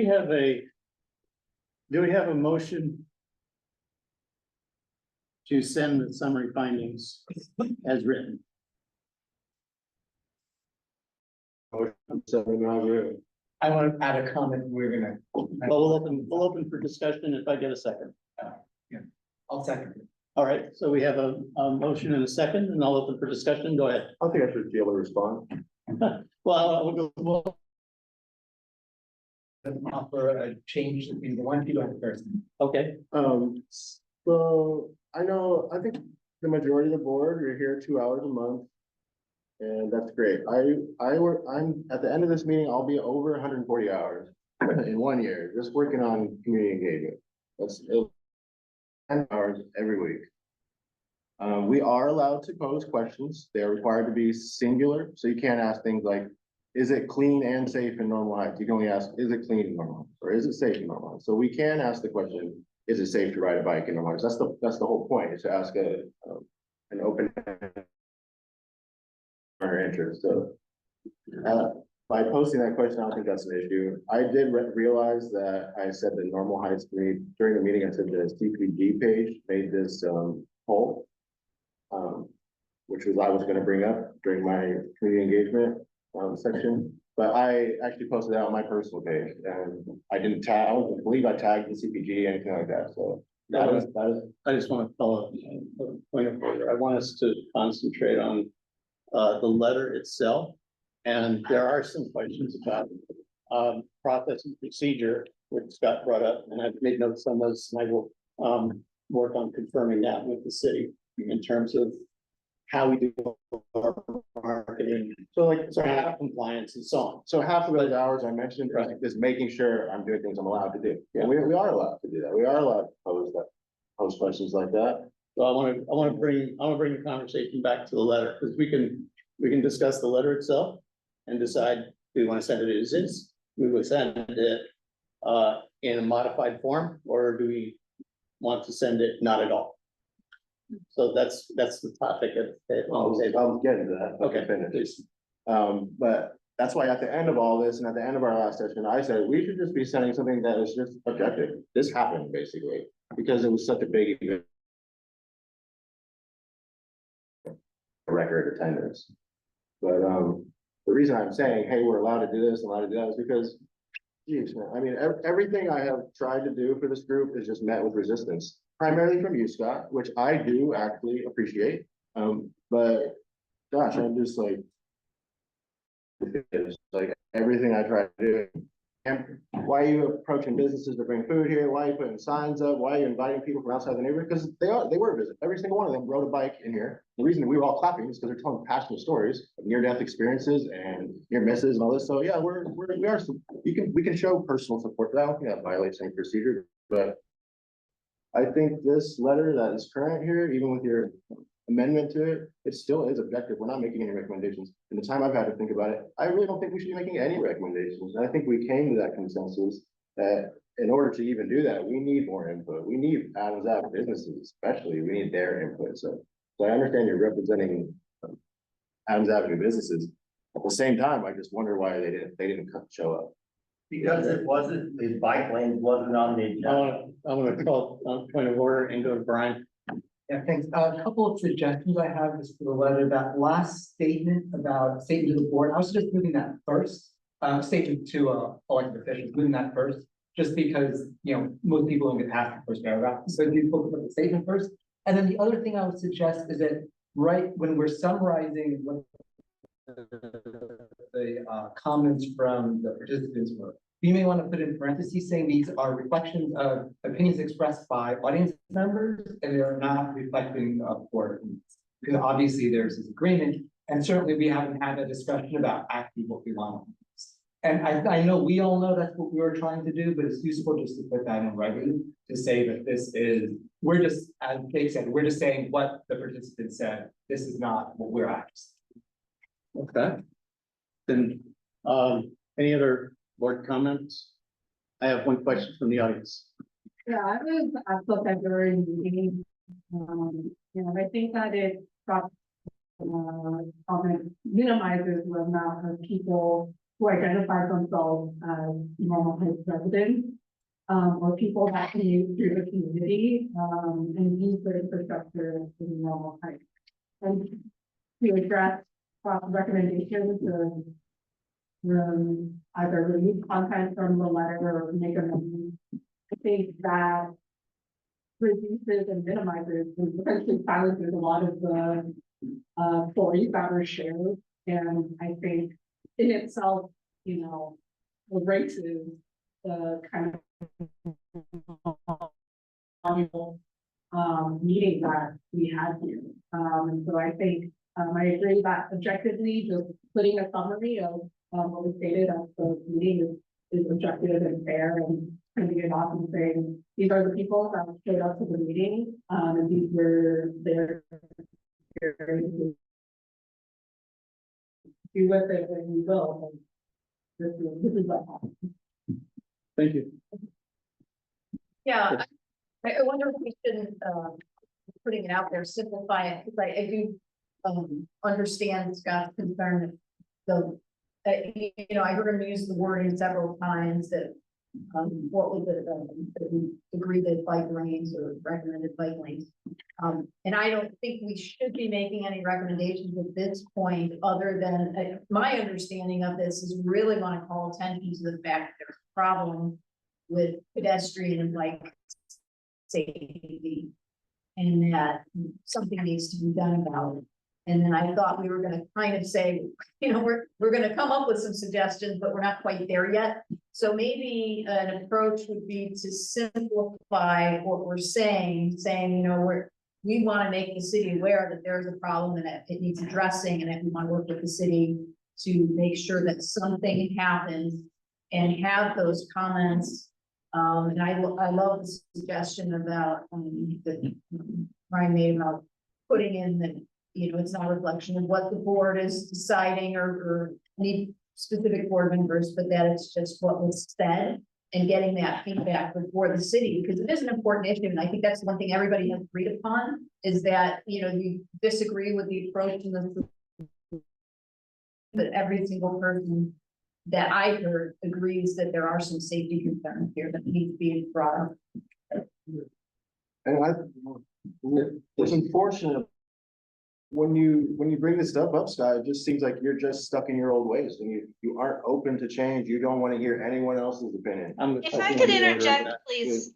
we have a motion to send the summary findings as written? I want to add a comment, we're gonna. Well, we'll open for discussion if I get a second. I'll second it. All right, so we have a motion and a second, and I'll open for discussion. Go ahead. I think I should be able to respond. Well, Offer a change in the one people have first. okay, So I know, I think the majority of the board, you're here 2 hours a month. And that's great. I'm at the end of this meeting, I'll be over 140 hours in 1 year, just working on community engagement. That's 10 hours every week. We are allowed to pose questions. They're required to be singular, so you can't ask things like, is it clean and safe in normal heights? You can only ask, is it clean in normal heights? Or is it safe in normal heights? So we can ask the question, is it safe to ride a bike in normal heights? That's the whole point, is to ask an open our interest. So by posting that question, I don't think that's an issue. I did realize that I said the normal heights during the meeting. I said the CPG page made this poll, which was I was going to bring up during my community engagement section, but I actually posted that on my personal page, and I didn't tag. I don't believe I tagged the CPG anything like that. So that is. I just want to follow up point of order. I want us to concentrate on the letter itself. And there are some questions about process and procedure, which got brought up, and I've made notes on those, and I will work on confirming that with the city in terms of how we do our marketing, so half compliance and so on. So half of those hours I mentioned is making sure I'm doing things I'm allowed to do. Yeah, we are allowed to do that. We are allowed to pose questions like that. So I want to bring the conversation back to the letter, because we can discuss the letter itself and decide, do we want to send it as is? We will send it in a modified form, or do we want to send it not at all? So that's the topic of I'll get into that. Okay, finish. But that's why at the end of all this and at the end of our last session, I said we should just be sending something that is just objective. This happened basically because it was such a big event. Record attendance. But the reason I'm saying, hey, we're allowed to do this and allowed to do that is because, geez, man, I mean, everything I have tried to do for this group is just met with resistance, primarily from you, Scott, which I do actually appreciate. But gosh, I'm just like, it's like everything I try to do. And why are you approaching businesses to bring food here? Why are you putting signs up? Why are you inviting people from outside the neighborhood? Because they were visiting. Every single one of them rode a bike in here. The reason we were all clapping is because they're telling passionate stories of near-death experiences and near misses and all this. So yeah, we can show personal support. I don't think that violates any procedure, but I think this letter that is current here, even with your amendment to it, it still is objective. We're not making any recommendations. In the time I've had to think about it, I really don't think we should be making any recommendations. And I think we came to that consensus that in order to even do that, we need more input. We need Adams Ave businesses, especially, we need their input. So I understand you're representing Adams Avenue businesses. At the same time, I just wonder why they didn't show up. Because the bike lane wasn't on the agenda. I want to call point of order and go to Brian. Yeah, thanks. A couple of suggestions I have is for the letter, that last statement about statement to the board, I was just moving that first. Statement to elected officials, moving that first, just because, you know, most people don't get past the first paragraph. So you focus on the statement first. And then the other thing I would suggest is that right when we're summarizing what the comments from the participants were, you may want to put in parentheses saying these are reflections of opinions expressed by audience members and they are not reflecting of board opinions. Because obviously there's this agreement, and certainly we haven't had a discussion about actually what we want. And I know we all know that's what we were trying to do, but it's useful just to put that in writing to say that this is, we're just, as Dave said, we're just saying what the participants said. This is not what we're asking. Okay. Then, any other board comments? I have one question from the audience. Yeah, I was at the February meeting. I think that it minimizes the amount of people who identify themselves as Normal Heights residents, or people that commute through the community, and use the infrastructure in Normal Heights. And to address recommendations of either remove content from the letter or make amendments, I think that reduces and minimizes and potentially silences a lot of the stories that are shared. And I think in itself, you know, erases the kind of meeting that we had here. And so I think I agree that objectively, just putting a summary of what was stated at the meeting is objective and fair, and kind of get off and saying, these are the people that showed up to the meeting, and these were their do with it when you will. And this is what happened. Thank you. Yeah, I wonder if we shouldn't, putting it out there, simplify it, because I do understand Scott's concern. So, you know, I heard him use the wording several times that, what was it, that we agreed that bike lanes or recommended bike lanes. And I don't think we should be making any recommendations at this point, other than, my understanding of this is really want to call attention to the fact that there's a problem with pedestrian and bike safety, and that something needs to be done about it. And then I thought we were going to kind of say, you know, we're going to come up with some suggestions, but we're not quite there yet. So maybe an approach would be to simplify what we're saying, you know, we want to make the city aware that there's a problem and that it needs addressing, and that we want to work with the city to make sure that something happens, and have those comments. And I love the suggestion about that Ryan made about putting in that, you know, it's not a reflection of what the board is deciding or need specific board members, but that it's just what was said, and getting that feedback before the city, because it is an important issue. And I think that's one thing everybody has agreed upon, is that, you know, you disagree with the approach and but every single person that I heard agrees that there are some safety concerns here that need to be brought up. And it's unfortunate when you bring this stuff up, Scott, it just seems like you're just stuck in your old ways, and you aren't open to change. You don't want to hear anyone else's opinion. If I could interject, please.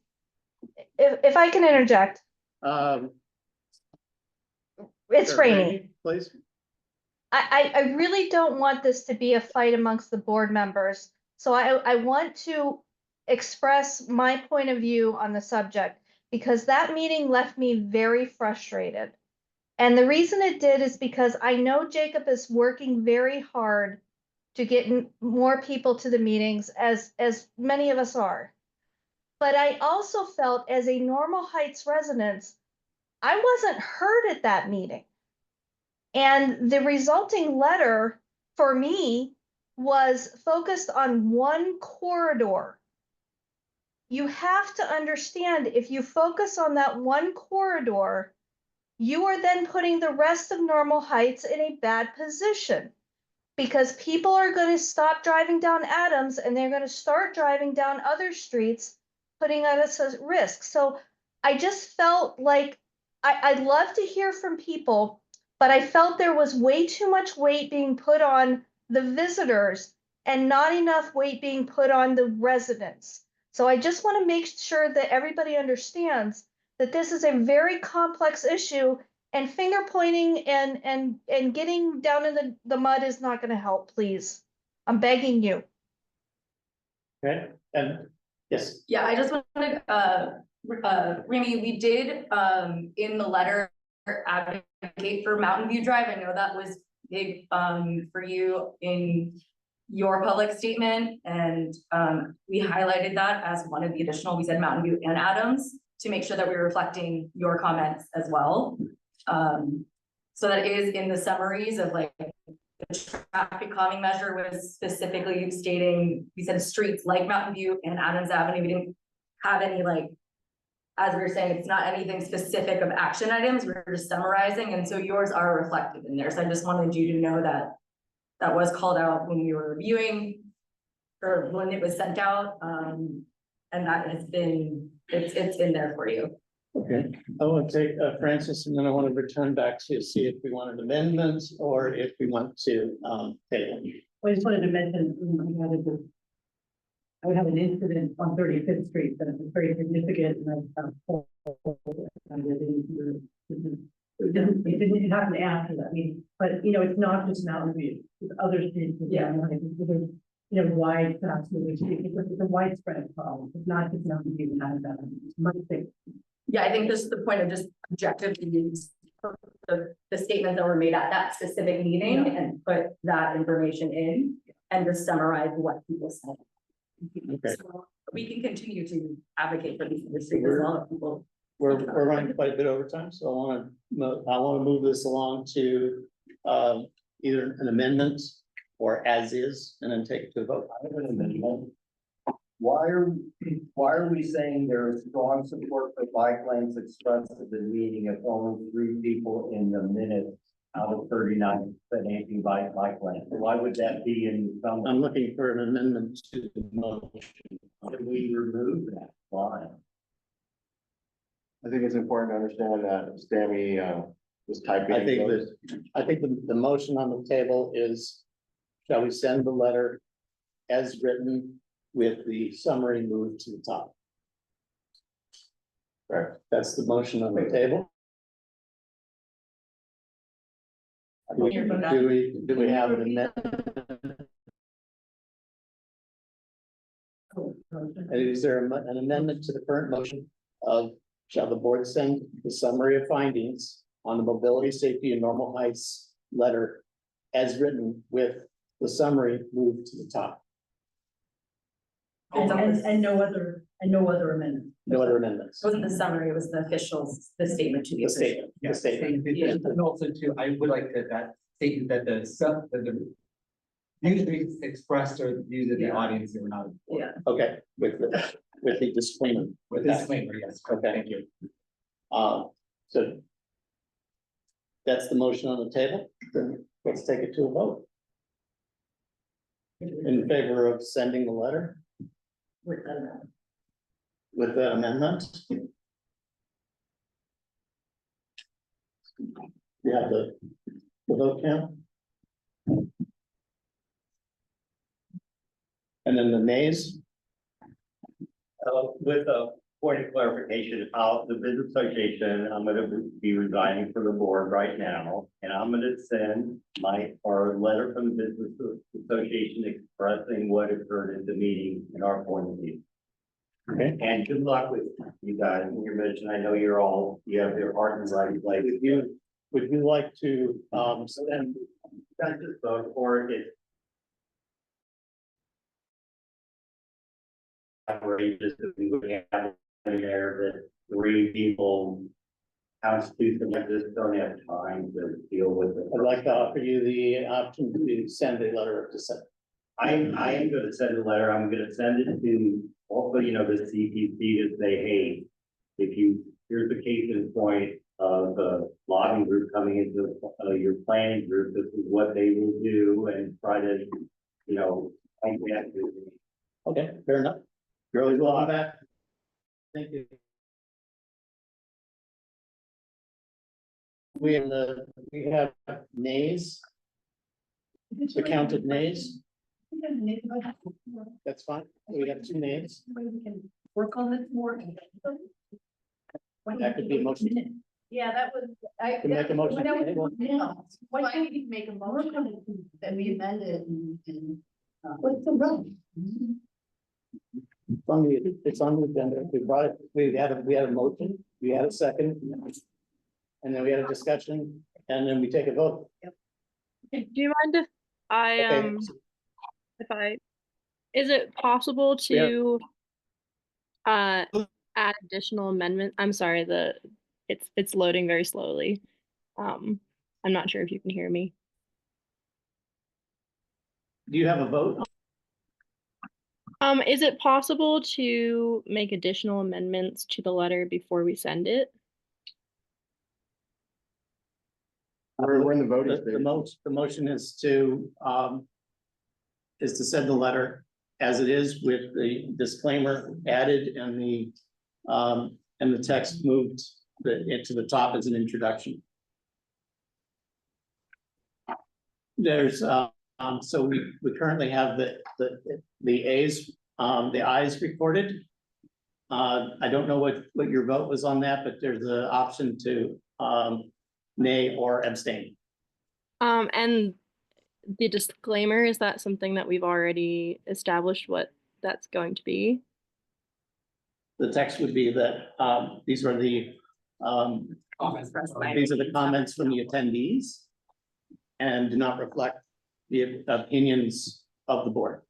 If I can interject. It's Sure, Rainey. Please. I really don't want this to be a fight amongst the board members. So I want to express my point of view on the subject, because that meeting left me very frustrated. And the reason it did is because I know Jacob is working very hard to get more people to the meetings, as many of us are. But I also felt, as a Normal Heights resident, I wasn't heard at that meeting. And the resulting letter for me was focused on one corridor. You have to understand, if you focus on that one corridor, you are then putting the rest of Normal Heights in a bad position, because people are going to stop driving down Adams and they're going to start driving down other streets, putting us at risk. So I just felt like I'd love to hear from people, but I felt there was way too much weight being put on the visitors and not enough weight being put on the residents. So I just want to make sure that everybody understands that this is a very complex issue, and finger pointing and getting down in the mud is not going to help, please. I'm begging you. Okay, and yes. Yeah, I just wanted, Remy, we did, in the letter, advocate for Mountain View Drive. I know that was big, for you in your public statement, and we highlighted that as one of the additional, we said Mountain View and Adams, to make sure that we were reflecting your comments as well. So that is in the summaries of, like, the traffic calming measure was specifically stating, we said streets like Mountain View and Adams Avenue. We didn't have any, like, as we were saying, it's not anything specific of action items, we're just summarizing, and so yours are reflected in there. So I just wanted you to know that that was called out when we were reviewing or when it was sent out. And that has been, it's in there for you. Okay, I want to take Francis, and then I want to return back to see if we wanted amendments or if we want to table. I just wanted to mention, I had an incident on 35th Street that was very significant, and it didn't happen after that meeting, but you know, it's not just Mountain View, it's other streets. You know, wide, it's a widespread problem. It's not just Mountain View that has that. It's much bigger. Yeah, I think this is the point of just objectively the statements that were made at that specific meeting and put that information in and just summarize what people said. Okay. So we can continue to advocate for these industries as well. People. We're running quite a bit over time, so I want to move this along to either an amendment or as is, and then take it to a vote. I have an amendment. Why are we saying there is strong support for bike lanes expressed at the meeting if only 3 people in the minutes out of 39 said anything bike lane? Why would that be in some? I'm looking for an amendment to the motion. Can we remove that line? I think it's important to understand that Stammy was typing. I think the motion on the table is, shall we send the letter as written with the summary moved to the top? Right, that's the motion on the table. Do we have an amendment? Is there an amendment to the current motion of, shall the board send the summary of findings on the mobility, safety, and normal heights letter as written with the summary moved to the top? And no other amendment. No other amendments. It wasn't the summary, it was the officials, the statement to the The statement, the statement. And also too, I would like that statement that the views expressed or the views of the audience are not. Yeah. Okay, with the disclaimer. With disclaimer, yes. Okay. Thank you. So that's the motion on the table. Then let's take it to a vote. In favor of sending the letter With that amendment. with that amendment? Yeah, the vote count. And then the nays. With a point of clarification, the business association, I'm gonna be resigning for the board right now, and I'm gonna send our letter from the business association expressing what occurred at the meeting and our point of view. Okay. And good luck with you guys in your mission. I know you have your heart in the right place. Would you like to send this vote, or it outrageous that we would have in there that 3 people constitute like this don't have time to deal with it. I'd like to offer you the option to send a letter of dissent. I am gonna send a letter. I'm gonna send it to also, the CPC to say, hey, here's the case in point of the lobbying group coming into your planning group, this is what they will do, and try to, fight that. Okay, fair enough. You're always welcome back. Thank you. We have nays. The counted nays. That's fine. We have 2 nays. We can work on this more. That could be a motion. Yeah, that was, Can make a motion. why don't we make a motion that we amended and. What's the run? It's on the agenda. We brought it, we had a motion, we had a second. And then we had a discussion, and then we take a vote. Do you mind is it possible to add additional amendment? I'm sorry, it's loading very slowly. I'm not sure if you can hear me. Do you have a vote? Is it possible to make additional amendments to the letter before we send it? We're in the voting The stage. the motion is to send the letter as it is with the disclaimer added and the text moved into the top as an introduction. There's, so we currently have the ayes recorded. I don't know what your vote was on that, but there's an option to nay or abstain. And the disclaimer, is that something that we've already established what that's going to be? The text would be that these are the these are the comments from the attendees and do not reflect the opinions of the board.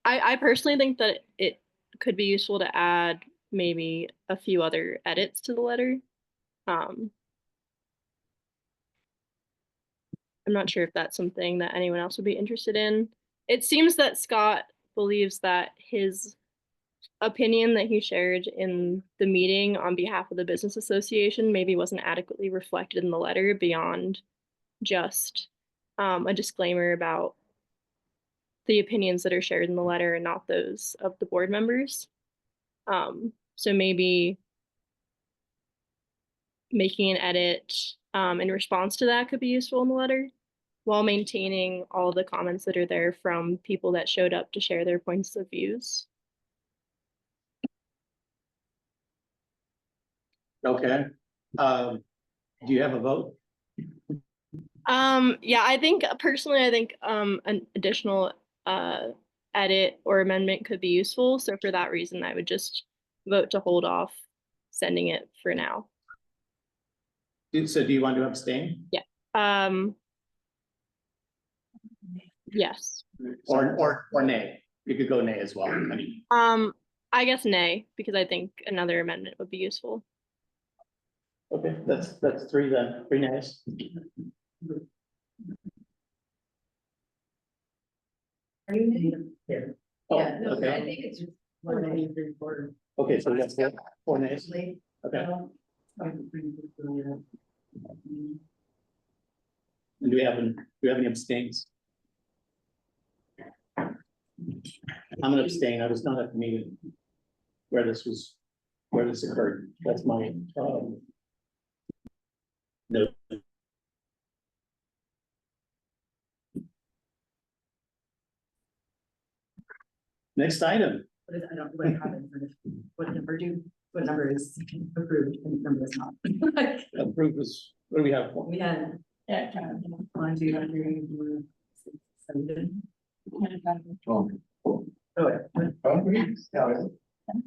I personally think that it could be useful to add maybe a few other edits to the letter. I'm not sure if that's something that anyone else would be interested in. It seems that Scott believes that his opinion that he shared in the meeting on behalf of the business association maybe wasn't adequately reflected in the letter beyond just a disclaimer about the opinions that are shared in the letter and not those of the board members. So maybe making an edit in response to that could be useful in the letter, while maintaining all the comments that are there from people that showed up to share their points of views. Okay. Do you have a vote? Yeah, I think personally, an additional edit or amendment could be useful. So for that reason, I would just vote to hold off sending it for now. So do you want to abstain? Yeah. Yes. Or nay? You could go nay as well. I mean, I guess nay, because I think another amendment would be useful. okay, that's three then, 3 nays. Are you there? Oh, Yeah, no, I okay, think it's just 183 okay, so we got 4 nays, okay. And do we have any abstains? I'm gonna abstain. I was not at the meeting where this occurred. That's my no. Next item. I don't know what happens, what number is approved and number is not. Approved was, what do we have? We had, 1, 2, 3, 4, 6, 7. Oh. Oh, wait.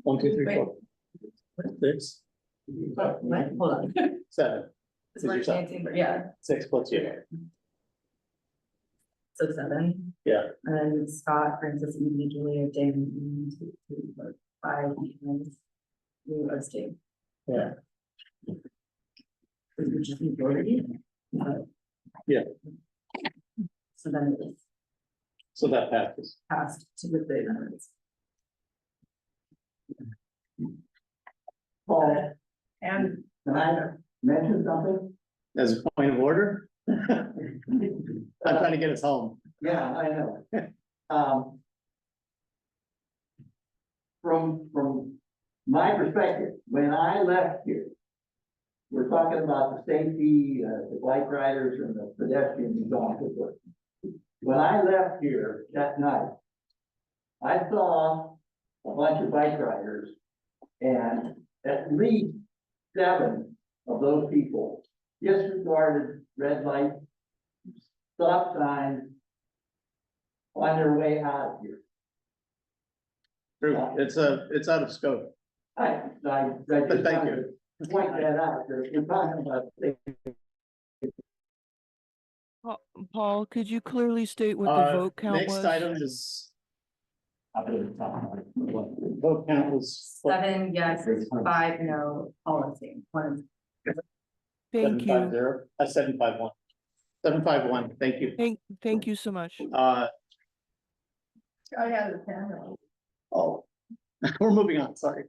1, 2, 3, 4. 6. What? Hold on. 7. It's like 19, but yeah, 6 plus you. so 7. Yeah. And then Scott, Francis, and Julia, David, 1, 2, 3, 4, 5, and you abstain. Yeah. We just majority. Yeah. So then it is So that passes. passed to the amendments. Paul, And can I mention something? As a point of order. I'm trying to get us home. Yeah, I know. From my perspective, when I left here, we're talking about the safety, the bike riders and the pedestrians and so on and so forth. When I left here that night, I saw a bunch of bike riders and at least 7 of those people disregarded red light, stop signs on their way out of here. True, it's out of scope. I just But thank wanted to point that out. We're talking about Paul, could you clearly state what the vote count was? Next item is. Vote count was. 7 yes, 5 no, all abstain. 1. Thank you. 750, 751. 751, thank you. Thank you so much. I have the pen. Oh, we're moving on, sorry.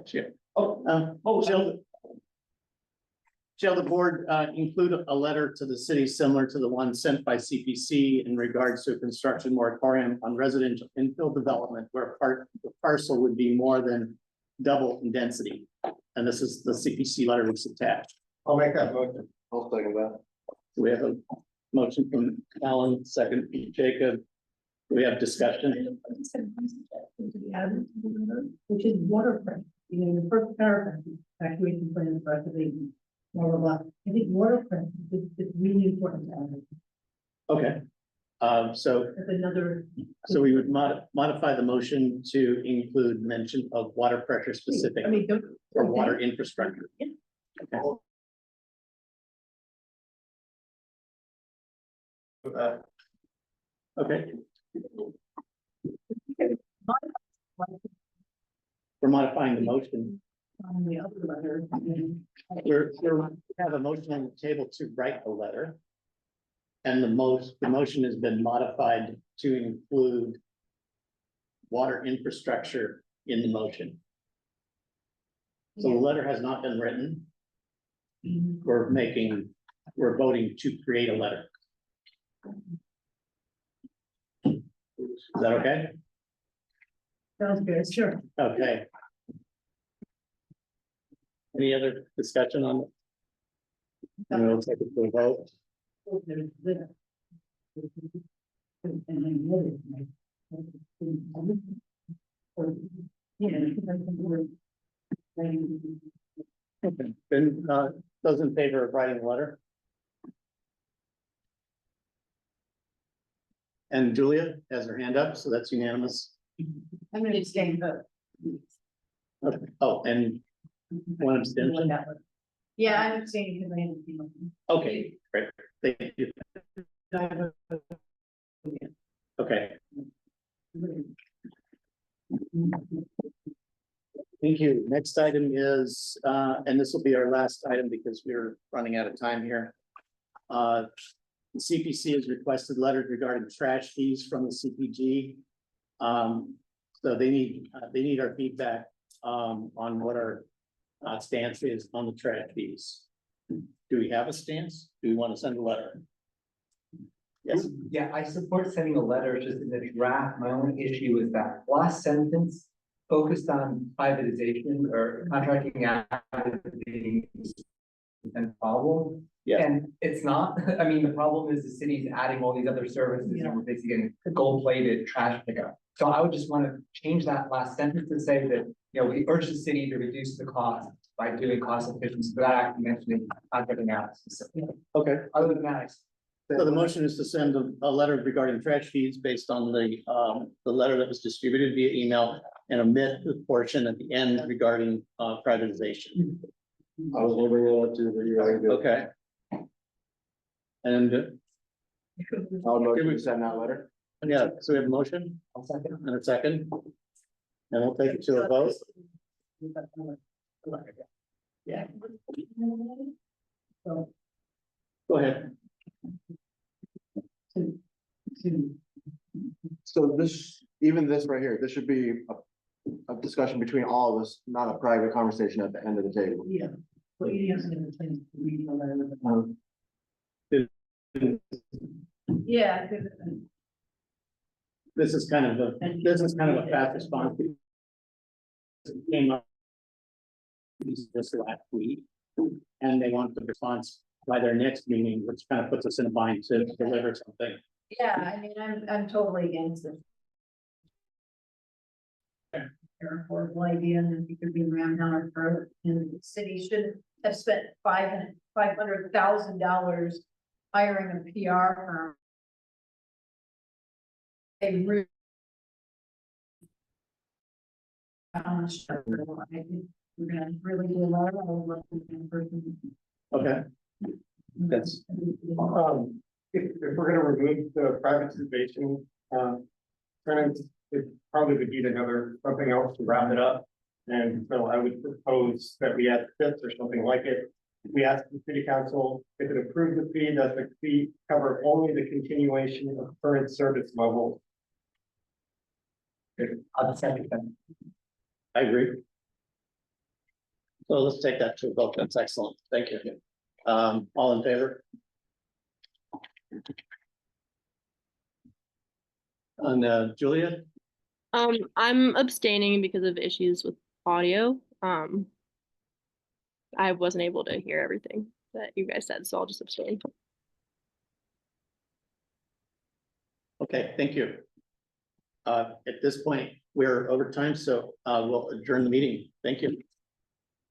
Jill. Jill, shall the board include a letter to the city similar to the one sent by CPC in regards to a construction moratorium on residential infill development where the parcel would be more than double in density? And this is the CPC letter that's attached. I'll make that motion. I'll second that. We have a motion from Alan, second from Jacob. We have discussion. Which is water pressure, you know, the first paragraph, evacuation plan for activation, blah, blah, blah. I think water pressure is really important to add. Okay. So That's another. we would modify the motion to include mention of water pressure specific I mean, don't. or water infrastructure. Yeah. Okay. Okay. We're modifying the motion. On the other letter. We have a motion on the table to write a letter. And the motion has been modified to include water infrastructure in the motion. So the letter has not been written. We're voting to create a letter. Is that okay? Sounds good, sure. Okay. Any other discussion on it? And we'll take it to a vote. Okay. Ben, those in favor of writing a letter? And Julia has her hand up, so that's unanimous. I'm gonna abstain, but. Okay. Oh, and one abstention. Yeah, I'm abstaining because I haven't seen them. Okay, great. Thank you. Okay. Thank you. Next item is, and this will be our last item because we're running out of time here. The CPC has requested letters regarding trash fees from the CPG. So they need our feedback on what our stance is on the trash fees. Do we have a stance? Do we want to send a letter? Yes. Yeah, I support sending a letter just in the draft. My only issue is that last sentence focused on privatization or contracting out as being a problem. Yeah. And it's not. I mean, the problem is the city's adding all these other services and we're basically getting gold-plated trash pickup. So I would just want to change that last sentence to say that, you know, we urge the city to reduce the cost by doing cost efficiency, without actually mentioning contracting out specifically. Okay. Other than that, So the motion is to send a letter regarding trash fees based on the letter that was distributed via email and omit the portion at the end regarding privatization. I was gonna bring it up to the. Okay. And I'll motion to send that letter. yeah, so we have a motion and a second. And we'll take it to a vote. Yeah. So. Go ahead. So this, even this right here, this should be a discussion between all of us, not a private conversation at the end of the table. Yeah. But you have to read the letter. Yeah. This is kind of a fast response. It came up this last week, and they want the response by their next meeting, which kind of puts us in a bind to deliver something. Yeah, I mean, I'm totally against it. They're a horrible idea and it could be rammed down our throat. And the city should have spent $500,000 hiring a PR firm. They really. I think we're gonna really do a lot of person. Okay. That's, If we're gonna remove the privatization, it probably would need something else to wrap it up. And so I would propose that we add fifth or something like it. We ask the city council if it approves the fee, that the fee cover only the continuation of current service level. I'll second that. I agree. So let's take that to a vote. That's excellent. Thank you. All in favor? And Julia? I'm abstaining because of issues with audio. I wasn't able to hear everything that you guys said, so I'll just abstain. Okay, thank you. At this point, we're over time, so we'll adjourn the meeting. Thank you.